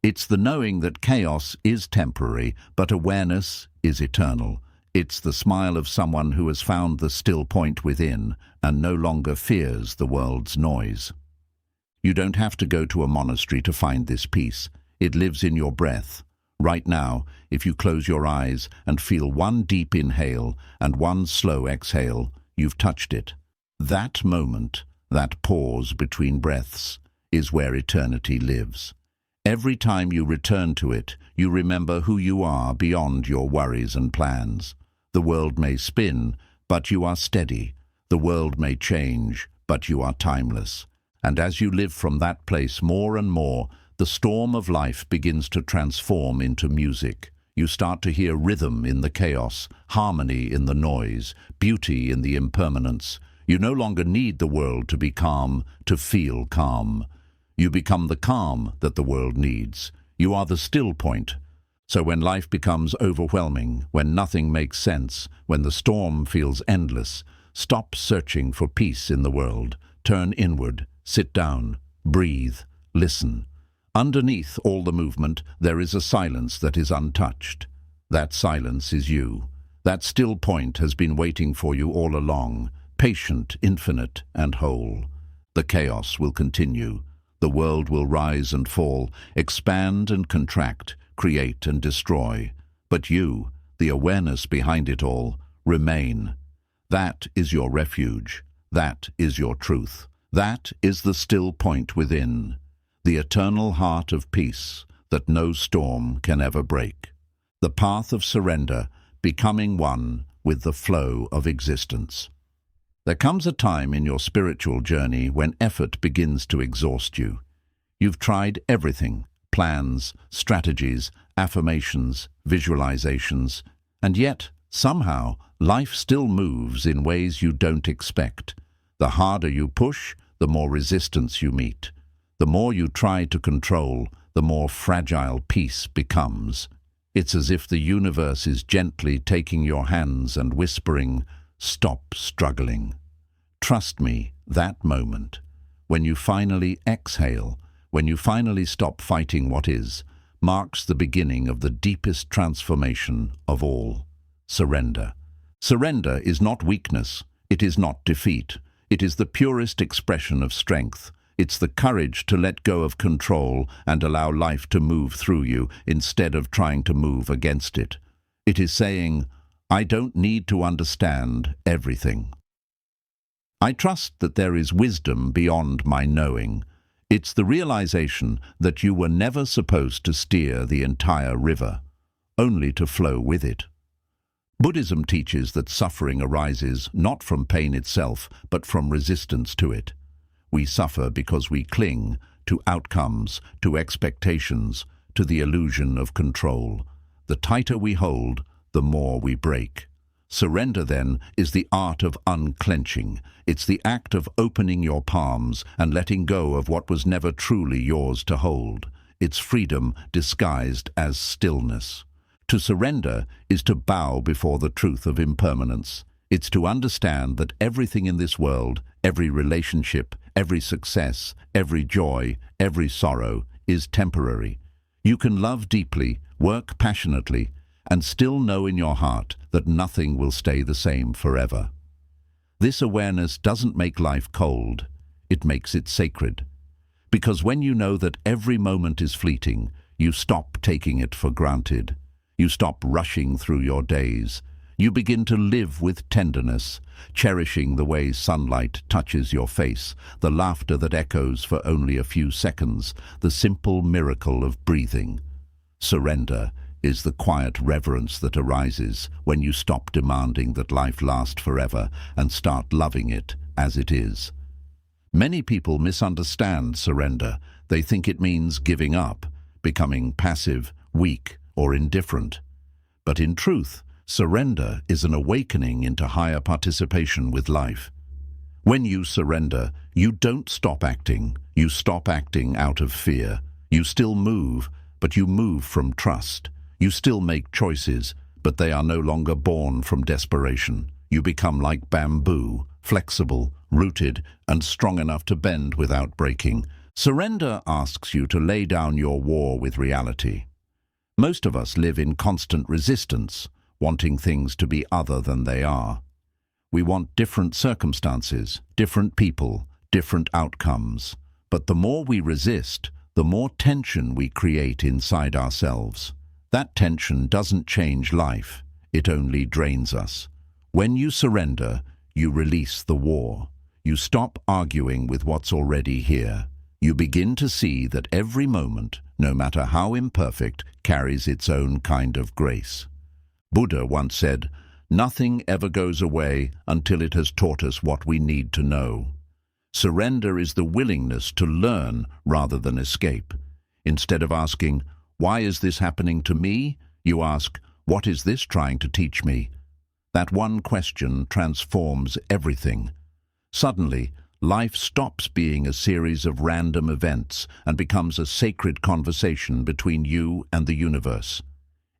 It's the knowing that chaos is temporary, but awareness is eternal. It's the smile of someone who has found the still point within and no longer fears the world's noise. You don't have to go to a monastery to find this peace. It lives in your breath. Right now, if you close your eyes and feel one deep inhale and one slow exhale, you've touched it. That moment, that pause between breaths, is where eternity lives. Every time you return to it, you remember who you are beyond your worries and plans. The world may spin, but you are steady. The world may change, but you are timeless. And as you live from that place more and more, the storm of life begins to transform into music. You start to hear rhythm in the chaos, harmony in the noise, beauty in the impermanence. You no longer need the world to be calm, to feel calm. You become the calm that the world needs. You are the still point. So when life becomes overwhelming, when nothing makes sense, when the storm feels endless, stop searching for peace in the world. Turn inward, sit down, breathe, listen. Underneath all the movement, there is a silence that is untouched. That silence is you. That still point has been waiting for you all along, patient, infinite, and whole. The chaos will continue. The world will rise and fall, expand and contract, create and destroy. But you, the awareness behind it all, remain. That is your refuge. That is your truth. That is the still point within. The eternal heart of peace that no storm can ever break. The path of surrender, becoming one with the flow of existence. There comes a time in your spiritual journey when effort begins to exhaust you. You've tried everything, plans, strategies, affirmations, visualizations, and yet, somehow, life still moves in ways you don't expect. The harder you push, the more resistance you meet. The more you try to control, the more fragile peace becomes. It's as if the universe is gently taking your hands and whispering, "Stop struggling." Trust me, that moment, when you finally exhale, when you finally stop fighting what is, marks the beginning of the deepest transformation of all: surrender. Surrender is not weakness, it is not defeat. It is the purest expression of strength. It's the courage to let go of control and allow life to move through you instead of trying to move against it. It is saying, "I don't need to understand everything. I trust that there is wisdom beyond my knowing." It's the realization that you were never supposed to steer the entire river, only to flow with it. Buddhism teaches that suffering arises not from pain itself, but from resistance to it. We suffer because we cling to outcomes, to expectations, to the illusion of control. The tighter we hold, the more we break. Surrender, then, is the art of unclenching. It's the act of opening your palms and letting go of what was never truly yours to hold. It's freedom disguised as stillness. To surrender is to bow before the truth of impermanence. It's to understand that everything in this world, every relationship, every success, every joy, every sorrow, is temporary. You can love deeply, work passionately, and still know in your heart that nothing will stay the same forever. This awareness doesn't make life cold, it makes it sacred. Because when you know that every moment is fleeting, you stop taking it for granted. You stop rushing through your days. You begin to live with tenderness, cherishing the way sunlight touches your face, the laughter that echoes for only a few seconds, the simple miracle of breathing. Surrender is the quiet reverence that arises when you stop demanding that life last forever and start loving it as it is. Many people misunderstand surrender. They think it means giving up, becoming passive, weak, or indifferent. But in truth, surrender is an awakening into higher participation with life. When you surrender, you don't stop acting. You stop acting out of fear. You still move, but you move from trust. You still make choices, but they are no longer born from desperation. You become like bamboo, flexible, rooted, and strong enough to bend without breaking. Surrender asks you to lay down your war with reality. Most of us live in constant resistance, wanting things to be other than they are. We want different circumstances, different people, different outcomes. But the more we resist, the more tension we create inside ourselves. That tension doesn't change life, it only drains us. When you surrender, you release the war. You stop arguing with what's already here. You begin to see that every moment, no matter how imperfect, carries its own kind of grace. Buddha once said, "Nothing ever goes away until it has taught us what we need to know." Surrender is the willingness to learn rather than escape. Instead of asking, "Why is this happening to me?" you ask, "What is this trying to teach me?" That one question transforms everything. Suddenly, life stops being a series of random events and becomes a sacred conversation between you and the universe.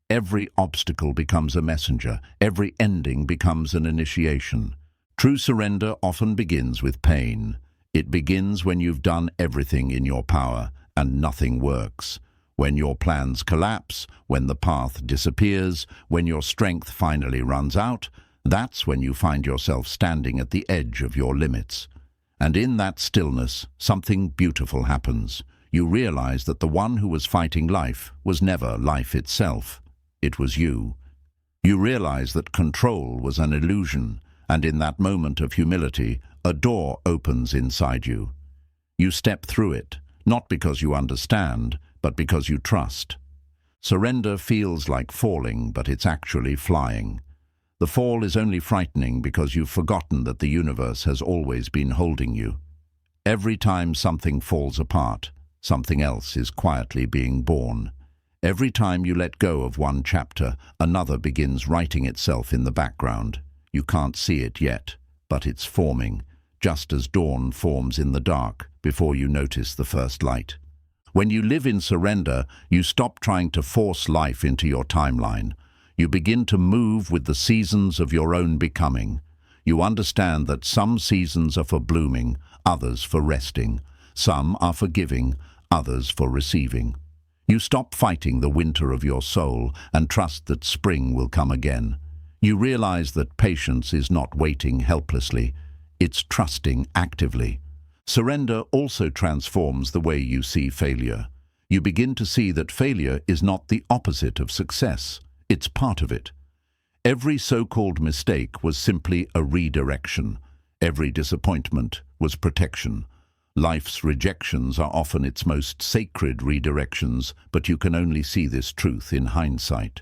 Every obstacle becomes a messenger. Every ending becomes an initiation. True surrender often begins with pain. It begins when you've done everything in your power and nothing works. When your plans collapse, when the path disappears, when your strength finally runs out, that's when you find yourself standing at the edge of your limits. And in that stillness, something beautiful happens. You realize that the one who was fighting life was never life itself. It was you. You realize that control was an illusion, and in that moment of humility, a door opens inside you. You step through it, not because you understand, but because you trust. Surrender feels like falling, but it's actually flying. The fall is only frightening because you've forgotten that the universe has always been holding you. Every time something falls apart, something else is quietly being born. Every time you let go of one chapter, another begins writing itself in the background. You can't see it yet, but it's forming. just as dawn forms in the dark before you notice the first light. When you live in surrender, you stop trying to force life into your timeline. You begin to move with the seasons of your own becoming. You understand that some seasons are for blooming, others for resting. Some are for giving, others for receiving. You stop fighting the winter of your soul and trust that spring will come again. You realize that patience is not waiting helplessly, it's trusting actively. Surrender also transforms the way you see failure. You begin to see that failure is not the opposite of success, it's part of it. Every so-called mistake was simply a redirection. Every disappointment was protection. Life's rejections are often its most sacred redirections, but you can only see this truth in hindsight.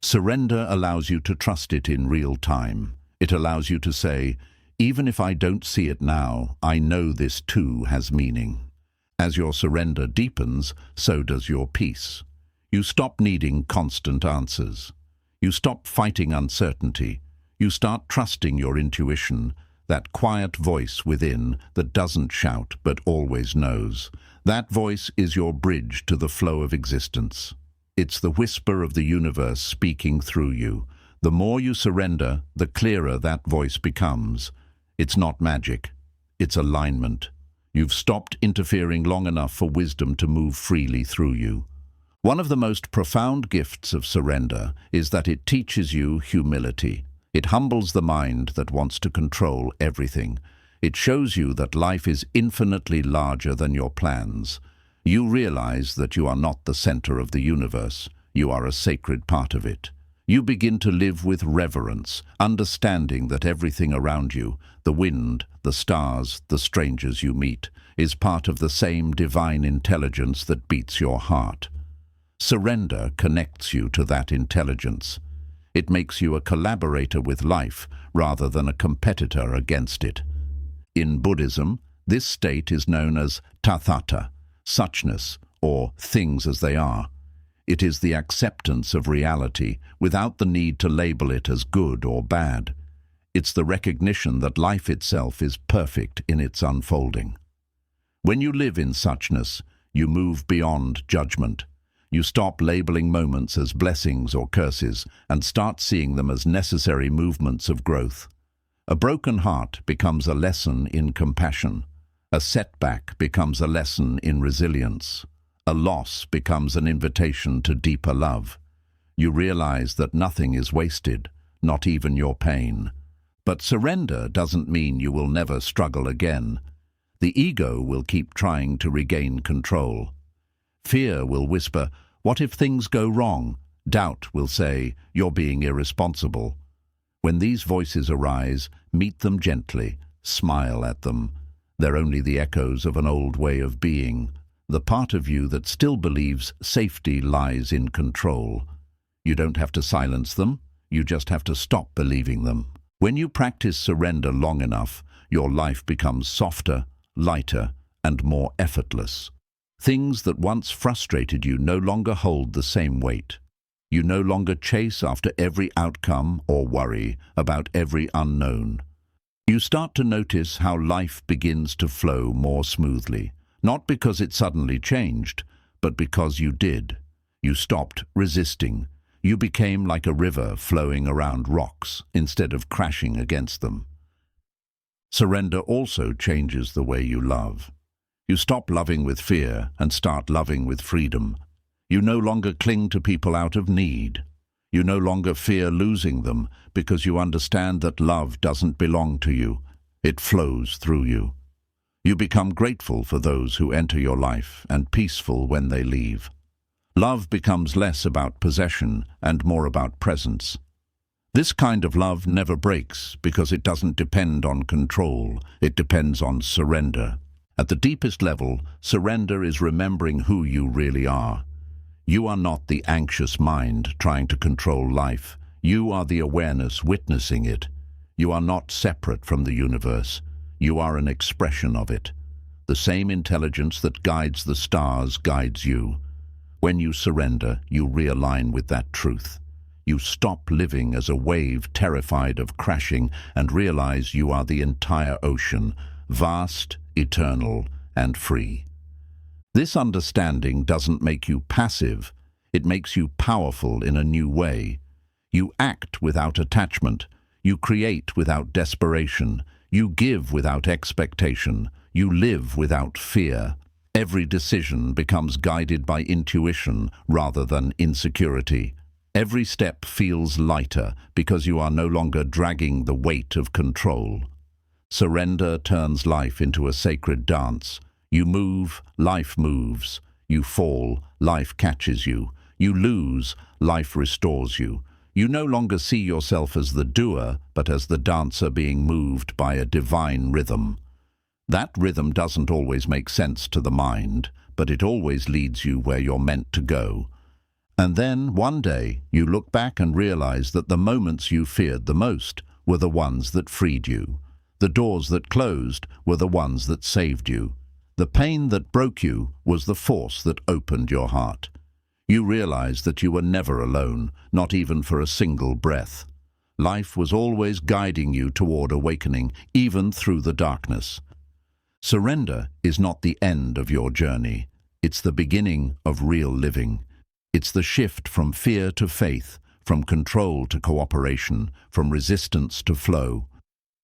Surrender allows you to trust it in real time. It allows you to say, even if I don't see it now, I know this too has meaning. As your surrender deepens, so does your peace. You stop needing constant answers. You stop fighting uncertainty. You start trusting your intuition, that quiet voice within that doesn't shout but always knows. That voice is your bridge to the flow of existence. It's the whisper of the universe speaking through you. The more you surrender, the clearer that voice becomes. It's not magic, it's alignment. You've stopped interfering long enough for wisdom to move freely through you. One of the most profound gifts of surrender is that it teaches you humility. It humbles the mind that wants to control everything. It shows you that life is infinitely larger than your plans. You realize that you are not the center of the universe. You are a sacred part of it. You begin to live with reverence, understanding that everything around you, the wind, the stars, the strangers you meet, is part of the same divine intelligence that beats your heart. Surrender connects you to that intelligence. It makes you a collaborator with life rather than a competitor against it. In Buddhism, this state is known as tathata, suchness, or things as they are. It is the acceptance of reality without the need to label it as good or bad. It's the recognition that life itself is perfect in its unfolding. When you live in suchness, you move beyond judgment. You stop labeling moments as blessings or curses and start seeing them as necessary movements of growth. A broken heart becomes a lesson in compassion. A setback becomes a lesson in resilience. A loss becomes an invitation to deeper love. You realize that nothing is wasted, not even your pain. But surrender doesn't mean you will never struggle again. The ego will keep trying to regain control. Fear will whisper, "What if things go wrong?" Doubt will say, "You're being irresponsible." When these voices arise, meet them gently, smile at them. They're only the echoes of an old way of being. The part of you that still believes safety lies in control. You don't have to silence them, you just have to stop believing them. When you practice surrender long enough, your life becomes softer, lighter, and more effortless. Things that once frustrated you no longer hold the same weight. You no longer chase after every outcome or worry about every unknown. You start to notice how life begins to flow more smoothly. Not because it suddenly changed, but because you did. You stopped resisting. You became like a river flowing around rocks instead of crashing against them. Surrender also changes the way you love. You stop loving with fear and start loving with freedom. You no longer cling to people out of need. You no longer fear losing them because you understand that love doesn't belong to you. It flows through you. You become grateful for those who enter your life and peaceful when they leave. Love becomes less about possession and more about presence. This kind of love never breaks because it doesn't depend on control, it depends on surrender. At the deepest level, surrender is remembering who you really are. You are not the anxious mind trying to control life. You are the awareness witnessing it. You are not separate from the universe. You are an expression of it. The same intelligence that guides the stars guides you. When you surrender, you realign with that truth. You stop living as a wave terrified of crashing and realize you are the entire ocean, vast, eternal, and free. This understanding doesn't make you passive, it makes you powerful in a new way. You act without attachment, you create without desperation, you give without expectation, you live without fear. Every decision becomes guided by intuition rather than insecurity. Every step feels lighter because you are no longer dragging the weight of control. Surrender turns life into a sacred dance. You move, life moves. You fall, life catches you. You lose, life restores you. You no longer see yourself as the doer, but as the dancer being moved by a divine rhythm. That rhythm doesn't always make sense to the mind, but it always leads you where you're meant to go. And then, one day, you look back and realize that the moments you feared the most were the ones that freed you. The doors that closed were the ones that saved you. The pain that broke you was the force that opened your heart. You realized that you were never alone, not even for a single breath. Life was always guiding you toward awakening, even through the darkness. Surrender is not the end of your journey. It's the beginning of real living. It's the shift from fear to faith, from control to cooperation, from resistance to flow.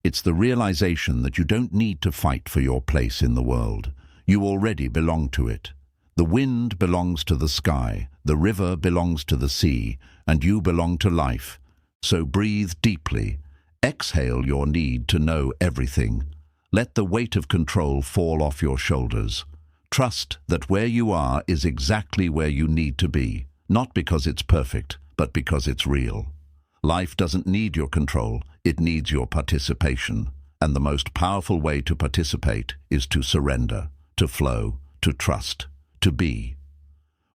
It's the realization that you don't need to fight for your place in the world. You already belong to it. The wind belongs to the sky, the river belongs to the sea, and you belong to life. So breathe deeply. Exhale your need to know everything. Let the weight of control fall off your shoulders. Trust that where you are is exactly where you need to be, not because it's perfect, but because it's real. Life doesn't need your control, it needs your participation. And the most powerful way to participate is to surrender, to flow, to trust, to be.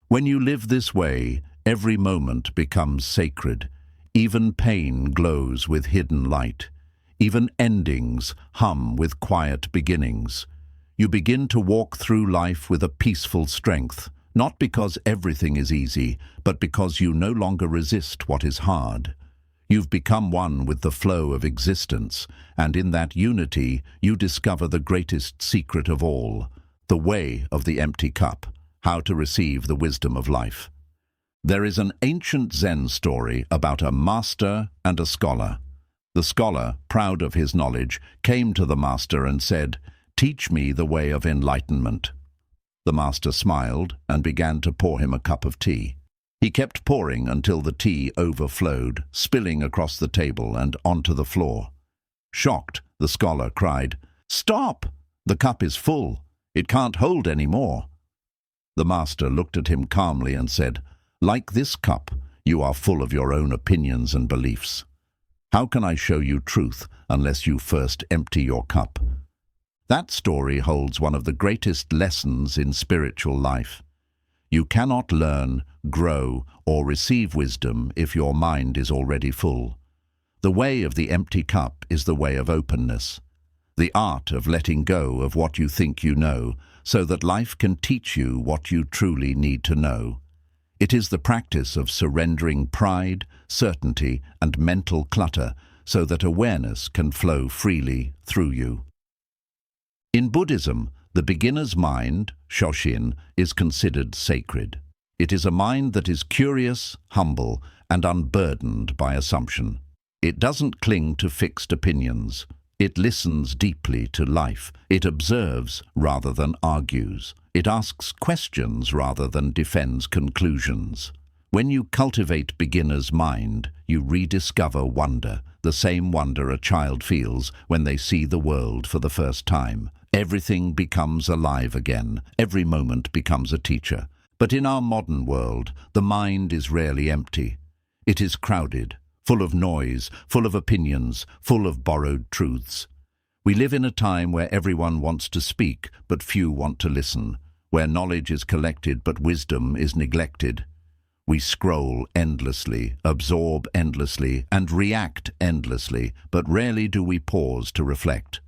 When you live this way, every moment becomes sacred. Even pain glows with hidden light. Even endings hum with quiet beginnings. You begin to walk through life with a peaceful strength, not because everything is easy, but because you no longer resist what is hard. You've become one with the flow of existence, and in that unity you discover the greatest secret of all, the way of the empty cup, how to receive the wisdom of life. There is an ancient Zen story about a master and a scholar. The scholar, proud of his knowledge, came to the master and said, "Teach me the way of enlightenment." The master smiled and began to pour him a cup of tea. He kept pouring until the tea overflowed, spilling across the table and onto the floor. Shocked, the scholar cried, "Stop! The cup is full. It can't hold any more." The master looked at him calmly and said, "Like this cup, you are full of your own opinions and beliefs. How can I show you truth unless you first empty your cup?" That story holds one of the greatest lessons in spiritual life. You cannot learn, grow, or receive wisdom if your mind is already full. The way of the empty cup is the way of openness, the art of letting go of what you think you know, so that life can teach you what you truly need to know. It is the practice of surrendering pride, certainty, and mental clutter so that awareness can flow freely through you. In Buddhism, the beginner's mind, Shoshin, is considered sacred. It is a mind that is curious, humble, and unburdened by assumption. It doesn't cling to fixed opinions. It listens deeply to life. It observes rather than argues. It asks questions rather than defends conclusions. When you cultivate beginner's mind, you rediscover wonder, the same wonder a child feels when they see the world for the first time. Everything becomes alive again. Every moment becomes a teacher. But in our modern world, the mind is rarely empty. It is crowded, full of noise, full of opinions, full of borrowed truths. We live in a time where everyone wants to speak, but few want to listen, where knowledge is collected, but wisdom is neglected. We scroll endlessly, absorb endlessly, and react endlessly, but rarely do we pause to reflect.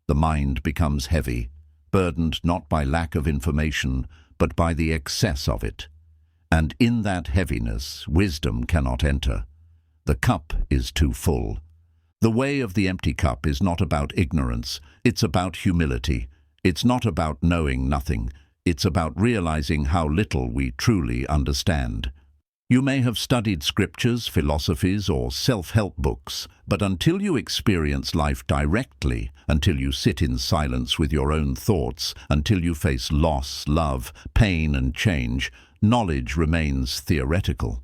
The mind becomes heavy, burdened not by lack of information, but by the excess of it. And in that heaviness, wisdom cannot enter. The cup is too full. The way of the empty cup is not about ignorance, it's about humility. It's not about knowing nothing, it's about realizing how little we truly understand. You may have studied scriptures, philosophies, or self-help books, but until you experience life directly, until you sit in silence with your own thoughts, until you face loss, love, pain, and change, knowledge remains theoretical.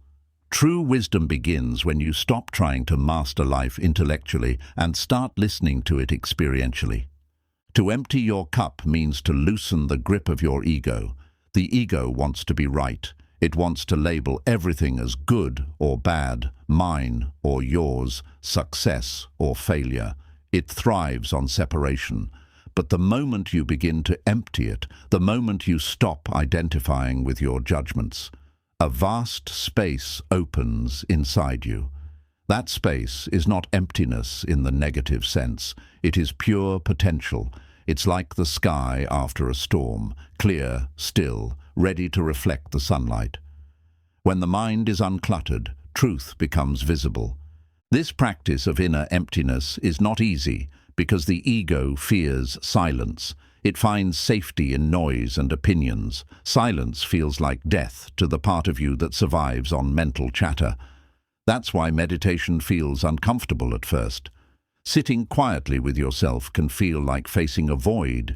True wisdom begins when you stop trying to master life intellectually and start listening to it experientially. To empty your cup means to loosen the grip of your ego. The ego wants to be right. It wants to label everything as good or bad, mine or yours, success or failure. It thrives on separation. But the moment you begin to empty it, the moment you stop identifying with your judgments, a vast space opens inside you. That space is not emptiness in the negative sense. It is pure potential. It's like the sky after a storm, clear, still, ready to reflect the sunlight. When the mind is uncluttered, truth becomes visible. This practice of inner emptiness is not easy because the ego fears silence. It finds safety in noise and opinions. Silence feels like death to the part of you that survives on mental chatter. That's why meditation feels uncomfortable at first. Sitting quietly with yourself can feel like facing a void,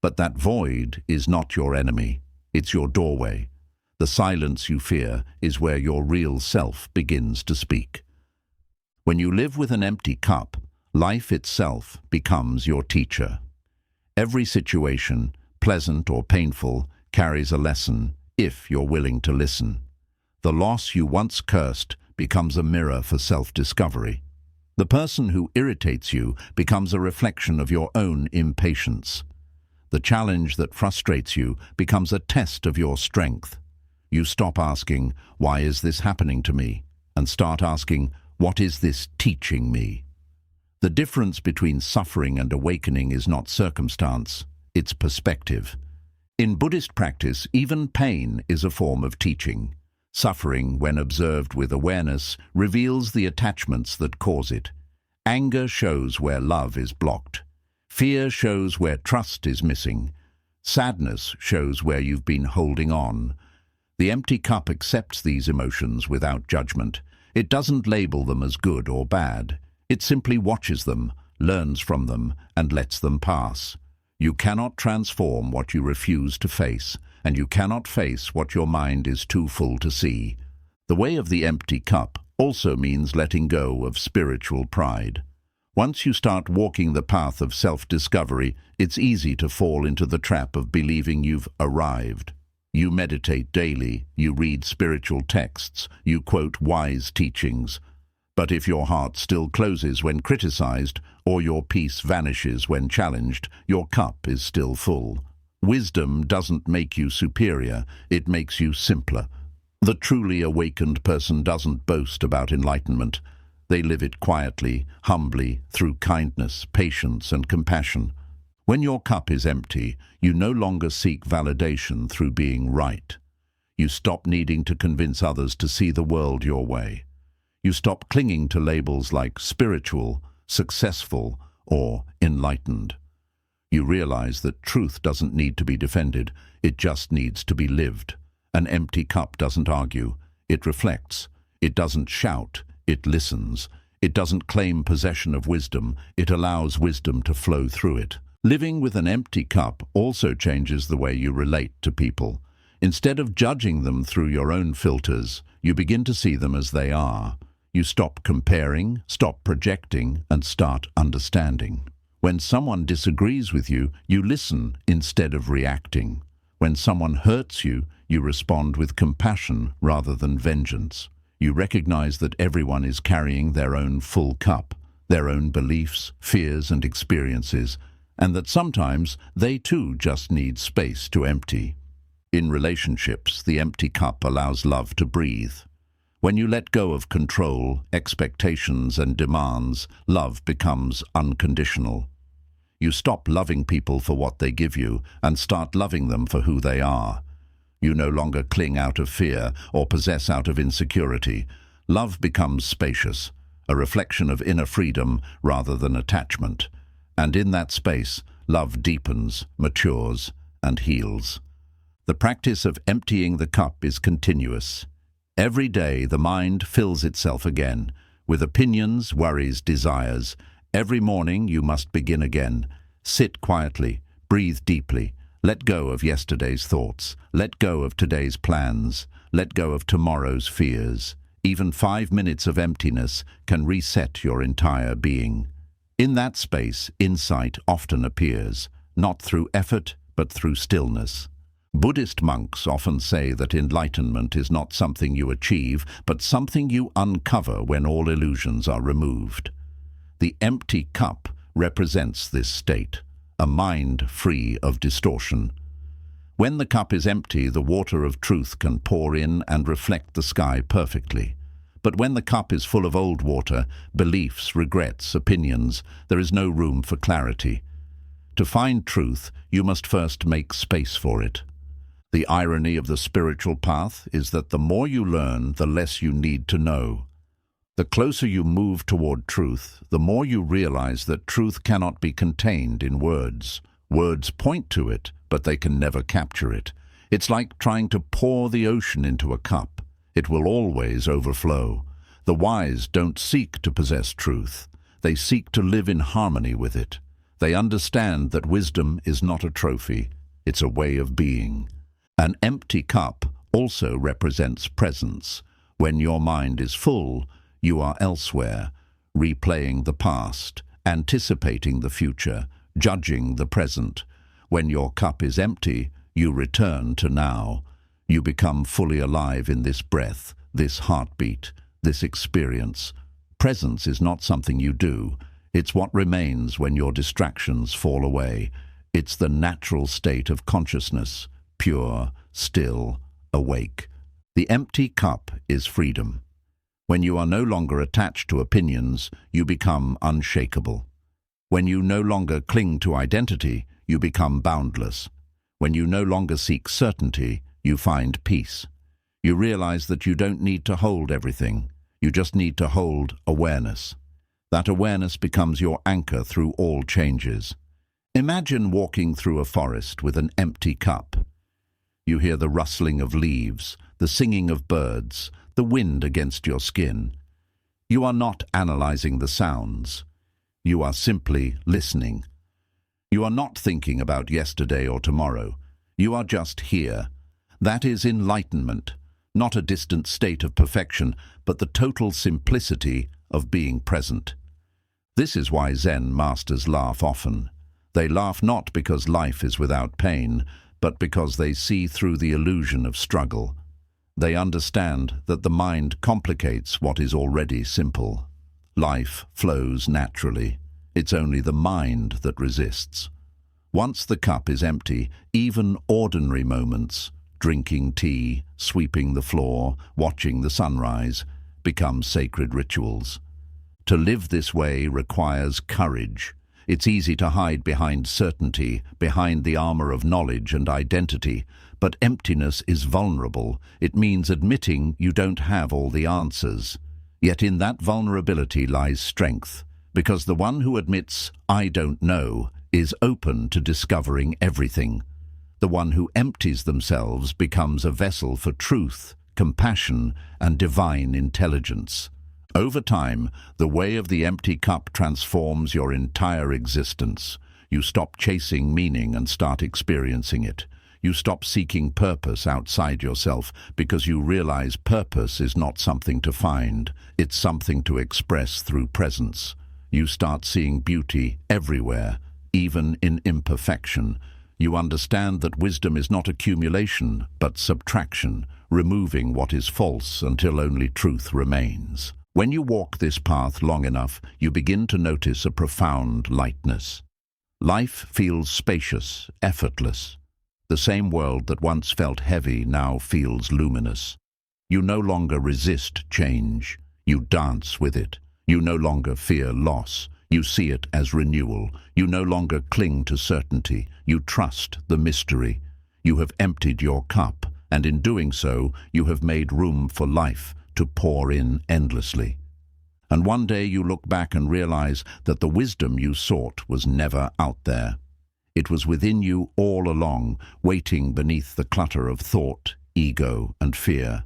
but that void is not your enemy. It's your doorway. The silence you fear is where your real self begins to speak. When you live with an empty cup, life itself becomes your teacher. Every situation, pleasant or painful, carries a lesson if you're willing to listen. The loss you once cursed becomes a mirror for self-discovery. The person who irritates you becomes a reflection of your own impatience. The challenge that frustrates you becomes a test of your strength. You stop asking, "Why is this happening to me?" and start asking, "What is this teaching me?" The difference between suffering and awakening is not circumstance, it's perspective. In Buddhist practice, even pain is a form of teaching. Suffering, when observed with awareness, reveals the attachments that cause it. Anger shows where love is blocked. Fear shows where trust is missing. Sadness shows where you've been holding on. The empty cup accepts these emotions without judgment. It doesn't label them as good or bad. It simply watches them, learns from them, and lets them pass. You cannot transform what you refuse to face, and you cannot face what your mind is too full to see. The way of the empty cup also means letting go of spiritual pride. Once you start walking the path of self-discovery, it's easy to fall into the trap of believing you've arrived. You meditate daily, you read spiritual texts, you quote wise teachings. But if your heart still closes when criticized, or your peace vanishes when challenged, your cup is still full. Wisdom doesn't make you superior, it makes you simpler. The truly awakened person doesn't boast about enlightenment. They live it quietly, humbly, through kindness, patience, and compassion. When your cup is empty, you no longer seek validation through being right. You stop needing to convince others to see the world your way. You stop clinging to labels like spiritual, successful, or enlightened. You realize that truth doesn't need to be defended, it just needs to be lived. An empty cup doesn't argue, it reflects. It doesn't shout, it listens. It doesn't claim possession of wisdom, it allows wisdom to flow through it. Living with an empty cup also changes the way you relate to people. Instead of judging them through your own filters, you begin to see them as they are. You stop comparing, stop projecting, and start understanding. When someone disagrees with you, you listen instead of reacting. When someone hurts you, you respond with compassion rather than vengeance. You recognize that everyone is carrying their own full cup, their own beliefs, fears, and experiences, and that sometimes they too just need space to empty. In relationships, the empty cup allows love to breathe. When you let go of control, expectations, and demands, love becomes unconditional. You stop loving people for what they give you and start loving them for who they are. You no longer cling out of fear or possess out of insecurity. love becomes spacious, a reflection of inner freedom rather than attachment. And in that space, love deepens, matures, and heals. The practice of emptying the cup is continuous. Every day the mind fills itself again, with opinions, worries, desires. Every morning you must begin again. Sit quietly, breathe deeply, let go of yesterday's thoughts, let go of today's plans, let go of tomorrow's fears. Even 5 minutes of emptiness can reset your entire being. In that space, insight often appears, not through effort, but through stillness. Buddhist monks often say that enlightenment is not something you achieve, but something you uncover when all illusions are removed. The empty cup represents this state, a mind free of distortion. When the cup is empty, the water of truth can pour in and reflect the sky perfectly. But when the cup is full of old water, beliefs, regrets, opinions, there is no room for clarity. To find truth, you must first make space for it. The irony of the spiritual path is that the more you learn, the less you need to know. The closer you move toward truth, the more you realize that truth cannot be contained in words. Words point to it, but they can never capture it. It's like trying to pour the ocean into a cup. It will always overflow. The wise don't seek to possess truth. They seek to live in harmony with it. They understand that wisdom is not a trophy. It's a way of being. An empty cup also represents presence. When your mind is full, you are elsewhere, replaying the past, anticipating the future, judging the present. When your cup is empty, you return to now. You become fully alive in this breath, this heartbeat, this experience. Presence is not something you do. It's what remains when your distractions fall away. It's the natural state of consciousness, pure, still, awake. The empty cup is freedom. When you are no longer attached to opinions, you become unshakable. When you no longer cling to identity, you become boundless. When you no longer seek certainty, you find peace. You realize that you don't need to hold everything. You just need to hold awareness. That awareness becomes your anchor through all changes. Imagine walking through a forest with an empty cup. You hear the rustling of leaves, the singing of birds, the wind against your skin. You are not analyzing the sounds. You are simply listening. You are not thinking about yesterday or tomorrow. You are just here. That is enlightenment, not a distant state of perfection, but the total simplicity of being present. This is why Zen masters laugh often. They laugh not because life is without pain, but because they see through the illusion of struggle. They understand that the mind complicates what is already simple. Life flows naturally. It's only the mind that resists. Once the cup is empty, even ordinary moments, drinking tea, sweeping the floor, watching the sunrise, become sacred rituals. To live this way requires courage. It's easy to hide behind certainty, behind the armor of knowledge and identity, but emptiness is vulnerable. It means admitting you don't have all the answers. Yet in that vulnerability lies strength, because the one who admits, "I don't know," is open to discovering everything. The one who empties themselves becomes a vessel for truth, compassion, and divine intelligence. Over time, the way of the empty cup transforms your entire existence. You stop chasing meaning and start experiencing it. You stop seeking purpose outside yourself because you realize purpose is not something to find, it's something to express through presence. You start seeing beauty everywhere, even in imperfection. You understand that wisdom is not accumulation, but subtraction, removing what is false until only truth remains. When you walk this path long enough, you begin to notice a profound lightness. Life feels spacious, effortless. The same world that once felt heavy now feels luminous. You no longer resist change. You dance with it. You no longer fear loss. You see it as renewal. You no longer cling to certainty. You trust the mystery. You have emptied your cup, and in doing so, you have made room for life, to pour in endlessly. And one day you look back and realize that the wisdom you sought was never out there. It was within you all along, waiting beneath the clutter of thought, ego, and fear.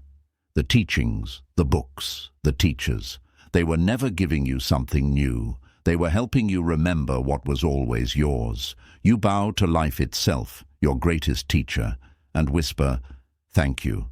The teachings, the books, the teachers, they were never giving you something new. They were helping you remember what was always yours. You bow to life itself, your greatest teacher, and whisper, "Thank you."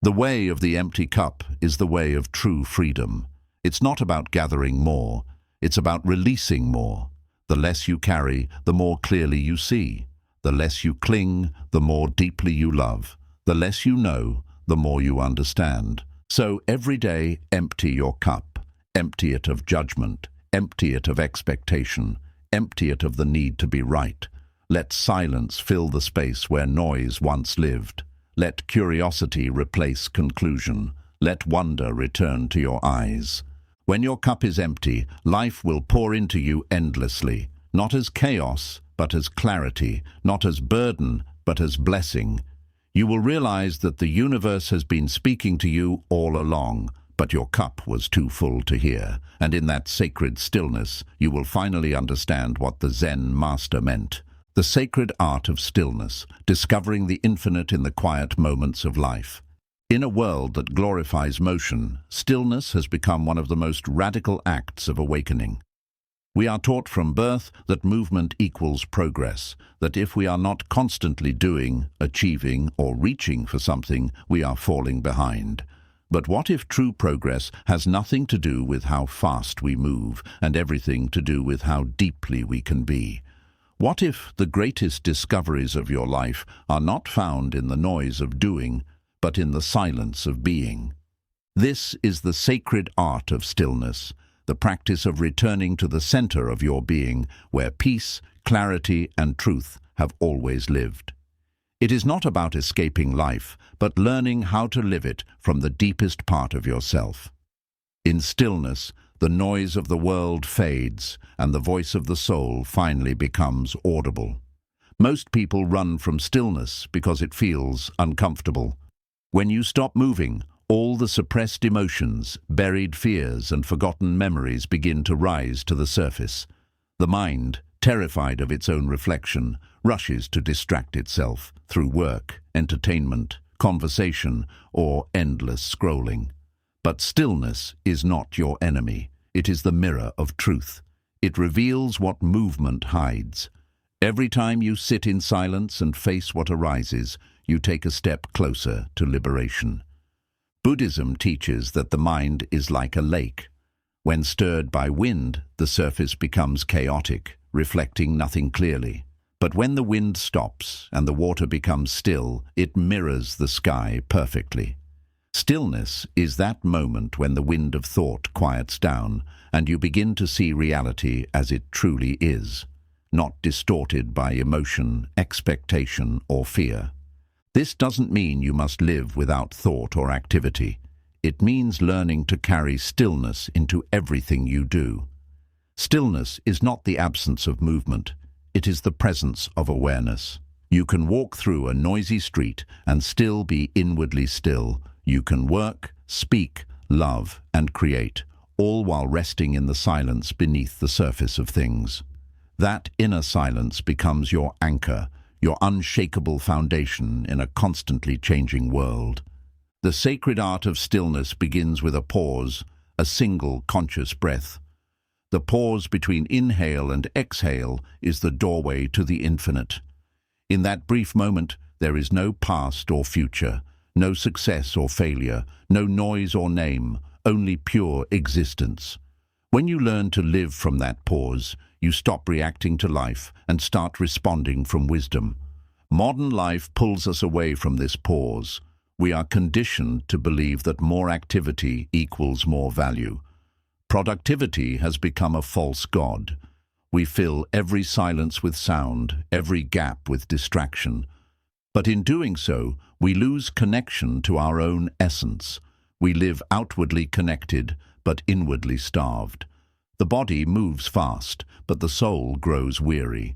The way of the empty cup is the way of true freedom. It's not about gathering more, it's about releasing more. The less you carry, the more clearly you see. The less you cling, the more deeply you love. The less you know, the more you understand. So every day, empty your cup. Empty it of judgment. Empty it of expectation. Empty it of the need to be right. Let silence fill the space where noise once lived. Let curiosity replace conclusion. Let wonder return to your eyes. When your cup is empty, life will pour into you endlessly, not as chaos, but as clarity, not as burden, but as blessing. You will realize that the universe has been speaking to you all along, but your cup was too full to hear, and in that sacred stillness, you will finally understand what the Zen master meant. The sacred art of stillness, discovering the infinite in the quiet moments of life. In a world that glorifies motion, stillness has become one of the most radical acts of awakening. We are taught from birth that movement equals progress, that if we are not constantly doing, achieving, or reaching for something, we are falling behind. But what if true progress has nothing to do with how fast we move, and everything to do with how deeply we can be? What if the greatest discoveries of your life are not found in the noise of doing, but in the silence of being? This is the sacred art of stillness, the practice of returning to the center of your being, where peace, clarity, and truth have always lived. It is not about escaping life, but learning how to live it from the deepest part of yourself. In stillness, the noise of the world fades, and the voice of the soul finally becomes audible. Most people run from stillness because it feels uncomfortable. When you stop moving, all the suppressed emotions, buried fears, and forgotten memories begin to rise to the surface. The mind, terrified of its own reflection, rushes to distract itself through work, entertainment, conversation, or endless scrolling. But stillness is not your enemy. It is the mirror of truth. It reveals what movement hides. Every time you sit in silence and face what arises, you take a step closer to liberation. Buddhism teaches that the mind is like a lake. When stirred by wind, the surface becomes chaotic, reflecting nothing clearly. But when the wind stops and the water becomes still, it mirrors the sky perfectly. Stillness is that moment when the wind of thought quiets down and you begin to see reality as it truly is, not distorted by emotion, expectation, or fear. This doesn't mean you must live without thought or activity. It means learning to carry stillness into everything you do. Stillness is not the absence of movement. It is the presence of awareness. You can walk through a noisy street and still be inwardly still. You can work, speak, love, and create, all while resting in the silence beneath the surface of things. That inner silence becomes your anchor, your unshakable foundation in a constantly changing world. The sacred art of stillness begins with a pause, a single conscious breath. The pause between inhale and exhale is the doorway to the infinite. In that brief moment, there is no past or future, no success or failure, no noise or name, only pure existence. When you learn to live from that pause, you stop reacting to life and start responding from wisdom. Modern life pulls us away from this pause. We are conditioned to believe that more activity equals more value. Productivity has become a false god. We fill every silence with sound, every gap with distraction. But in doing so, we lose connection to our own essence. We live outwardly connected, but inwardly starved. The body moves fast, but the soul grows weary.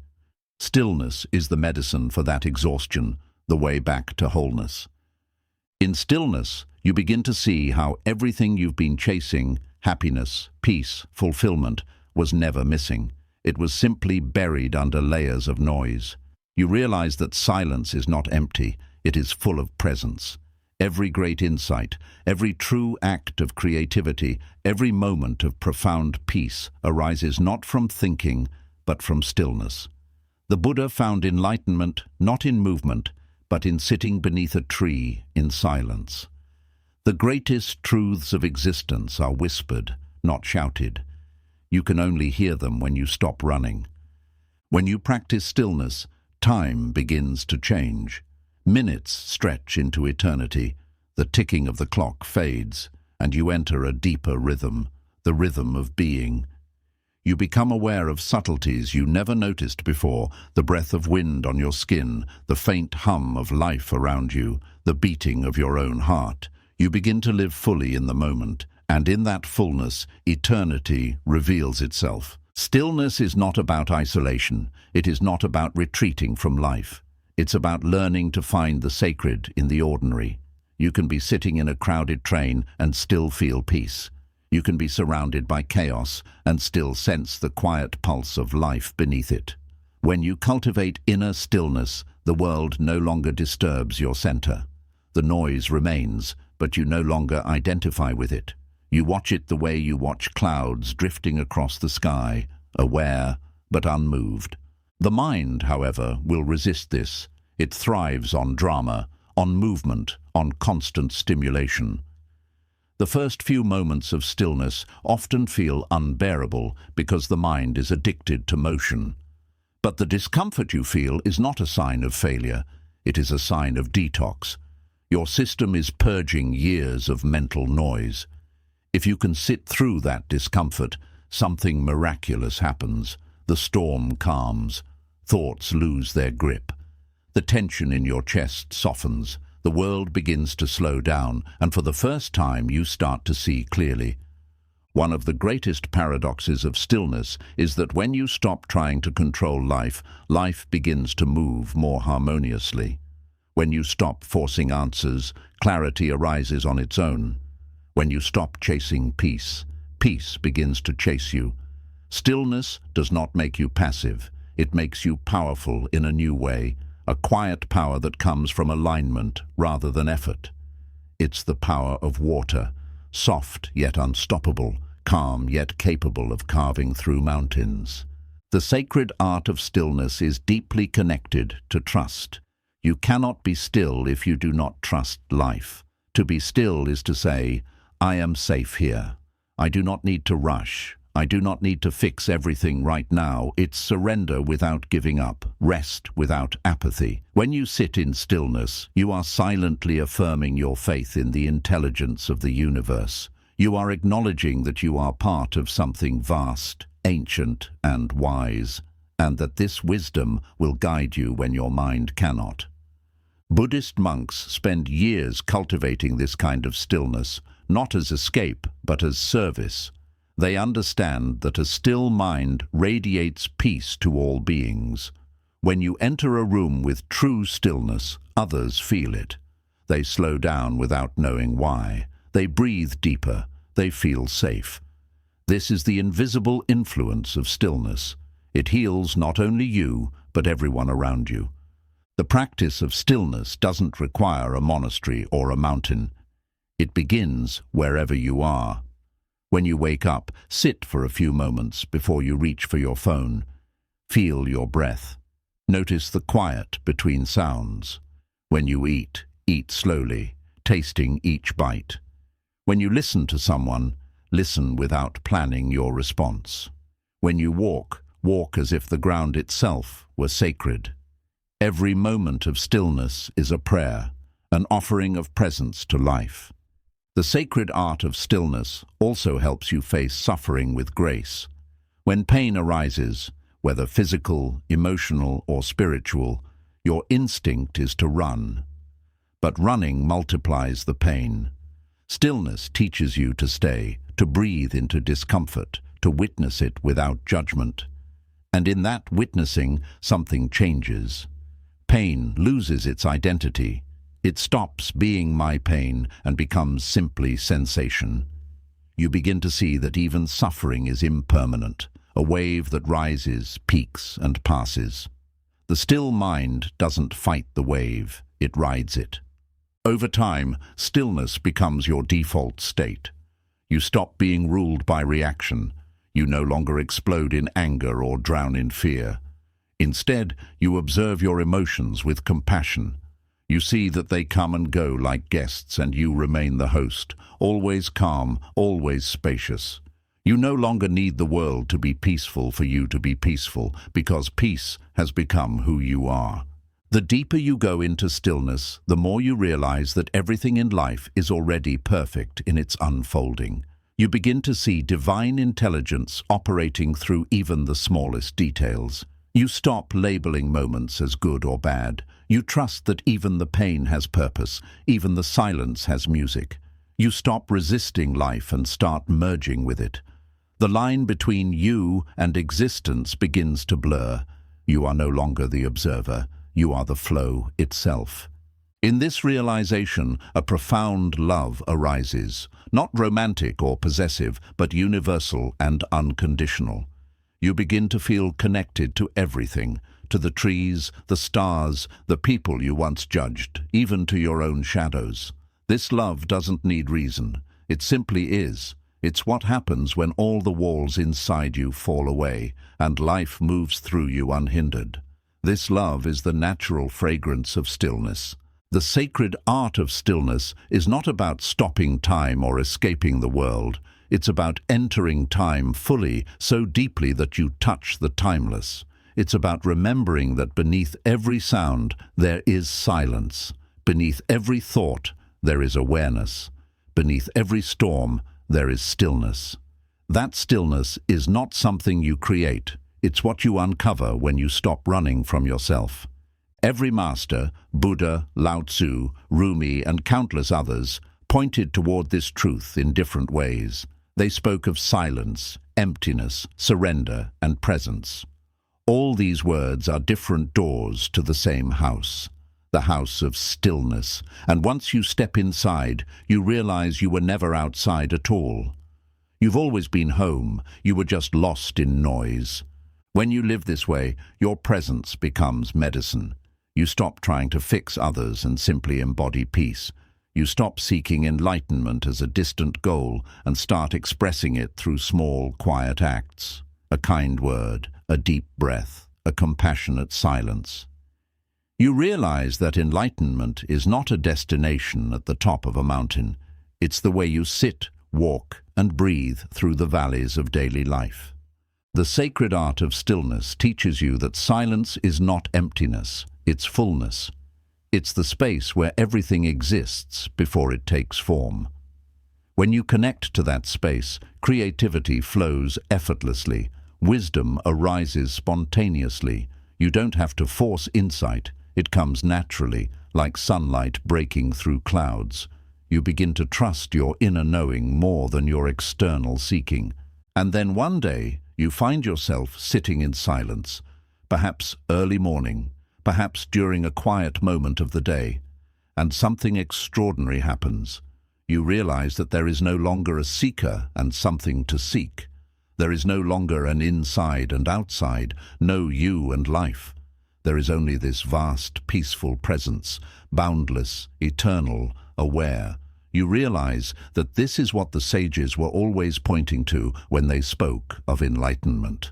Stillness is the medicine for that exhaustion, the way back to wholeness. In stillness, You begin to see how everything you've been chasing, happiness, peace, fulfillment, was never missing. It was simply buried under layers of noise. You realize that silence is not empty, it is full of presence. Every great insight, every true act of creativity, every moment of profound peace arises not from thinking, but from stillness. The Buddha found enlightenment not in movement, but in sitting beneath a tree in silence. The greatest truths of existence are whispered, not shouted. You can only hear them when you stop running. When you practice stillness, time begins to change. Minutes stretch into eternity, the ticking of the clock fades, and you enter a deeper rhythm, the rhythm of being. You become aware of subtleties you never noticed before, the breath of wind on your skin, the faint hum of life around you, the beating of your own heart. You begin to live fully in the moment, and in that fullness, eternity reveals itself. Stillness is not about isolation. It is not about retreating from life. It's about learning to find the sacred in the ordinary. You can be sitting in a crowded train and still feel peace. You can be surrounded by chaos and still sense the quiet pulse of life beneath it. When you cultivate inner stillness, the world no longer disturbs your center. The noise remains, but you no longer identify with it. You watch it the way you watch clouds drifting across the sky, aware but unmoved. The mind, however, will resist this. It thrives on drama, on movement, on constant stimulation. The first few moments of stillness often feel unbearable because the mind is addicted to motion. But the discomfort you feel is not a sign of failure. It is a sign of detox. Your system is purging years of mental noise. If you can sit through that discomfort, something miraculous happens. The storm calms. Thoughts lose their grip. The tension in your chest softens. The world begins to slow down, and for the first time you start to see clearly. One of the greatest paradoxes of stillness is that when you stop trying to control life, life begins to move more harmoniously. When you stop forcing answers, clarity arises on its own. When you stop chasing peace, peace begins to chase you. Stillness does not make you passive. It makes you powerful in a new way, a quiet power that comes from alignment rather than effort. It's the power of water, soft yet unstoppable, calm yet capable of carving through mountains. The sacred art of stillness is deeply connected to trust. You cannot be still if you do not trust life. To be still is to say, I am safe here. I do not need to rush. I do not need to fix everything right now. It's surrender without giving up, rest without apathy. When you sit in stillness, you are silently affirming your faith in the intelligence of the universe. You are acknowledging that you are part of something vast, ancient, and wise, and that this wisdom will guide you when your mind cannot. Buddhist monks spend years cultivating this kind of stillness, not as escape, but as service. They understand that a still mind radiates peace to all beings. When you enter a room with true stillness, others feel it. They slow down without knowing why. They breathe deeper. They feel safe. This is the invisible influence of stillness. It heals not only you, but everyone around you. The practice of stillness doesn't require a monastery or a mountain. It begins wherever you are. When you wake up, sit for a few moments before you reach for your phone. Feel your breath. Notice the quiet between sounds. When you eat, eat slowly, tasting each bite. When you listen to someone, listen without planning your response. When you walk, walk as if the ground itself were sacred. Every moment of stillness is a prayer, an offering of presence to life. The sacred art of stillness also helps you face suffering with grace. When pain arises, whether physical, emotional, or spiritual, your instinct is to run. But running multiplies the pain. Stillness teaches you to stay, to breathe into discomfort, to witness it without judgment. And in that witnessing, something changes. Pain loses its identity. It stops being my pain and becomes simply sensation. You begin to see that even suffering is impermanent, a wave that rises, peaks, and passes. The still mind doesn't fight the wave, it rides it. Over time, stillness becomes your default state. You stop being ruled by reaction. You no longer explode in anger or drown in fear. Instead, you observe your emotions with compassion. You see that they come and go like guests, and you remain the host, always calm, always spacious. You no longer need the world to be peaceful for you to be peaceful, because peace has become who you are. The deeper you go into stillness, the more you realize that everything in life is already perfect in its unfolding. You begin to see divine intelligence operating through even the smallest details. You stop labeling moments as good or bad. You trust that even the pain has purpose, even the silence has music. You stop resisting life and start merging with it. The line between you and existence begins to blur. You are no longer the observer. You are the flow itself. In this realization, a profound love arises, not romantic or possessive, but universal and unconditional. You begin to feel connected to everything, to the trees, the stars, the people you once judged, even to your own shadows. This love doesn't need reason. It simply is. It's what happens when all the walls inside you fall away and life moves through you unhindered. This love is the natural fragrance of stillness. The sacred art of stillness is not about stopping time or escaping the world. It's about entering time fully, so deeply that you touch the timeless. It's about remembering that beneath every sound there is silence. Beneath every thought there is awareness. Beneath every storm there is stillness. That stillness is not something you create. It's what you uncover when you stop running from yourself. Every master, Buddha, Lao Tzu, Rumi, and countless others, pointed toward this truth in different ways. They spoke of silence, emptiness, surrender, and presence. All these words are different doors to the same house, the house of stillness, and once you step inside, you realize you were never outside at all. You've always been home, you were just lost in noise. When you live this way, your presence becomes medicine. You stop trying to fix others and simply embody peace. You stop seeking enlightenment as a distant goal and start expressing it through small, quiet acts. A kind word, a deep breath, a compassionate silence. You realize that enlightenment is not a destination at the top of a mountain. It's the way you sit, walk, and breathe through the valleys of daily life. The sacred art of stillness teaches you that silence is not emptiness, it's fullness. It's the space where everything exists before it takes form. When you connect to that space, creativity flows effortlessly. Wisdom arises spontaneously. You don't have to force insight. It comes naturally, like sunlight breaking through clouds. You begin to trust your inner knowing more than your external seeking. And then one day, you find yourself sitting in silence, perhaps early morning, perhaps during a quiet moment of the day, and something extraordinary happens. You realize that there is no longer a seeker and something to seek. There is no longer an inside and outside, no you and life. There is only this vast, peaceful presence, boundless, eternal, aware. You realize that this is what the sages were always pointing to when they spoke of enlightenment.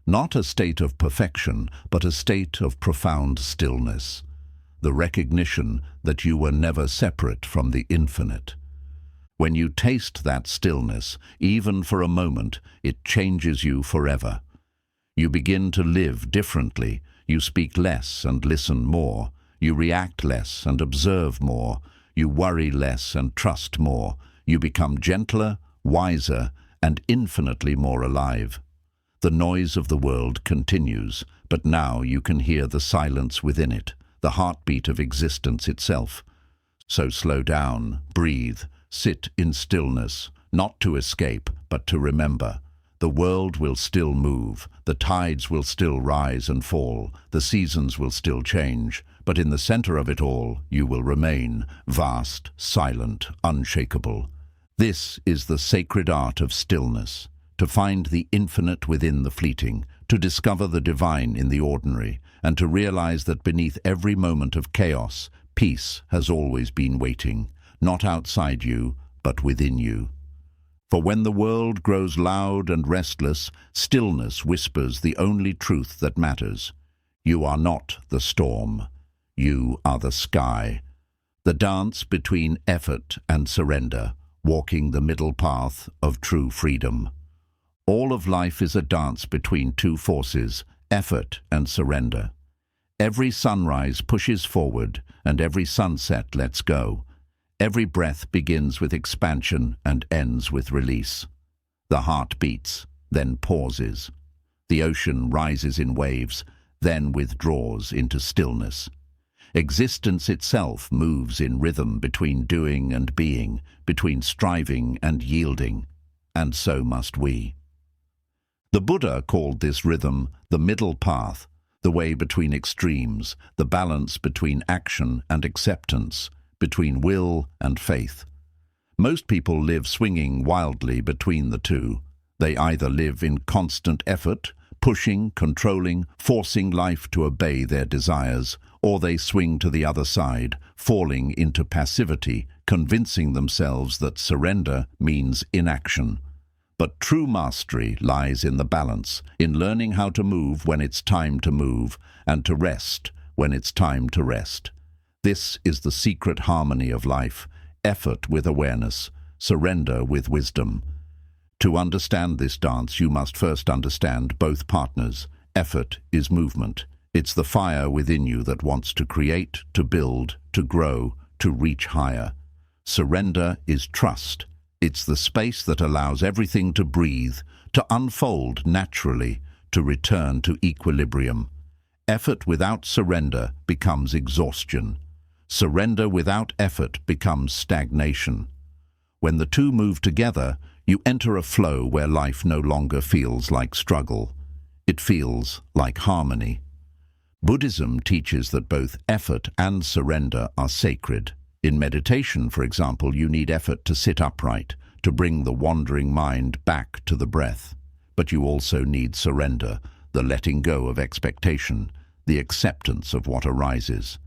Not a state of perfection, but a state of profound stillness. The recognition that you were never separate from the infinite. When you taste that stillness, even for a moment, it changes you forever. You begin to live differently. You speak less and listen more. You react less and observe more. You worry less and trust more. You become gentler, wiser, and infinitely more alive. The noise of the world continues, but now you can hear the silence within it, the heartbeat of existence itself. So slow down, breathe, sit in stillness, not to escape, but to remember. The world will still move, the tides will still rise and fall, the seasons will still change, but in the center of it all you will remain, vast, silent, unshakable. This is the sacred art of stillness, to find the infinite within the fleeting, to discover the divine in the ordinary, and to realize that beneath every moment of chaos, peace has always been waiting, not outside you, but within you. For when the world grows loud and restless, stillness whispers the only truth that matters. You are not the storm. You are the sky. The dance between effort and surrender, walking the middle path of true freedom. All of life is a dance between two forces, effort and surrender. Every sunrise pushes forward, and every sunset lets go. Every breath begins with expansion and ends with release. The heart beats, then pauses. The ocean rises in waves, then withdraws into stillness. Existence itself moves in rhythm between doing and being, between striving and yielding, and so must we. The Buddha called this rhythm the middle path, the way between extremes, the balance between action and acceptance, between will and faith. Most people live swinging wildly between the two. They either live in constant effort, pushing, controlling, forcing life to obey their desires, or they swing to the other side, falling into passivity, convincing themselves that surrender means inaction. But true mastery lies in the balance, in learning how to move when it's time to move, and to rest when it's time to rest. This is the secret harmony of life, effort with awareness, surrender with wisdom. To understand this dance, you must first understand both partners. Effort is movement. It's the fire within you that wants to create, to build, to grow, to reach higher. Surrender is trust. It's the space that allows everything to breathe, to unfold naturally, to return to equilibrium. Effort without surrender becomes exhaustion. Surrender without effort becomes stagnation. When the two move together, you enter a flow where life no longer feels like struggle. It feels like harmony. Buddhism teaches that both effort and surrender are sacred. In meditation, for example, you need effort to sit upright, to bring the wandering mind back to the breath. But you also need surrender, the letting go of expectation, the acceptance of what arises.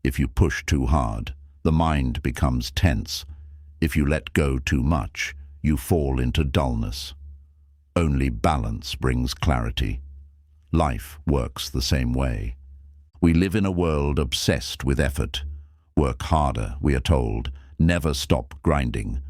If you push too hard, the mind becomes tense. If you let go too much, you fall into dullness. Only balance brings clarity. Life works the same way. We live in a world obsessed with effort. Work harder, we are told. Never stop grinding.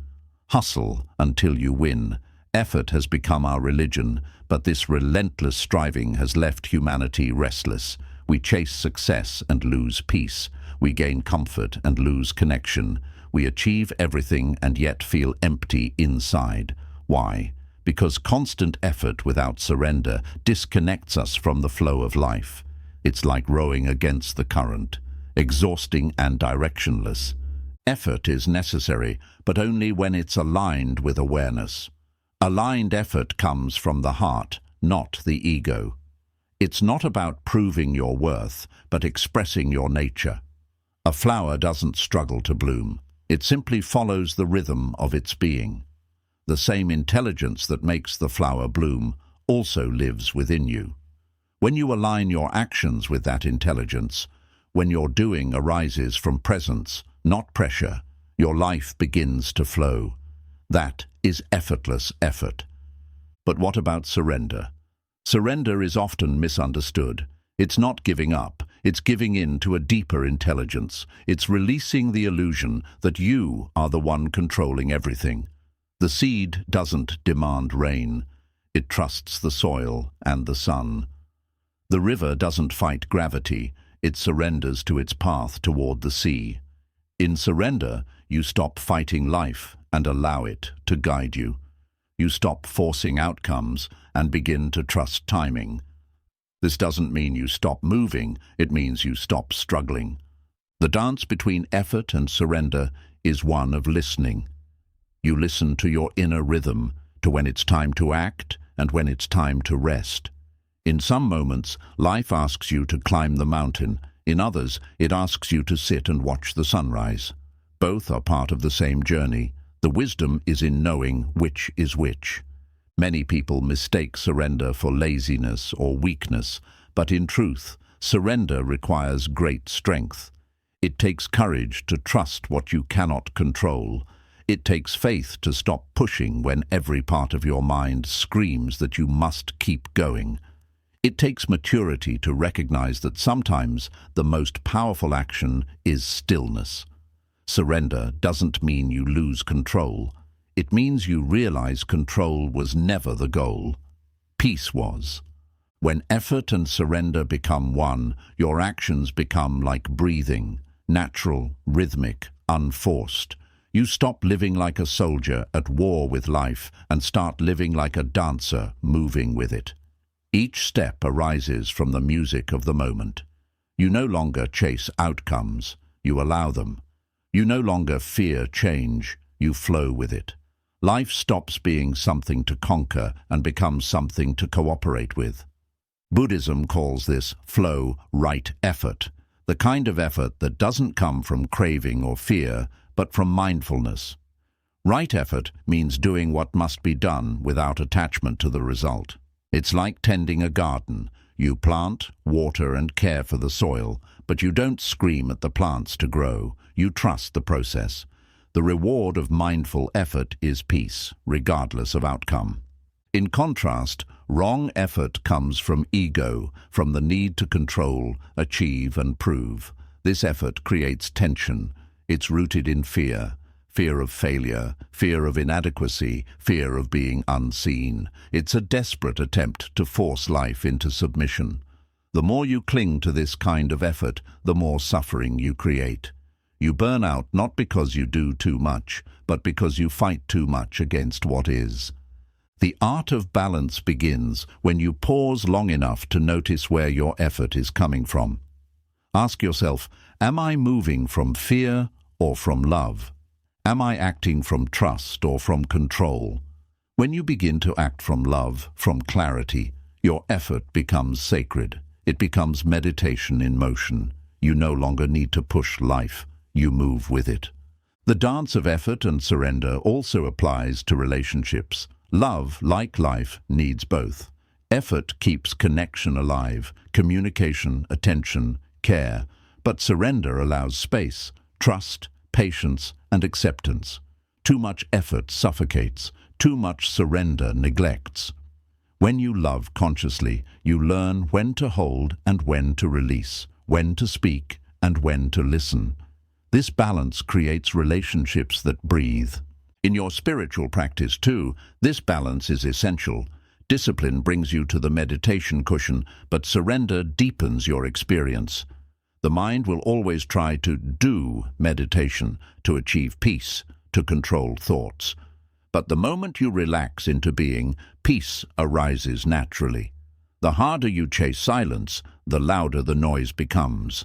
Hustle until you win. Effort has become our religion, but this relentless striving has left humanity restless. We chase success and lose peace. We gain comfort and lose connection. We achieve everything and yet feel empty inside. Why? Because constant effort without surrender disconnects us from the flow of life. It's like rowing against the current, exhausting and directionless. Effort is necessary, but only when it's aligned with awareness. Aligned effort comes from the heart, not the ego. It's not about proving your worth, but expressing your nature. A flower doesn't struggle to bloom. It simply follows the rhythm of its being. The same intelligence that makes the flower bloom also lives within you. When you align your actions with that intelligence, when your doing arises from presence, not pressure, your life begins to flow. That is effortless effort. But what about surrender? Surrender is often misunderstood. It's not giving up. It's giving in to a deeper intelligence. It's releasing the illusion that you are the one controlling everything. The seed doesn't demand rain. It trusts the soil and the sun. The river doesn't fight gravity. It surrenders to its path toward the sea. In surrender, you stop fighting life and allow it to guide you. You stop forcing outcomes and begin to trust timing. This doesn't mean you stop moving, it means you stop struggling. The dance between effort and surrender is one of listening. You listen to your inner rhythm, to when it's time to act and when it's time to rest. In some moments, life asks you to climb the mountain. In others, it asks you to sit and watch the sunrise. Both are part of the same journey. The wisdom is in knowing which is which. Many people mistake surrender for laziness or weakness, but in truth, surrender requires great strength. It takes courage to trust what you cannot control. It takes faith to stop pushing when every part of your mind screams that you must keep going. It takes maturity to recognize that sometimes the most powerful action is stillness. Surrender doesn't mean you lose control. It means you realize control was never the goal. Peace was. When effort and surrender become one, your actions become like breathing, natural, rhythmic, unforced. You stop living like a soldier at war with life and start living like a dancer moving with it. Each step arises from the music of the moment. You no longer chase outcomes, you allow them. You no longer fear change, you flow with it. Life stops being something to conquer and becomes something to cooperate with. Buddhism calls this flow right effort, the kind of effort that doesn't come from craving or fear, but from mindfulness. Right effort means doing what must be done without attachment to the result. It's like tending a garden. You plant, water and care for the soil, but you don't scream at the plants to grow. You trust the process. The reward of mindful effort is peace, regardless of outcome. In contrast, wrong effort comes from ego, from the need to control, achieve and prove. This effort creates tension. It's rooted in fear. Fear of failure, fear of inadequacy, fear of being unseen. It's a desperate attempt to force life into submission. The more you cling to this kind of effort, the more suffering you create. You burn out not because you do too much, but because you fight too much against what is. The art of balance begins when you pause long enough to notice where your effort is coming from. Ask yourself, am I moving from fear or from love? Am I acting from trust or from control? When you begin to act from love, from clarity, your effort becomes sacred. It becomes meditation in motion. You no longer need to push life. You move with it. The dance of effort and surrender also applies to relationships. Love, like life, needs both. Effort keeps connection alive, communication, attention, care. But surrender allows space, trust, patience, and acceptance. Too much effort suffocates. Too much surrender neglects. When you love consciously, you learn when to hold and when to release, when to speak and when to listen. This balance creates relationships that breathe. In your spiritual practice too, this balance is essential. Discipline brings you to the meditation cushion, but surrender deepens your experience. The mind will always try to do meditation, to achieve peace, to control thoughts. But the moment you relax into being, peace arises naturally. The harder you chase silence, the louder the noise becomes.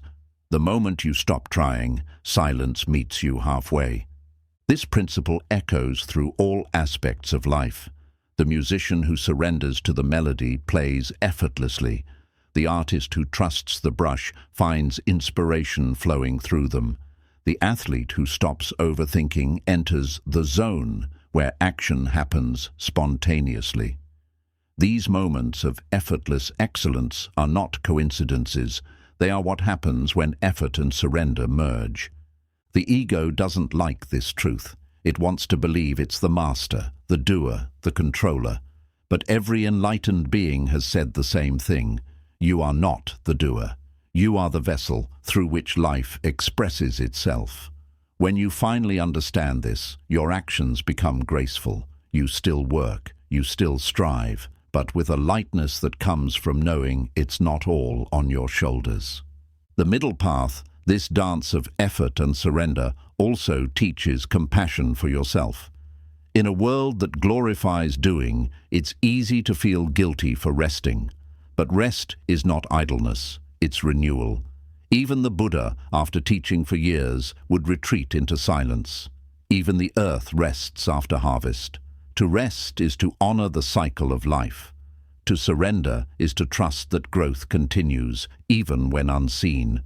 The moment you stop trying, silence meets you halfway. This principle echoes through all aspects of life. The musician who surrenders to the melody plays effortlessly. The artist who trusts the brush finds inspiration flowing through them. The athlete who stops overthinking enters the zone where action happens spontaneously. These moments of effortless excellence are not coincidences. They are what happens when effort and surrender merge. The ego doesn't like this truth. It wants to believe it's the master, the doer, the controller. But every enlightened being has said the same thing. You are not the doer. You are the vessel through which life expresses itself. When you finally understand this, your actions become graceful. You still work, you still strive, but with a lightness that comes from knowing it's not all on your shoulders. The middle path, this dance of effort and surrender, also teaches compassion for yourself. In a world that glorifies doing, it's easy to feel guilty for resting. But rest is not idleness, it's renewal. Even the Buddha, after teaching for years, would retreat into silence. Even the earth rests after harvest. To rest is to honor the cycle of life. To surrender is to trust that growth continues, even when unseen.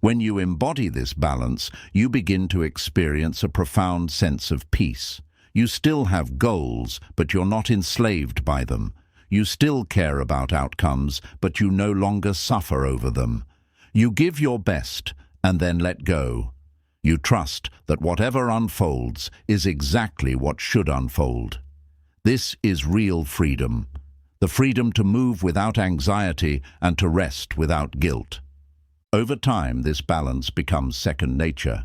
When you embody this balance, you begin to experience a profound sense of peace. You still have goals, but you're not enslaved by them. You still care about outcomes, but you no longer suffer over them. You give your best and then let go. You trust that whatever unfolds is exactly what should unfold. This is real freedom. The freedom to move without anxiety and to rest without guilt. Over time, this balance becomes second nature.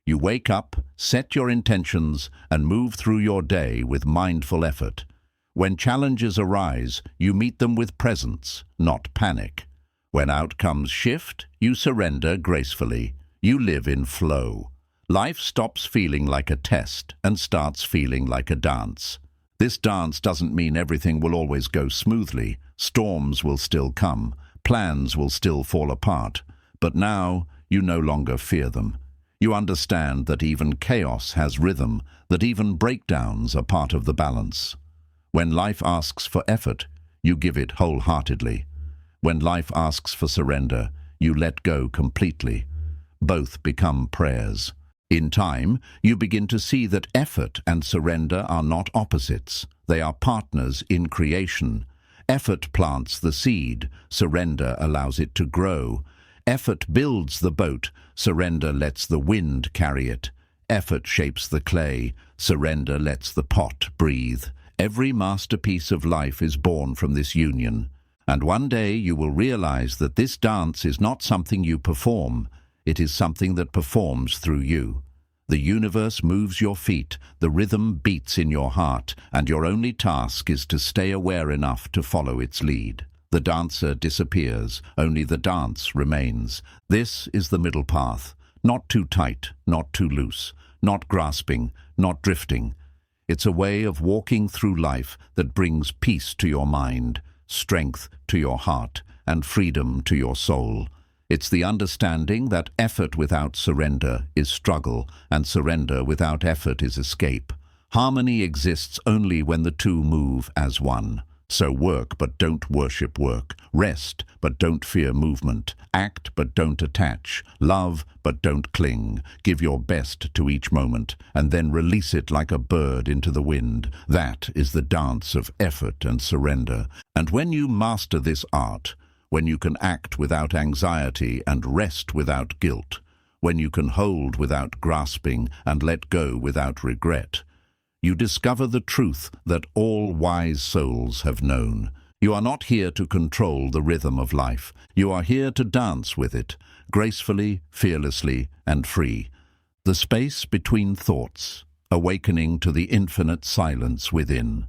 You wake up, set your intentions, and move through your day with mindful effort. When challenges arise, you meet them with presence, not panic. When outcomes shift, you surrender gracefully. You live in flow. Life stops feeling like a test and starts feeling like a dance. This dance doesn't mean everything will always go smoothly. Storms will still come. Plans will still fall apart. But now, you no longer fear them. You understand that even chaos has rhythm, that even breakdowns are part of the balance. When life asks for effort, you give it wholeheartedly. When life asks for surrender, you let go completely. Both become prayers. In time, you begin to see that effort and surrender are not opposites. They are partners in creation. Effort plants the seed, surrender allows it to grow. Effort builds the boat, surrender lets the wind carry it. Effort shapes the clay, surrender lets the pot breathe. Every masterpiece of life is born from this union. And one day you will realize that this dance is not something you perform, it is something that performs through you. The universe moves your feet, the rhythm beats in your heart, and your only task is to stay aware enough to follow its lead. The dancer disappears, only the dance remains. This is the middle path, not too tight, not too loose, not grasping, not drifting. It's a way of walking through life that brings peace to your mind, strength to your heart, and freedom to your soul. It's the understanding that effort without surrender is struggle, and surrender without effort is escape. Harmony exists only when the two move as one. So work, but don't worship work. Rest, but don't fear movement. Act, but don't attach. Love, but don't cling. Give your best to each moment, and then release it like a bird into the wind. That is the dance of effort and surrender. And when you master this art, when you can act without anxiety and rest without guilt, when you can hold without grasping and let go without regret, you discover the truth that all wise souls have known. You are not here to control the rhythm of life. You are here to dance with it, gracefully, fearlessly, and free. The space between thoughts, awakening to the infinite silence within.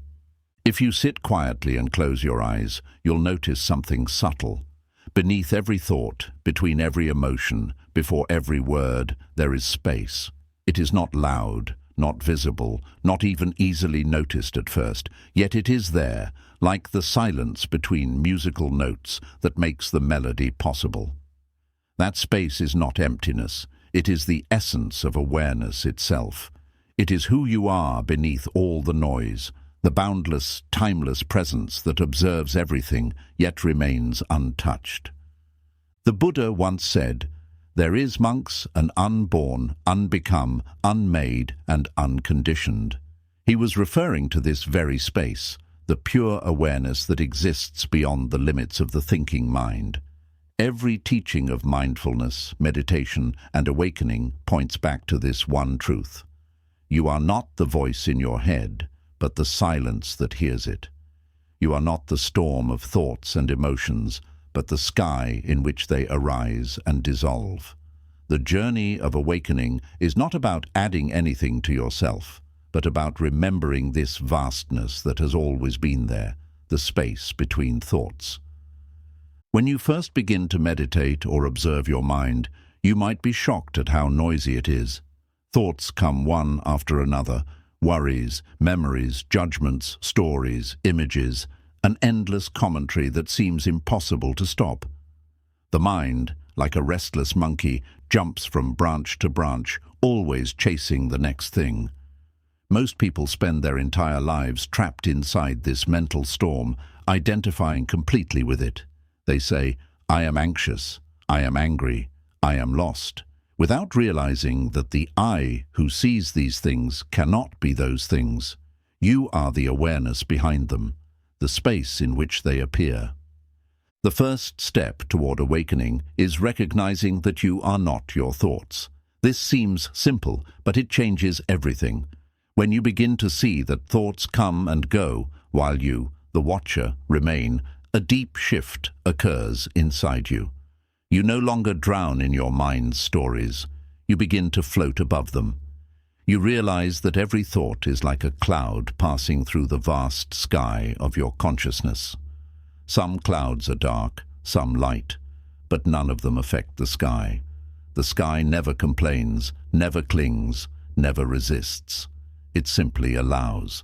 If you sit quietly and close your eyes, you'll notice something subtle. Beneath every thought, between every emotion, before every word, there is space. It is not loud, not visible, not even easily noticed at first, yet it is there, like the silence between musical notes that makes the melody possible. That space is not emptiness, it is the essence of awareness itself. It is who you are beneath all the noise, the boundless, timeless presence that observes everything, yet remains untouched. The Buddha once said, "There is, monks, an unborn, unbecome, unmade, and unconditioned." He was referring to this very space, the pure awareness that exists beyond the limits of the thinking mind. Every teaching of mindfulness, meditation, and awakening points back to this one truth. You are not the voice in your head, but the silence that hears it. You are not the storm of thoughts and emotions, but the sky in which they arise and dissolve. The journey of awakening is not about adding anything to yourself, but about remembering this vastness that has always been there, the space between thoughts. When you first begin to meditate or observe your mind, you might be shocked at how noisy it is. Thoughts come one after another, worries, memories, judgments, stories, images, an endless commentary that seems impossible to stop. The mind, like a restless monkey, jumps from branch to branch, always chasing the next thing. Most people spend their entire lives trapped inside this mental storm, identifying completely with it. They say, "I am anxious, I am angry, I am lost, without realizing that the I who sees these things cannot be those things. You are the awareness behind them, the space in which they appear. The first step toward awakening is recognizing that you are not your thoughts. This seems simple, but it changes everything. When you begin to see that thoughts come and go, while you, the watcher, remain, a deep shift occurs inside you. You no longer drown in your mind's stories. You begin to float above them. You realize that every thought is like a cloud passing through the vast sky of your consciousness. Some clouds are dark, some light, but none of them affect the sky. The sky never complains, never clings, never resists. It simply allows.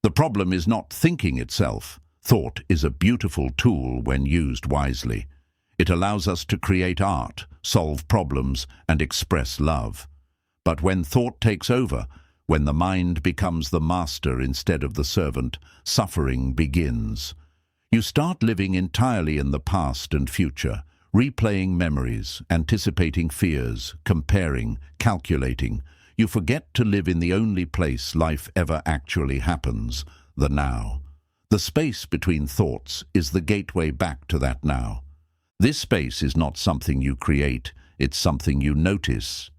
The problem is not thinking itself. Thought is a beautiful tool when used wisely. It allows us to create art, solve problems, and express love. But when thought takes over, when the mind becomes the master instead of the servant, suffering begins. You start living entirely in the past and future, replaying memories, anticipating fears, comparing, calculating. You forget to live in the only place life ever actually happens, the now. The space between thoughts is the gateway back to that now. This space is not something you create, it's something you notice.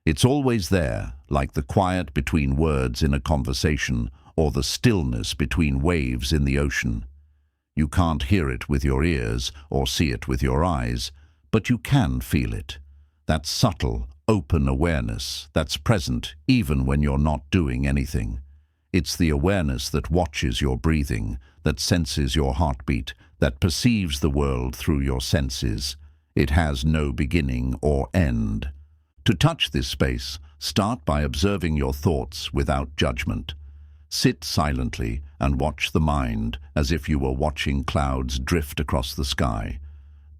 It's always there, like the quiet between words in a conversation or the stillness between waves in the ocean. You can't hear it with your ears or see it with your eyes, but you can feel it. That subtle, open awareness that's present even when you're not doing anything. It's the awareness that watches your breathing, that senses your heartbeat, that perceives the world through your senses. It has no beginning or end. To touch this space, start by observing your thoughts without judgment. Sit silently and watch the mind as if you were watching clouds drift across the sky.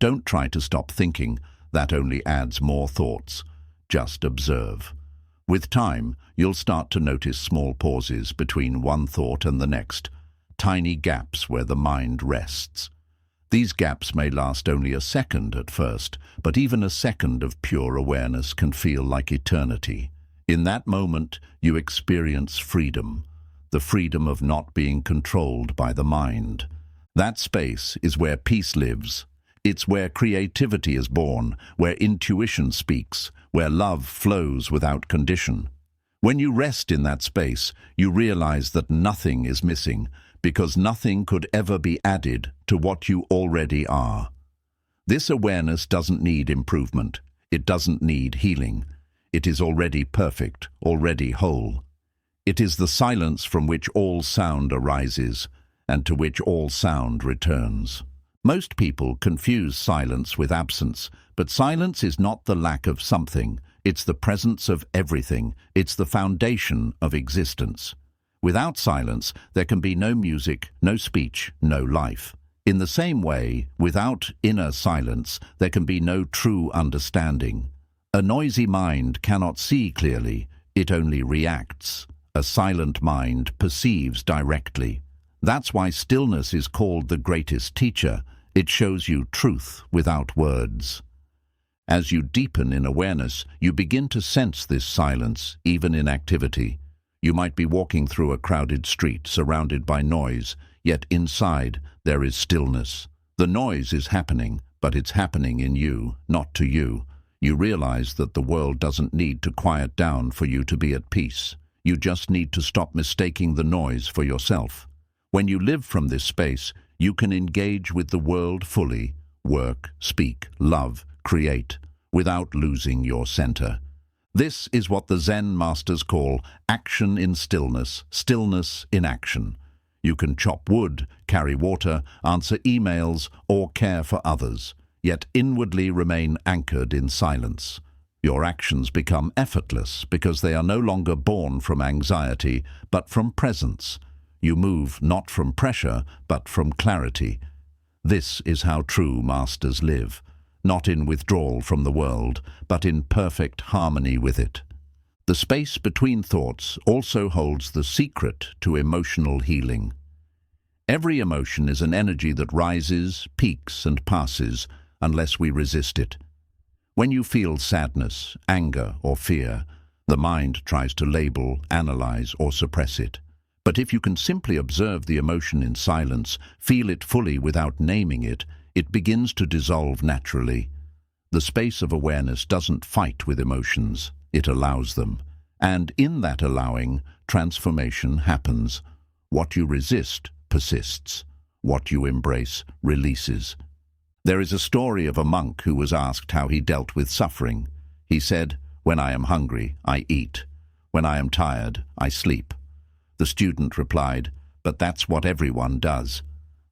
Don't try to stop thinking, that only adds more thoughts. Just observe. With time, you'll start to notice small pauses between one thought and the next, tiny gaps where the mind rests. These gaps may last only a second at first, but even a second of pure awareness can feel like eternity. In that moment, you experience freedom, the freedom of not being controlled by the mind. That space is where peace lives. It's where creativity is born, where intuition speaks, where love flows without condition. When you rest in that space, you realize that nothing is missing, because nothing could ever be added to what you already are. This awareness doesn't need improvement. It doesn't need healing. It is already perfect, already whole. It is the silence from which all sound arises, and to which all sound returns. Most people confuse silence with absence, but silence is not the lack of something. It's the presence of everything. It's the foundation of existence. Without silence, there can be no music, no speech, no life. In the same way, without inner silence, there can be no true understanding. A noisy mind cannot see clearly, it only reacts. A silent mind perceives directly. That's why stillness is called the greatest teacher. It shows you truth without words. As you deepen in awareness, you begin to sense this silence, even in activity. You might be walking through a crowded street surrounded by noise, yet inside there is stillness. The noise is happening, but it's happening in you, not to you. You realize that the world doesn't need to quiet down for you to be at peace. You just need to stop mistaking the noise for yourself. When you live from this space, you can engage with the world fully, work, speak, love, create, without losing your center. This is what the Zen masters call action in stillness, stillness in action. You can chop wood, carry water, answer emails, or care for others, yet inwardly remain anchored in silence. Your actions become effortless because they are no longer born from anxiety, but from presence. You move not from pressure, but from clarity. This is how true masters live, not in withdrawal from the world, but in perfect harmony with it. The space between thoughts also holds the secret to emotional healing. Every emotion is an energy that rises, peaks, and passes, unless we resist it. When you feel sadness, anger, or fear, the mind tries to label, analyze, or suppress it. But if you can simply observe the emotion in silence, feel it fully without naming it, it begins to dissolve naturally. The space of awareness doesn't fight with emotions, it allows them. And in that allowing, transformation happens. What you resist persists. What you embrace releases. There is a story of a monk who was asked how he dealt with suffering. He said, "When I am hungry, I eat. When I am tired, I sleep." The student replied, "But that's what everyone does."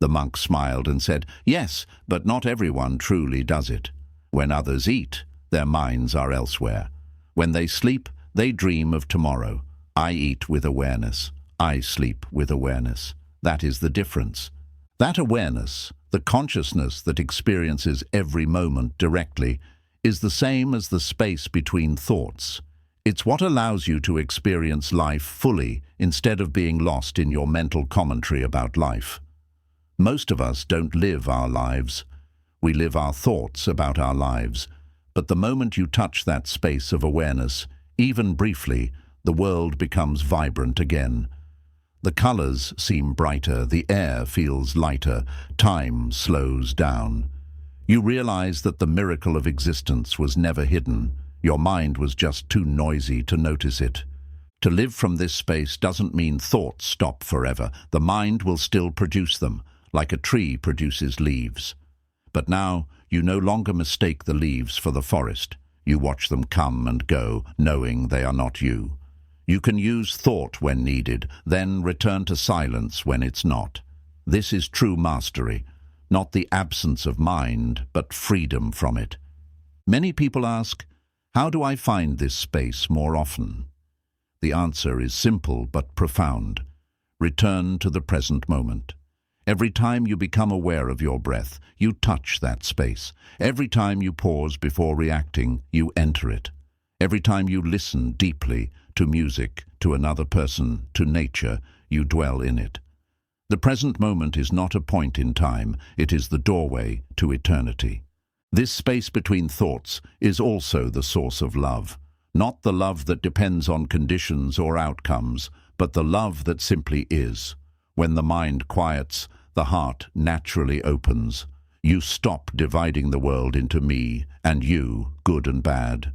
The monk smiled and said, "Yes, but not everyone truly does it. When others eat, their minds are elsewhere. When they sleep, they dream of tomorrow. I eat with awareness. I sleep with awareness. That is the difference." That awareness, the consciousness that experiences every moment directly, is the same as the space between thoughts. It's what allows you to experience life fully instead of being lost in your mental commentary about life. Most of us don't live our lives. We live our thoughts about our lives. But the moment you touch that space of awareness, even briefly, the world becomes vibrant again. The colors seem brighter, the air feels lighter, time slows down. You realize that the miracle of existence was never hidden. Your mind was just too noisy to notice it. To live from this space doesn't mean thoughts stop forever. The mind will still produce them, like a tree produces leaves. But now, you no longer mistake the leaves for the forest. You watch them come and go, knowing they are not you. You can use thought when needed, then return to silence when it's not. This is true mastery, not the absence of mind, but freedom from it. Many people ask, how do I find this space more often? The answer is simple but profound. Return to the present moment. Every time you become aware of your breath, you touch that space. Every time you pause before reacting, you enter it. Every time you listen deeply to music, to another person, to nature, you dwell in it. The present moment is not a point in time, it is the doorway to eternity. This space between thoughts is also the source of love. Not the love that depends on conditions or outcomes, but the love that simply is. When the mind quiets, the heart naturally opens. You stop dividing the world into me and you, good and bad.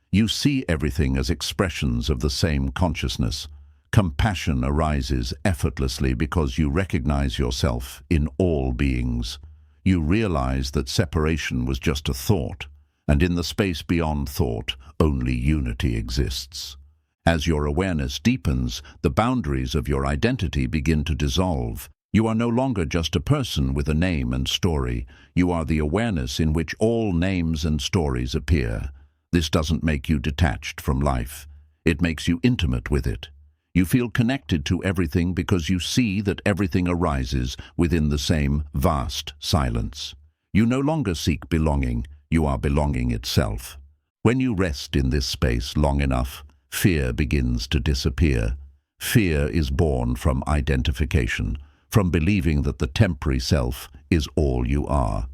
You see everything as expressions of the same consciousness. Compassion arises effortlessly because you recognize yourself in all beings. You realize that separation was just a thought, and in the space beyond thought, only unity exists. As your awareness deepens, the boundaries of your identity begin to dissolve. You are no longer just a person with a name and story. You are the awareness in which all names and stories appear. This doesn't make you detached from life. It makes you intimate with it. You feel connected to everything because you see that everything arises within the same vast silence. You no longer seek belonging, you are belonging itself. When you rest in this space long enough, fear begins to disappear. Fear is born from identification, from believing that the temporary self is all you are.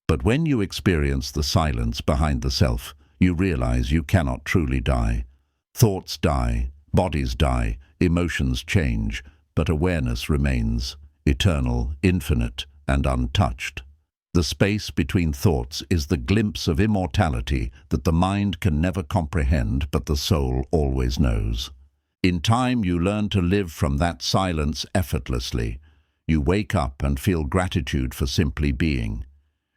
But when you experience the silence behind the self, you realize you cannot truly die. Thoughts die, bodies die, emotions change, but awareness remains, eternal, infinite, and untouched. The space between thoughts is the glimpse of immortality that the mind can never comprehend, but the soul always knows. In time, you learn to live from that silence effortlessly. You wake up and feel gratitude for simply being.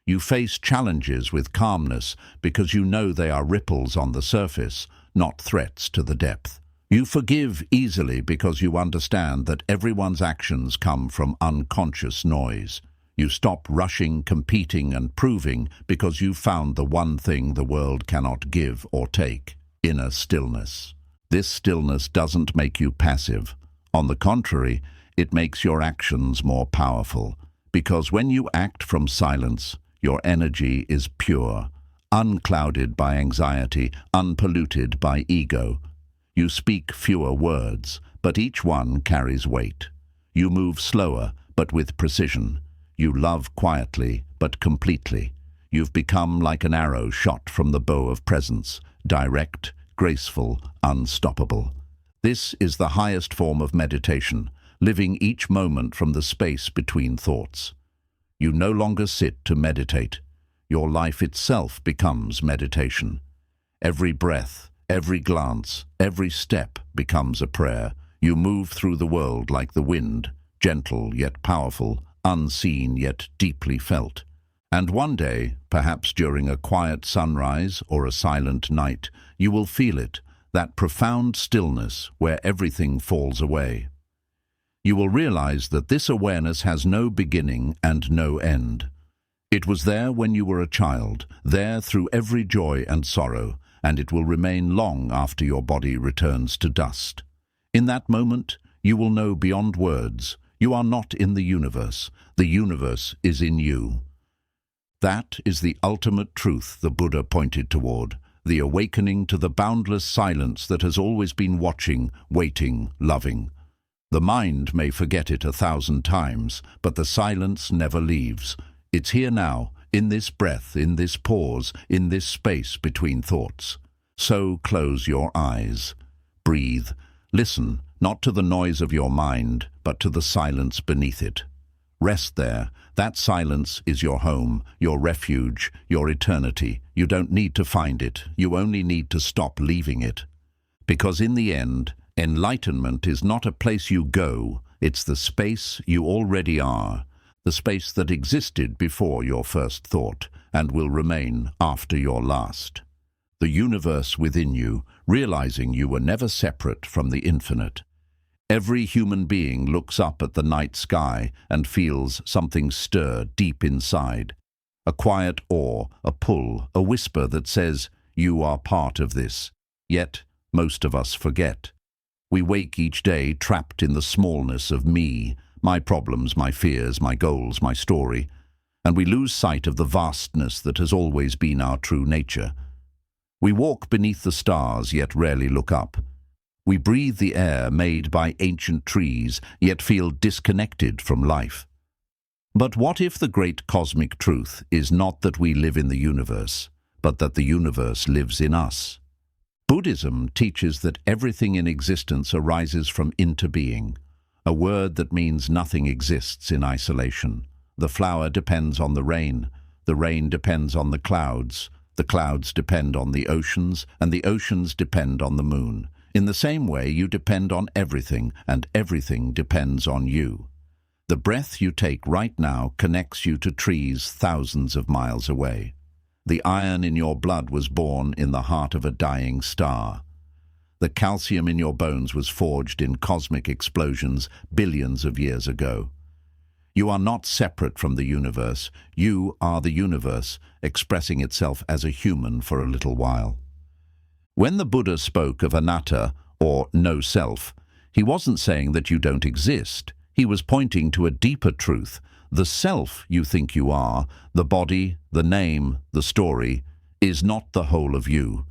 You face challenges with calmness because you know they are ripples on the surface, not threats to the depth. You forgive easily because you understand that everyone's actions come from unconscious noise. You stop rushing, competing, and proving because you've found the one thing the world cannot give or take: inner stillness. This stillness doesn't make you passive. On the contrary, it makes your actions more powerful, because when you act from silence, your energy is pure, unclouded by anxiety, unpolluted by ego. You speak fewer words, but each one carries weight. You move slower, but with precision. You love quietly, but completely. you've become like an arrow shot from the bow of presence, direct, graceful, unstoppable. This is the highest form of meditation, living each moment from the space between thoughts. You no longer sit to meditate. Your life itself becomes meditation. Every breath, every glance, every step becomes a prayer. You move through the world like the wind, gentle yet powerful, unseen yet deeply felt. And one day, perhaps during a quiet sunrise or a silent night, you will feel it, that profound stillness where everything falls away. You will realize that this awareness has no beginning and no end. It was there when you were a child, there through every joy and sorrow, and it will remain long after your body returns to dust. In that moment, you will know beyond words, you are not in the universe is in you. That is the ultimate truth the Buddha pointed toward, the awakening to the boundless silence that has always been watching, waiting, loving. The mind may forget it 1,000 times, but the silence never leaves. It's here now, in this breath, in this pause, in this space between thoughts. So close your eyes. Breathe. Listen, not to the noise of your mind, but to the silence beneath it. Rest there. That silence is your home, your refuge, your eternity. You don't need to find it. You only need to stop leaving it. Because in the end, enlightenment is not a place you go, it's the space you already are, the space that existed before your first thought and will remain after your last. The universe within you, realizing you were never separate from the infinite. Every human being looks up at the night sky and feels something stir deep inside. A quiet awe, a pull, a whisper that says, you are part of this. Yet, most of us forget. We wake each day trapped in the smallness of me, my problems, my fears, my goals, my story, and we lose sight of the vastness that has always been our true nature. We walk beneath the stars, yet rarely look up. We breathe the air made by ancient trees, yet feel disconnected from life. But what if the great cosmic truth is not that we live in the universe, but that the universe lives in us? Buddhism teaches that everything in existence arises from interbeing, a word that means nothing exists in isolation. The flower depends on the rain depends on the clouds depend on the oceans, and the oceans depend on the moon. In the same way, you depend on everything, and everything depends on you. The breath you take right now connects you to trees thousands of miles away. The iron in your blood was born in the heart of a dying star. The calcium in your bones was forged in cosmic explosions billions of years ago. You are not separate from the universe. You are the universe, expressing itself as a human for a little while. When the Buddha spoke of anatta, or no self, he wasn't saying that you don't exist. He was pointing to a deeper truth. The self you think you are, the body, the name, the story, is not the whole of you.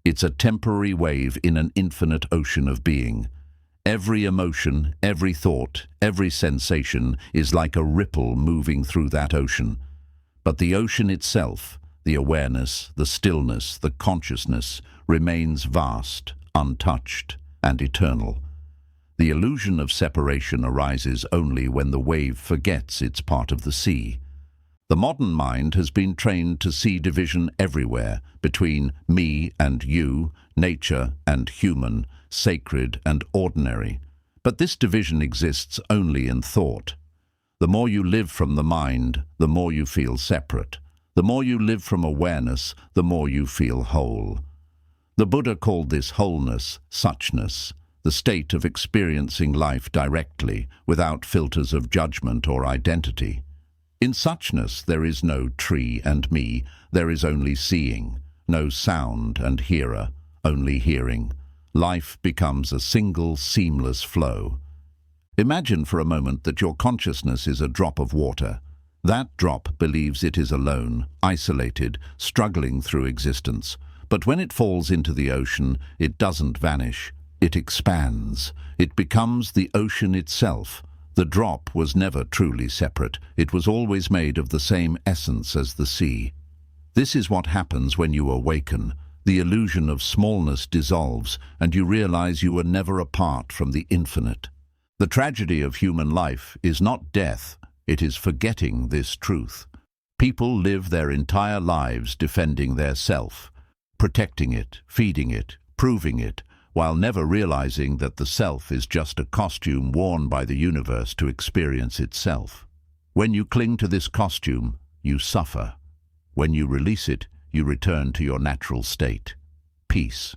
It's a temporary wave in an infinite ocean of being. Every emotion, every thought, every sensation is like a ripple moving through that ocean. But the ocean itself, the awareness, the stillness, the consciousness, remains vast, untouched, and eternal. The illusion of separation arises only when the wave forgets it's part of the sea. The modern mind has been trained to see division everywhere, between me and you, nature and human, sacred and ordinary. But this division exists only in thought. The more you live from the mind, the more you feel separate. The more you live from awareness, the more you feel whole. The Buddha called this wholeness, suchness, the state of experiencing life directly, without filters of judgment or identity. In suchness there is no tree and me, there is only seeing, no sound and hearer, only hearing. Life becomes a single, seamless flow. Imagine for a moment that your consciousness is a drop of water. That drop believes it is alone, isolated, struggling through existence. But when it falls into the ocean, it doesn't vanish. It expands. It becomes the ocean itself. The drop was never truly separate. It was always made of the same essence as the sea. This is what happens when you awaken. The illusion of smallness dissolves, and you realize you were never apart from the infinite. The tragedy of human life is not death, it is forgetting this truth. People live their entire lives defending their self, protecting it, feeding it, proving it, while never realizing that the self is just a costume worn by the universe to experience itself. When you cling to this costume, you suffer. When you release it, you return to your natural state, peace.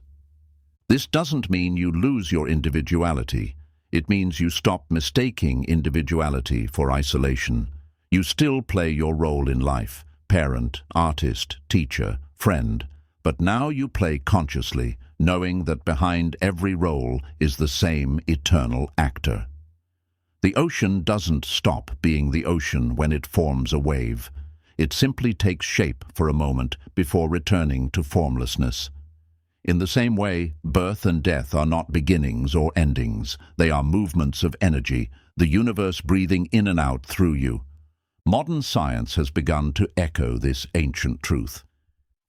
This doesn't mean you lose your individuality. It means you stop mistaking individuality for isolation. You still play your role in life, parent, artist, teacher, friend, but now you play consciously, knowing that behind every role is the same eternal actor. The ocean doesn't stop being the ocean when it forms a wave. It simply takes shape for a moment before returning to formlessness. In the same way, birth and death are not beginnings or endings. They are movements of energy, the universe breathing in and out through you. Modern science has begun to echo this ancient truth.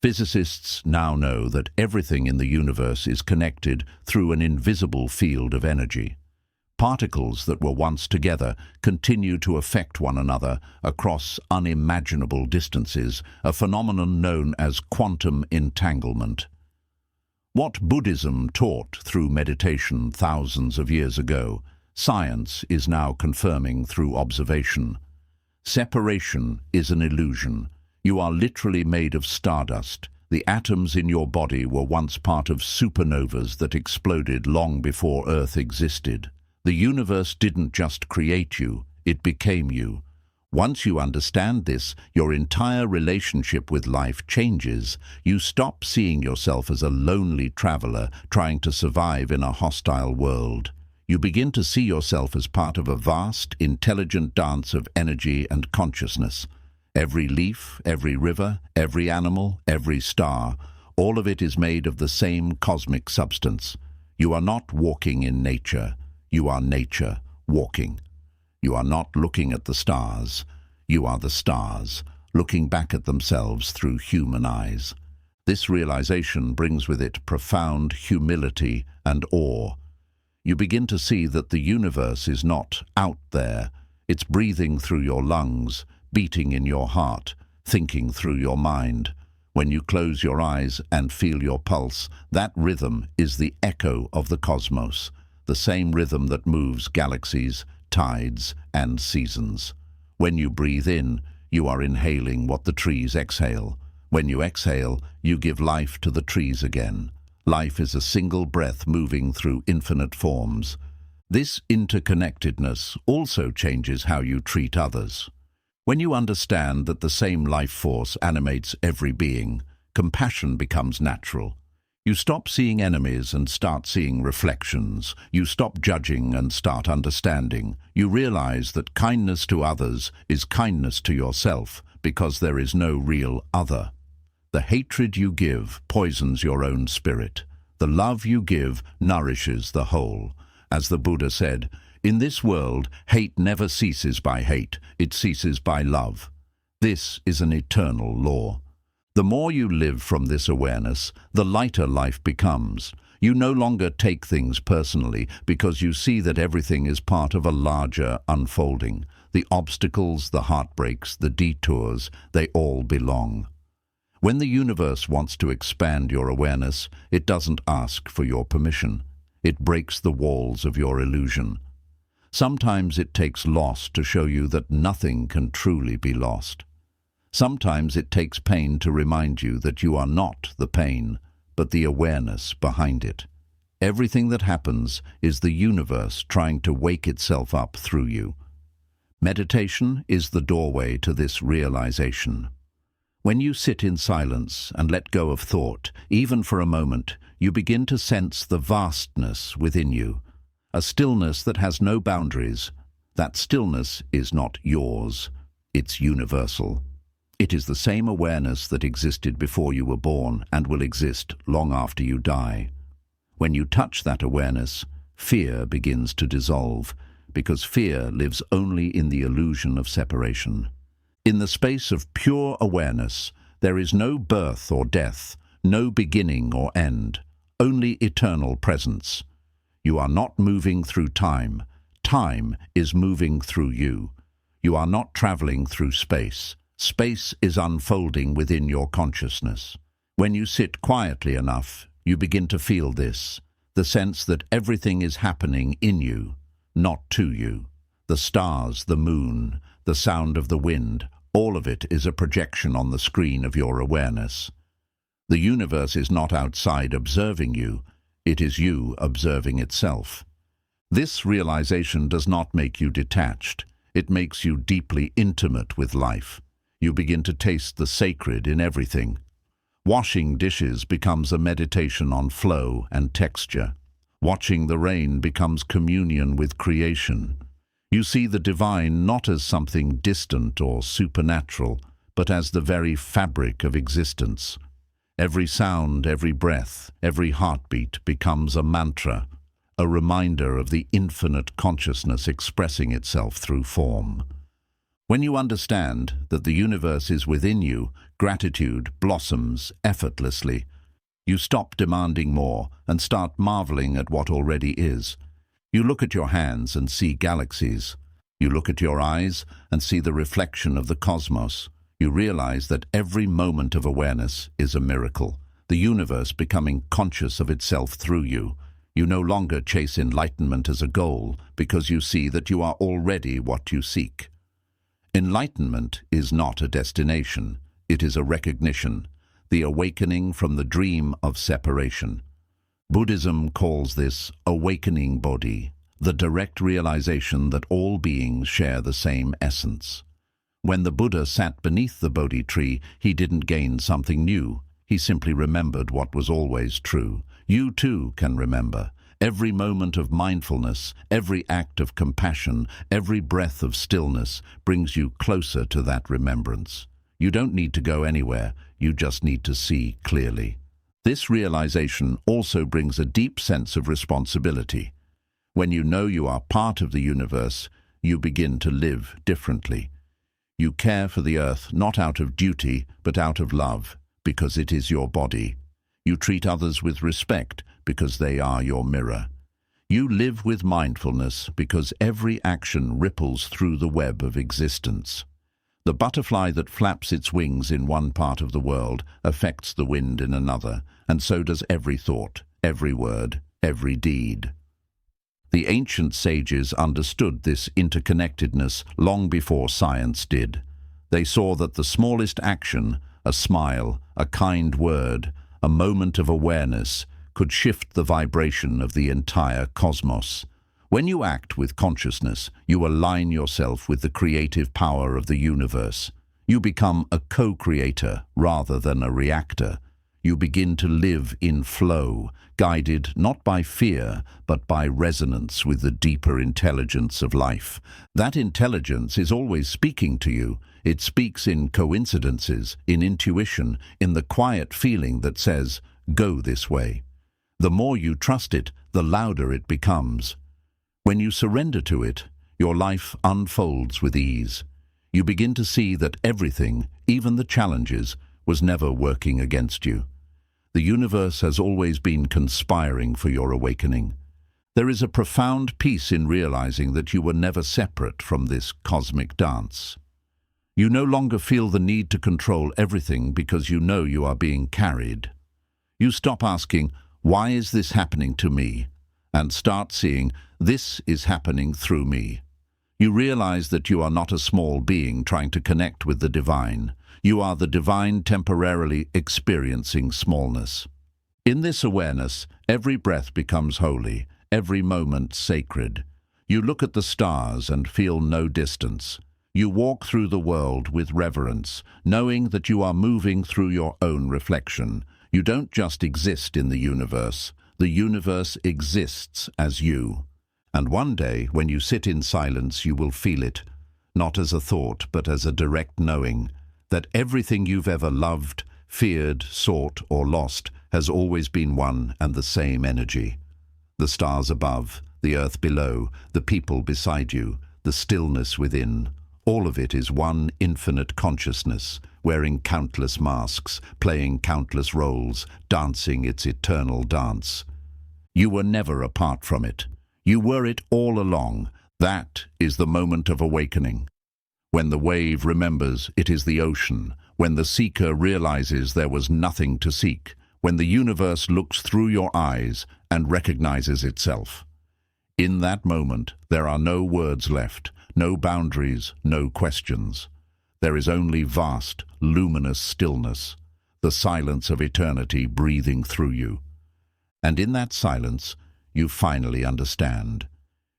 Physicists now know that everything in the universe is connected through an invisible field of energy. Particles that were once together continue to affect one another across unimaginable distances, a phenomenon known as quantum entanglement. What Buddhism taught through meditation thousands of years ago, science is now confirming through observation. Separation is an illusion. You are literally made of stardust. The atoms in your body were once part of supernovas that exploded long before Earth existed. The universe didn't just create you, it became you. Once you understand this, your entire relationship with life changes. You stop seeing yourself as a lonely traveler trying to survive in a hostile world. You begin to see yourself as part of a vast, intelligent dance of energy and consciousness. Every leaf, every river, every animal, every star, all of it is made of the same cosmic substance. You are not walking in nature. You are nature, walking. You are not looking at the stars. You are the stars, looking back at themselves through human eyes. This realization brings with it profound humility and awe. You begin to see that the universe is not out there. It's breathing through your lungs, beating in your heart, thinking through your mind. When you close your eyes and feel your pulse, that rhythm is the echo of the cosmos. The same rhythm that moves galaxies, tides, and seasons. When you breathe in, you are inhaling what the trees exhale. When you exhale, you give life to the trees again. Life is a single breath moving through infinite forms. This interconnectedness also changes how you treat others. When you understand that the same life force animates every being, compassion becomes natural. You stop seeing enemies and start seeing reflections. You stop judging and start understanding. You realize that kindness to others is kindness to yourself because there is no real other. The hatred you give poisons your own spirit. The love you give nourishes the whole. As the Buddha said, in this world, hate never ceases by hate, it ceases by love. This is an eternal law. The more you live from this awareness, the lighter life becomes. You no longer take things personally because you see that everything is part of a larger unfolding. The obstacles, the heartbreaks, the detours, they all belong. When the universe wants to expand your awareness, it doesn't ask for your permission. It breaks the walls of your illusion. Sometimes it takes loss to show you that nothing can truly be lost. Sometimes it takes pain to remind you that you are not the pain, but the awareness behind it. Everything that happens is the universe trying to wake itself up through you. Meditation is the doorway to this realization. When you sit in silence and let go of thought, even for a moment, you begin to sense the vastness within you, a stillness that has no boundaries. That stillness is not yours, it's universal. It is the same awareness that existed before you were born and will exist long after you die. When you touch that awareness, fear begins to dissolve, because fear lives only in the illusion of separation. In the space of pure awareness, There is no birth or death, no beginning or end, only eternal presence. You are not moving through time. Time is moving through you. You are not traveling through space. Space is unfolding within your consciousness. When you sit quietly enough, you begin to feel this, the sense that everything is happening in you, not to you. The stars, the moon, the sound of the wind, all of it is a projection on the screen of your awareness. The universe is not outside observing you, it is you observing itself. This realization does not make you detached, it makes you deeply intimate with life. You begin to taste the sacred in everything. Washing dishes becomes a meditation on flow and texture. Watching the rain becomes communion with creation. You see the divine not as something distant or supernatural, but as the very fabric of existence. Every sound, every breath, every heartbeat becomes a mantra, a reminder of the infinite consciousness expressing itself through form. When you understand that the universe is within you, gratitude blossoms effortlessly. You stop demanding more and start marveling at what already is. You look at your hands and see galaxies. You look at your eyes and see the reflection of the cosmos. You realize that every moment of awareness is a miracle, the universe becoming conscious of itself through you. You no longer chase enlightenment as a goal because you see that you are already what you seek. Enlightenment is not a destination, it is a recognition, the awakening from the dream of separation. Buddhism calls this awakening bodhi, the direct realization that all beings share the same essence. When the Buddha sat beneath the Bodhi tree, he didn't gain something new, he simply remembered what was always true. You too can remember. Every moment of mindfulness, every act of compassion, every breath of stillness brings you closer to that remembrance. You don't need to go anywhere, you just need to see clearly. This realization also brings a deep sense of responsibility. When you know you are part of the universe, you begin to live differently. You care for the earth not out of duty, but out of love, because it is your body. You treat others with respect because they are your mirror. You live with mindfulness because every action ripples through the web of existence. The butterfly that flaps its wings in one part of the world affects the wind in another, and so does every thought, every word, every deed. The ancient sages understood this interconnectedness long before science did. They saw that the smallest action, a smile, a kind word, a moment of awareness, could shift the vibration of the entire cosmos. When you act with consciousness, you align yourself with the creative power of the universe. You become a co-creator rather than a reactor. You begin to live in flow, guided not by fear, but by resonance with the deeper intelligence of life. That intelligence is always speaking to you. It speaks in coincidences, in intuition, in the quiet feeling that says, "Go this way." The more you trust it, the louder it becomes. When you surrender to it, your life unfolds with ease. You begin to see that everything, even the challenges, was never working against you. The universe has always been conspiring for your awakening. There is a profound peace in realizing that you were never separate from this cosmic dance. You no longer feel the need to control everything because you know you are being carried. You stop asking, "Why is this happening to me?" and start seeing, "This is happening through me." You realize that you are not a small being trying to connect with the divine. You are the divine temporarily experiencing smallness. In this awareness, every breath becomes holy, every moment sacred. You look at the stars and feel no distance. You walk through the world with reverence, knowing that you are moving through your own reflection. You don't just exist in the universe exists as you. And one day, when you sit in silence, you will feel it, not as a thought, but as a direct knowing, that everything you've ever loved, feared, sought, or lost has always been one and the same energy. The stars above, the earth below, the people beside you, the stillness within, all of it is one infinite consciousness, wearing countless masks, playing countless roles, dancing its eternal dance. You were never apart from it. You were it all along. That is the moment of awakening. When the wave remembers it is the ocean, when the seeker realizes there was nothing to seek, when the universe looks through your eyes and recognizes itself. In that moment, there are no words left, no boundaries, no questions. There is only vast, luminous stillness, the silence of eternity breathing through you. And in that silence, you finally understand.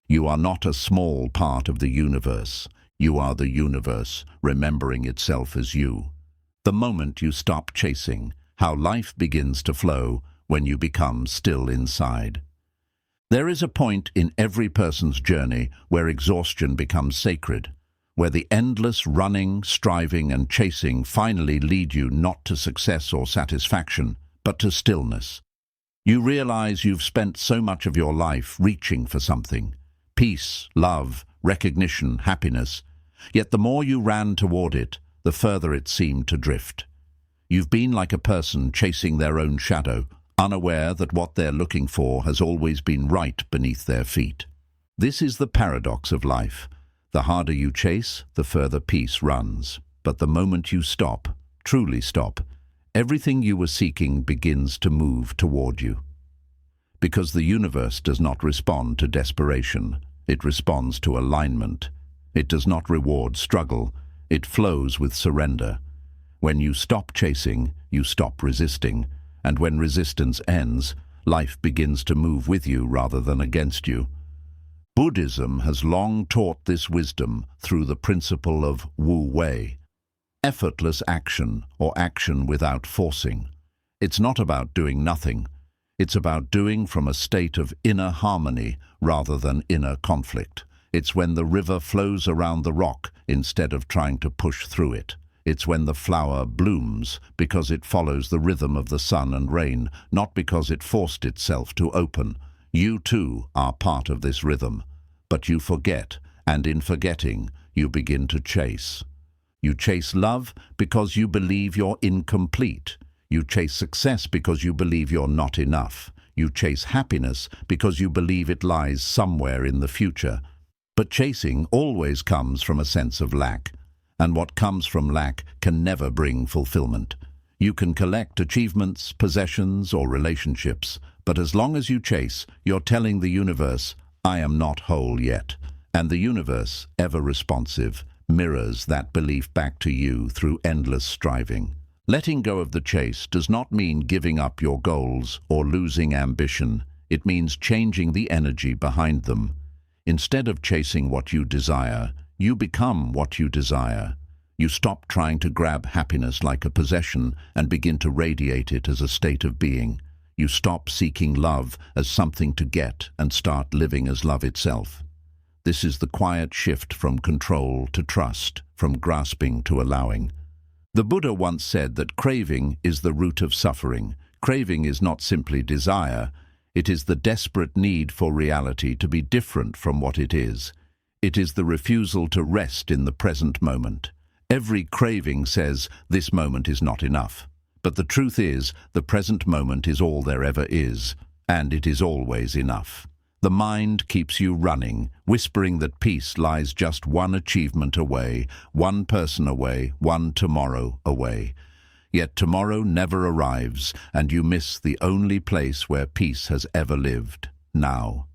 You are not a small part of the universe. You are the universe, remembering itself as you. The moment you stop chasing, how life begins to flow when you become still inside. There is a point in every person's journey where exhaustion becomes sacred, where the endless running, striving, and chasing finally lead you not to success or satisfaction, but to stillness. You realize you've spent so much of your life reaching for something: peace, love, recognition, happiness. Yet the more you ran toward it, the further it seemed to drift. You've been like a person chasing their own shadow, unaware that what they're looking for has always been right beneath their feet. This is the paradox of life. The harder you chase, the further peace runs. But the moment you stop, truly stop, everything you were seeking begins to move toward you. Because the universe does not respond to desperation, it responds to alignment. It does not reward struggle, it flows with surrender. When you stop chasing, you stop resisting, and when resistance ends, life begins to move with you rather than against you. Buddhism has long taught this wisdom through the principle of Wu Wei, effortless action, or action without forcing. It's not about doing nothing. It's about doing from a state of inner harmony rather than inner conflict. It's when the river flows around the rock instead of trying to push through it. It's when the flower blooms because it follows the rhythm of the sun and rain, not because it forced itself to open. You too are part of this rhythm, but you forget, and in forgetting, you begin to chase. You chase love because you believe you're incomplete. You chase success because you believe you're not enough. You chase happiness because you believe it lies somewhere in the future. But chasing always comes from a sense of lack, and what comes from lack can never bring fulfillment. You can collect achievements, possessions, or relationships, but as long as you chase, you're telling the universe, "I am not whole yet." And the universe, ever responsive, mirrors that belief back to you through endless striving. Letting go of the chase does not mean giving up your goals or losing ambition. It means changing the energy behind them. Instead of chasing what you desire, you become what you desire. You stop trying to grab happiness like a possession and begin to radiate it as a state of being. You stop seeking love as something to get and start living as love itself. This is the quiet shift from control to trust, from grasping to allowing. The Buddha once said that craving is the root of suffering. Craving is not simply desire, it is the desperate need for reality to be different from what it is. It is the refusal to rest in the present moment. Every craving says, "This moment is not enough." But the truth is, the present moment is all there ever is, and it is always enough. The mind keeps you running, whispering that peace lies just one achievement away, one person away, one tomorrow away. Yet tomorrow never arrives, and you miss the only place where peace has ever lived, now.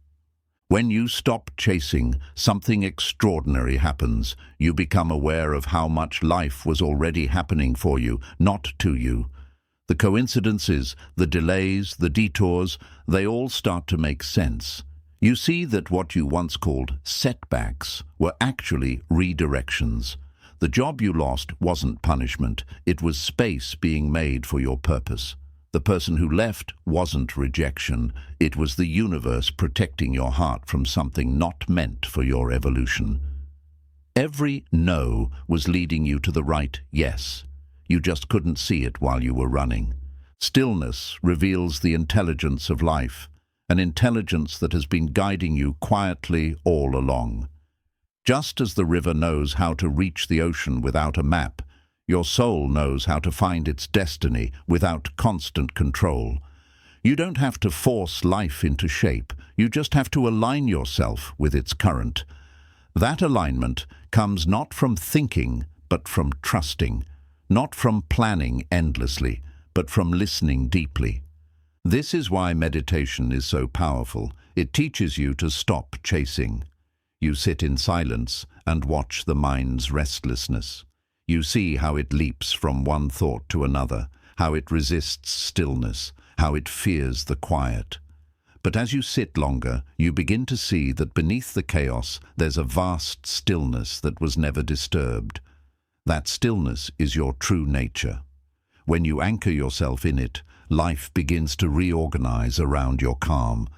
When you stop chasing, something extraordinary happens. You become aware of how much life was already happening for you, not to you. The coincidences, the delays, the detours, they all start to make sense. You see that what you once called setbacks were actually redirections. The job you lost wasn't punishment, it was space being made for your purpose. The person who left wasn't rejection, it was the universe protecting your heart from something not meant for your evolution. Every no was leading you to the right yes. You just couldn't see it while you were running. Stillness reveals the intelligence of life, an intelligence that has been guiding you quietly all along. Just as the river knows how to reach the ocean without a map, Your soul knows how to find its destiny without constant control. You don't have to force life into shape. You just have to align yourself with its current. That alignment comes not from thinking, but from trusting. Not from planning endlessly, but from listening deeply. This is why meditation is so powerful. It teaches you to stop chasing. You sit in silence and watch the mind's restlessness. You see how it leaps from one thought to another, how it resists stillness, how it fears the quiet. But as you sit longer, you begin to see that beneath the chaos there's a vast stillness that was never disturbed. That stillness is your true nature. When you anchor yourself in it, life begins to reorganize around your calm.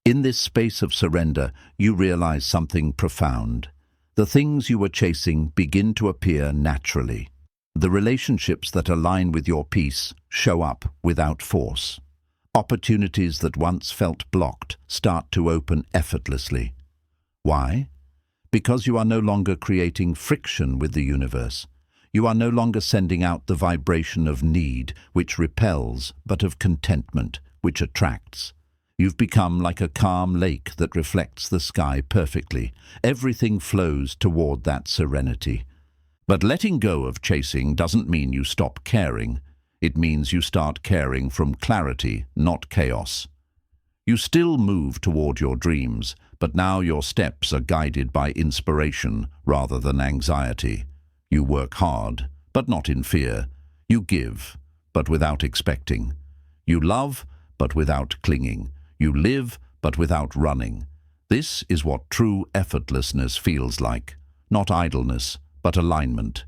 In this space of surrender, you realize something profound. The things you were chasing begin to appear naturally. The relationships that align with your peace show up without force. Opportunities that once felt blocked start to open effortlessly. Why? Because you are no longer creating friction with the universe. You are no longer sending out the vibration of need, which repels, but of contentment, which attracts. You've become like a calm lake that reflects the sky perfectly. Everything flows toward that serenity. But letting go of chasing doesn't mean you stop caring. It means you start caring from clarity, not chaos. You still move toward your dreams, but now your steps are guided by inspiration rather than anxiety. You work hard, but not in fear. You give, but without expecting. You love, but without clinging. You live, but without running. This is what true effortlessness feels like. Not idleness, but alignment.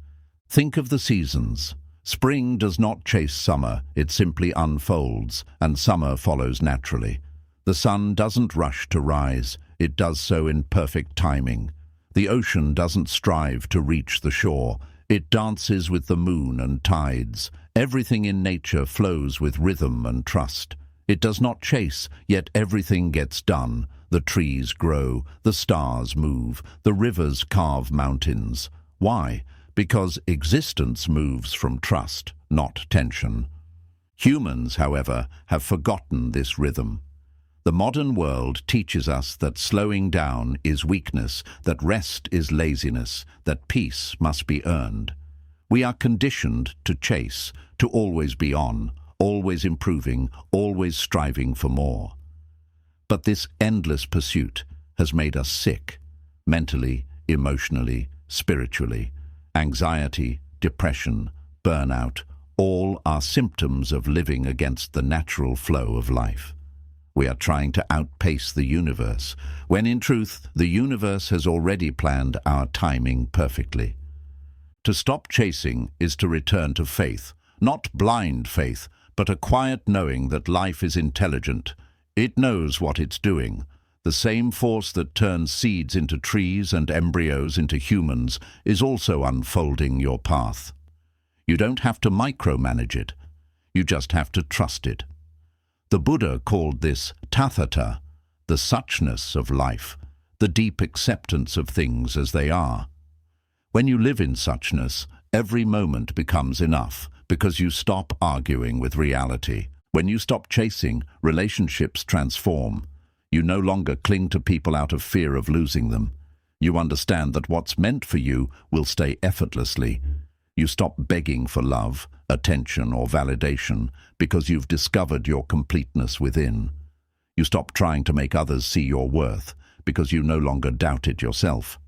Think of the seasons. Spring does not chase summer, it simply unfolds, and summer follows naturally. The sun doesn't rush to rise, it does so in perfect timing. The ocean doesn't strive to reach the shore, it dances with the moon and tides. Everything in nature flows with rhythm and trust. It does not chase, yet everything gets done. The trees grow, the stars move, the rivers carve mountains. Why? Because existence moves from trust, not tension. Humans, however, have forgotten this rhythm. The modern world teaches us that slowing down is weakness, that rest is laziness, that peace must be earned. We are conditioned to chase, to always be on, always improving, always striving for more. But this endless pursuit has made us sick, mentally, emotionally, spiritually. Anxiety, depression, burnout, all are symptoms of living against the natural flow of life. We are trying to outpace the universe, when in truth, the universe has already planned our timing perfectly. To stop chasing is to return to faith, not blind faith, but a quiet knowing that life is intelligent. It knows what it's doing. The same force that turns seeds into trees and embryos into humans is also unfolding your path. You don't have to micromanage it. You just have to trust it. The Buddha called this tathata, the suchness of life, the deep acceptance of things as they are. When you live in suchness, every moment becomes enough because you stop arguing with reality. When you stop chasing, relationships transform. You no longer cling to people out of fear of losing them. You understand that what's meant for you will stay effortlessly. You stop begging for love, attention, or validation because you've discovered your completeness within. You stop trying to make others see your worth because you no longer doubt it yourself.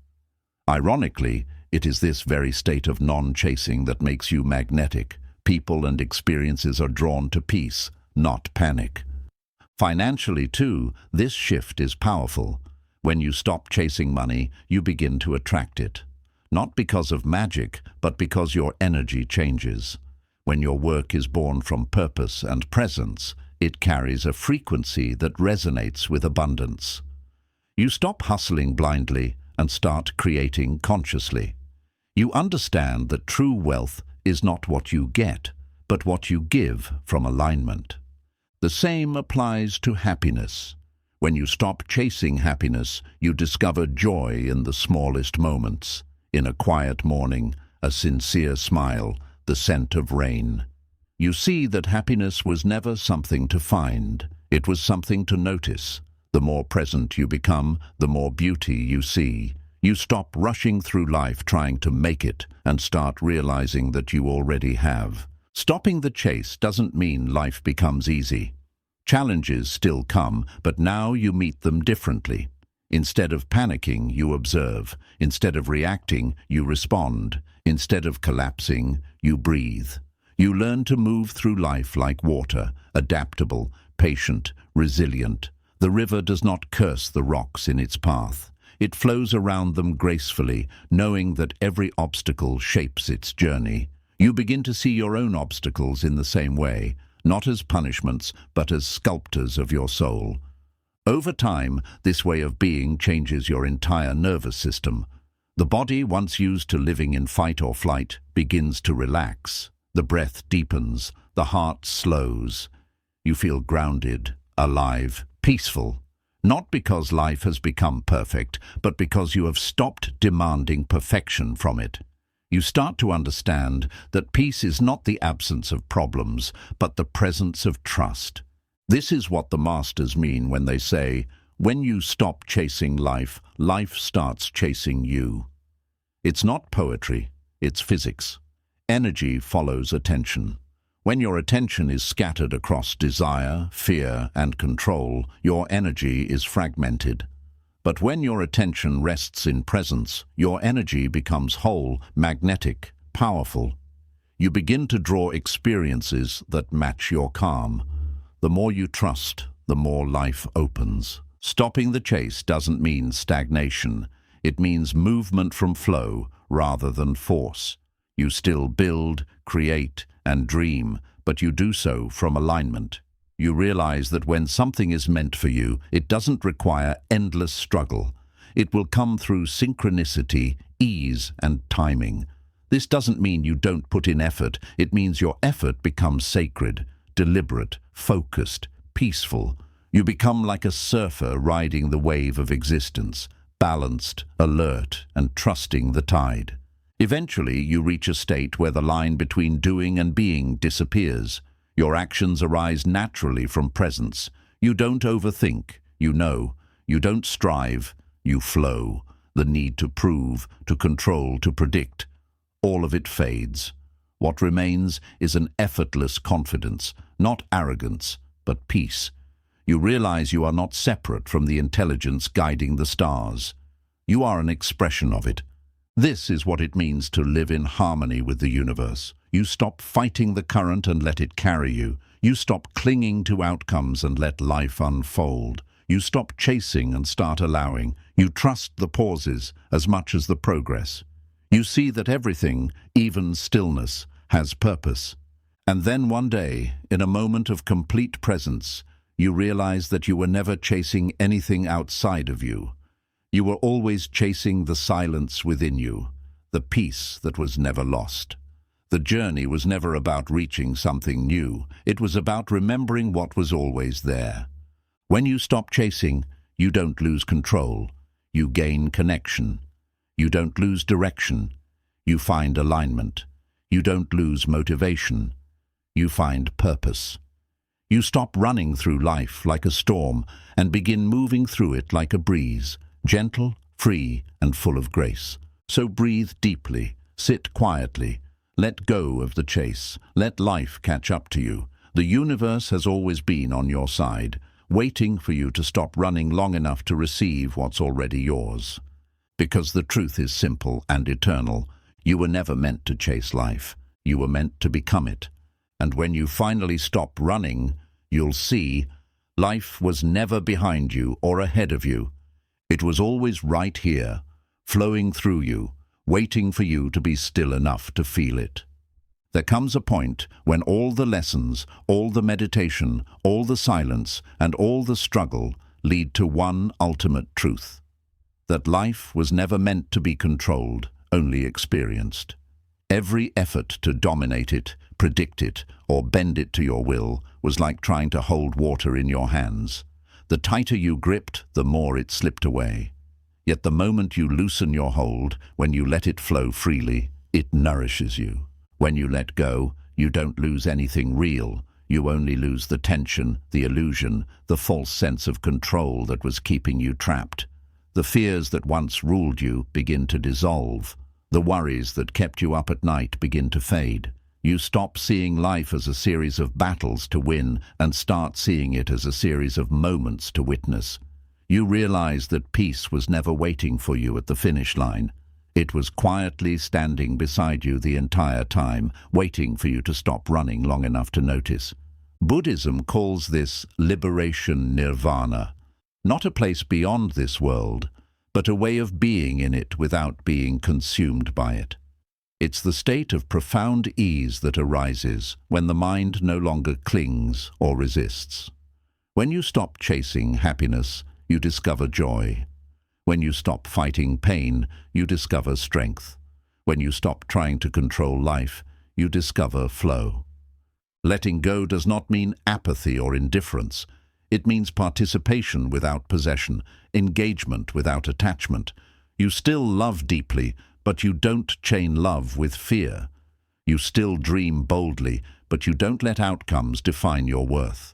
Ironically, it is this very state of non-chasing that makes you magnetic. People and experiences are drawn to peace, not panic. Financially, too, this shift is powerful. When you stop chasing money, you begin to attract it. Not because of magic, but because your energy changes. When your work is born from purpose and presence, it carries a frequency that resonates with abundance. You stop hustling blindly and start creating consciously. You understand that true wealth is not what you get, but what you give from alignment. The same applies to happiness. When you stop chasing happiness, you discover joy in the smallest moments. In a quiet morning, a sincere smile, the scent of rain. You see that happiness was never something to find. It was something to notice. The more present you become, the more beauty you see. You stop rushing through life trying to make it and start realizing that you already have. Stopping the chase doesn't mean life becomes easy. Challenges still come, but now you meet them differently. Instead of panicking, you observe. Instead of reacting, you respond. Instead of collapsing, you breathe. You learn to move through life like water, adaptable, patient, resilient. The river does not curse the rocks in its path. It flows around them gracefully, knowing that every obstacle shapes its journey. You begin to see your own obstacles in the same way, not as punishments, but as sculptors of your soul. Over time, this way of being changes your entire nervous system. The body, once used to living in fight or flight, begins to relax. The breath deepens, the heart slows. You feel grounded, alive, peaceful. Not because life has become perfect, but because you have stopped demanding perfection from it. You start to understand that peace is not the absence of problems, but the presence of trust. This is what the masters mean when they say, when you stop chasing life, life starts chasing you. It's not poetry, it's physics. Energy follows attention. When your attention is scattered across desire, fear, and control, your energy is fragmented. But when your attention rests in presence, your energy becomes whole, magnetic, powerful. You begin to draw experiences that match your calm. The more you trust, the more life opens. Stopping the chase doesn't mean stagnation. It means movement from flow rather than force. You still build, create, and dream, but you do so from alignment. You realize that when something is meant for you, it doesn't require endless struggle. It will come through synchronicity, ease, and timing. This doesn't mean you don't put in effort. It means your effort becomes sacred, deliberate, focused, peaceful. You become like a surfer riding the wave of existence, balanced, alert, and trusting the tide. Eventually, you reach a state where the line between doing and being disappears. Your actions arise naturally from presence. You don't overthink, you know. You don't strive, you flow. The need to prove, to control, to predict, all of it fades. What remains is an effortless confidence, not arrogance, but peace. You realize you are not separate from the intelligence guiding the stars. You are an expression of it. This is what it means to live in harmony with the universe. You stop fighting the current and let it carry you. You stop clinging to outcomes and let life unfold. You stop chasing and start allowing. You trust the pauses as much as the progress. You see that everything, even stillness, has purpose. And then one day, in a moment of complete presence, you realize that you were never chasing anything outside of you. You were always chasing the silence within you, the peace that was never lost. The journey was never about reaching something new. It was about remembering what was always there. When you stop chasing, you don't lose control. You gain connection. You don't lose direction. You find alignment. You don't lose motivation. You find purpose. You stop running through life like a storm and begin moving through it like a breeze. Gentle, free, and full of grace. So breathe deeply, sit quietly, let go of the chase, let life catch up to you. The universe has always been on your side, waiting for you to stop running long enough to receive what's already yours. Because the truth is simple and eternal, you were never meant to chase life, you were meant to become it. And when you finally stop running, you'll see life was never behind you or ahead of you. It was always right here, flowing through you, waiting for you to be still enough to feel it. There comes a point when all the lessons, all the meditation, all the silence, and all the struggle lead to one ultimate truth: that life was never meant to be controlled, only experienced. Every effort to dominate it, predict it, or bend it to your will was like trying to hold water in your hands. The tighter you gripped, the more it slipped away. Yet the moment you loosen your hold, when you let it flow freely, It nourishes you. When you let go, you don't lose anything real. You only lose the tension, the illusion, the false sense of control that was keeping you trapped. The fears that once ruled you begin to dissolve. The worries that kept you up at night begin to fade. You stop seeing life as a series of battles to win and start seeing it as a series of moments to witness. You realize that peace was never waiting for you at the finish line. It was quietly standing beside you the entire time, waiting for you to stop running long enough to notice. Buddhism calls this liberation nirvana, not a place beyond this world, but a way of being in it without being consumed by it. It's the state of profound ease that arises when the mind no longer clings or resists. When you stop chasing happiness, you discover joy. When you stop fighting pain, you discover strength. When you stop trying to control life, you discover flow. Letting go does not mean apathy or indifference. It means participation without possession, engagement without attachment. You still love deeply, but you don't chain love with fear. You still dream boldly, but you don't let outcomes define your worth.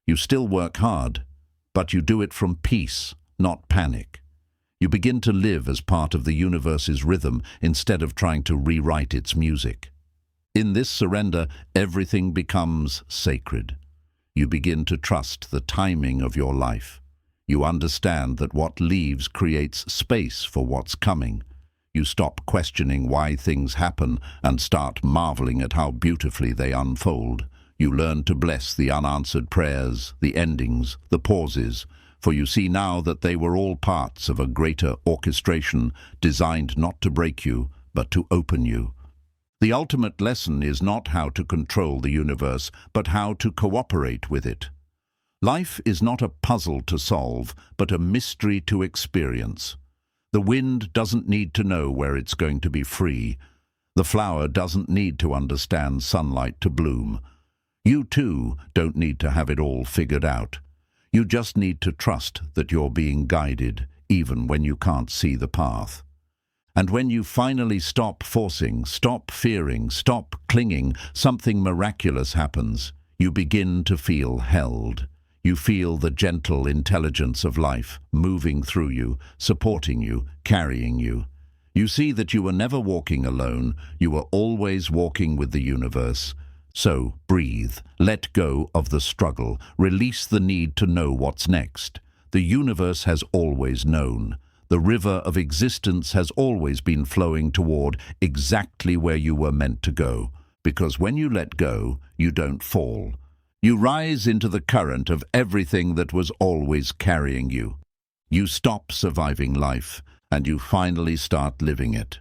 You still work hard, but you do it from peace, not panic. You begin to live as part of the universe's rhythm instead of trying to rewrite its music. In this surrender, everything becomes sacred. You begin to trust the timing of your life. You understand that what leaves creates space for what's coming. You stop questioning why things happen and start marveling at how beautifully they unfold. You learn to bless the unanswered prayers, the endings, the pauses, for you see now that they were all parts of a greater orchestration designed not to break you, but to open you. The ultimate lesson is not how to control the universe, but how to cooperate with it. Life is not a puzzle to solve, but a mystery to experience. The wind doesn't need to know where it's going to be free. The flower doesn't need to understand sunlight to bloom. You too don't need to have it all figured out. You just need to trust that you're being guided, even when you can't see the path. And when you finally stop forcing, stop fearing, stop clinging, something miraculous happens. You begin to feel held. You feel the gentle intelligence of life moving through you, supporting you, carrying you. You see that you were never walking alone. You were always walking with the universe. So breathe, let go of the struggle, release the need to know what's next. The universe has always known. The river of existence has always been flowing toward exactly where you were meant to go. Because when you let go, you don't fall. You rise into the current of everything that was always carrying you. You stop surviving life, and you finally start living it.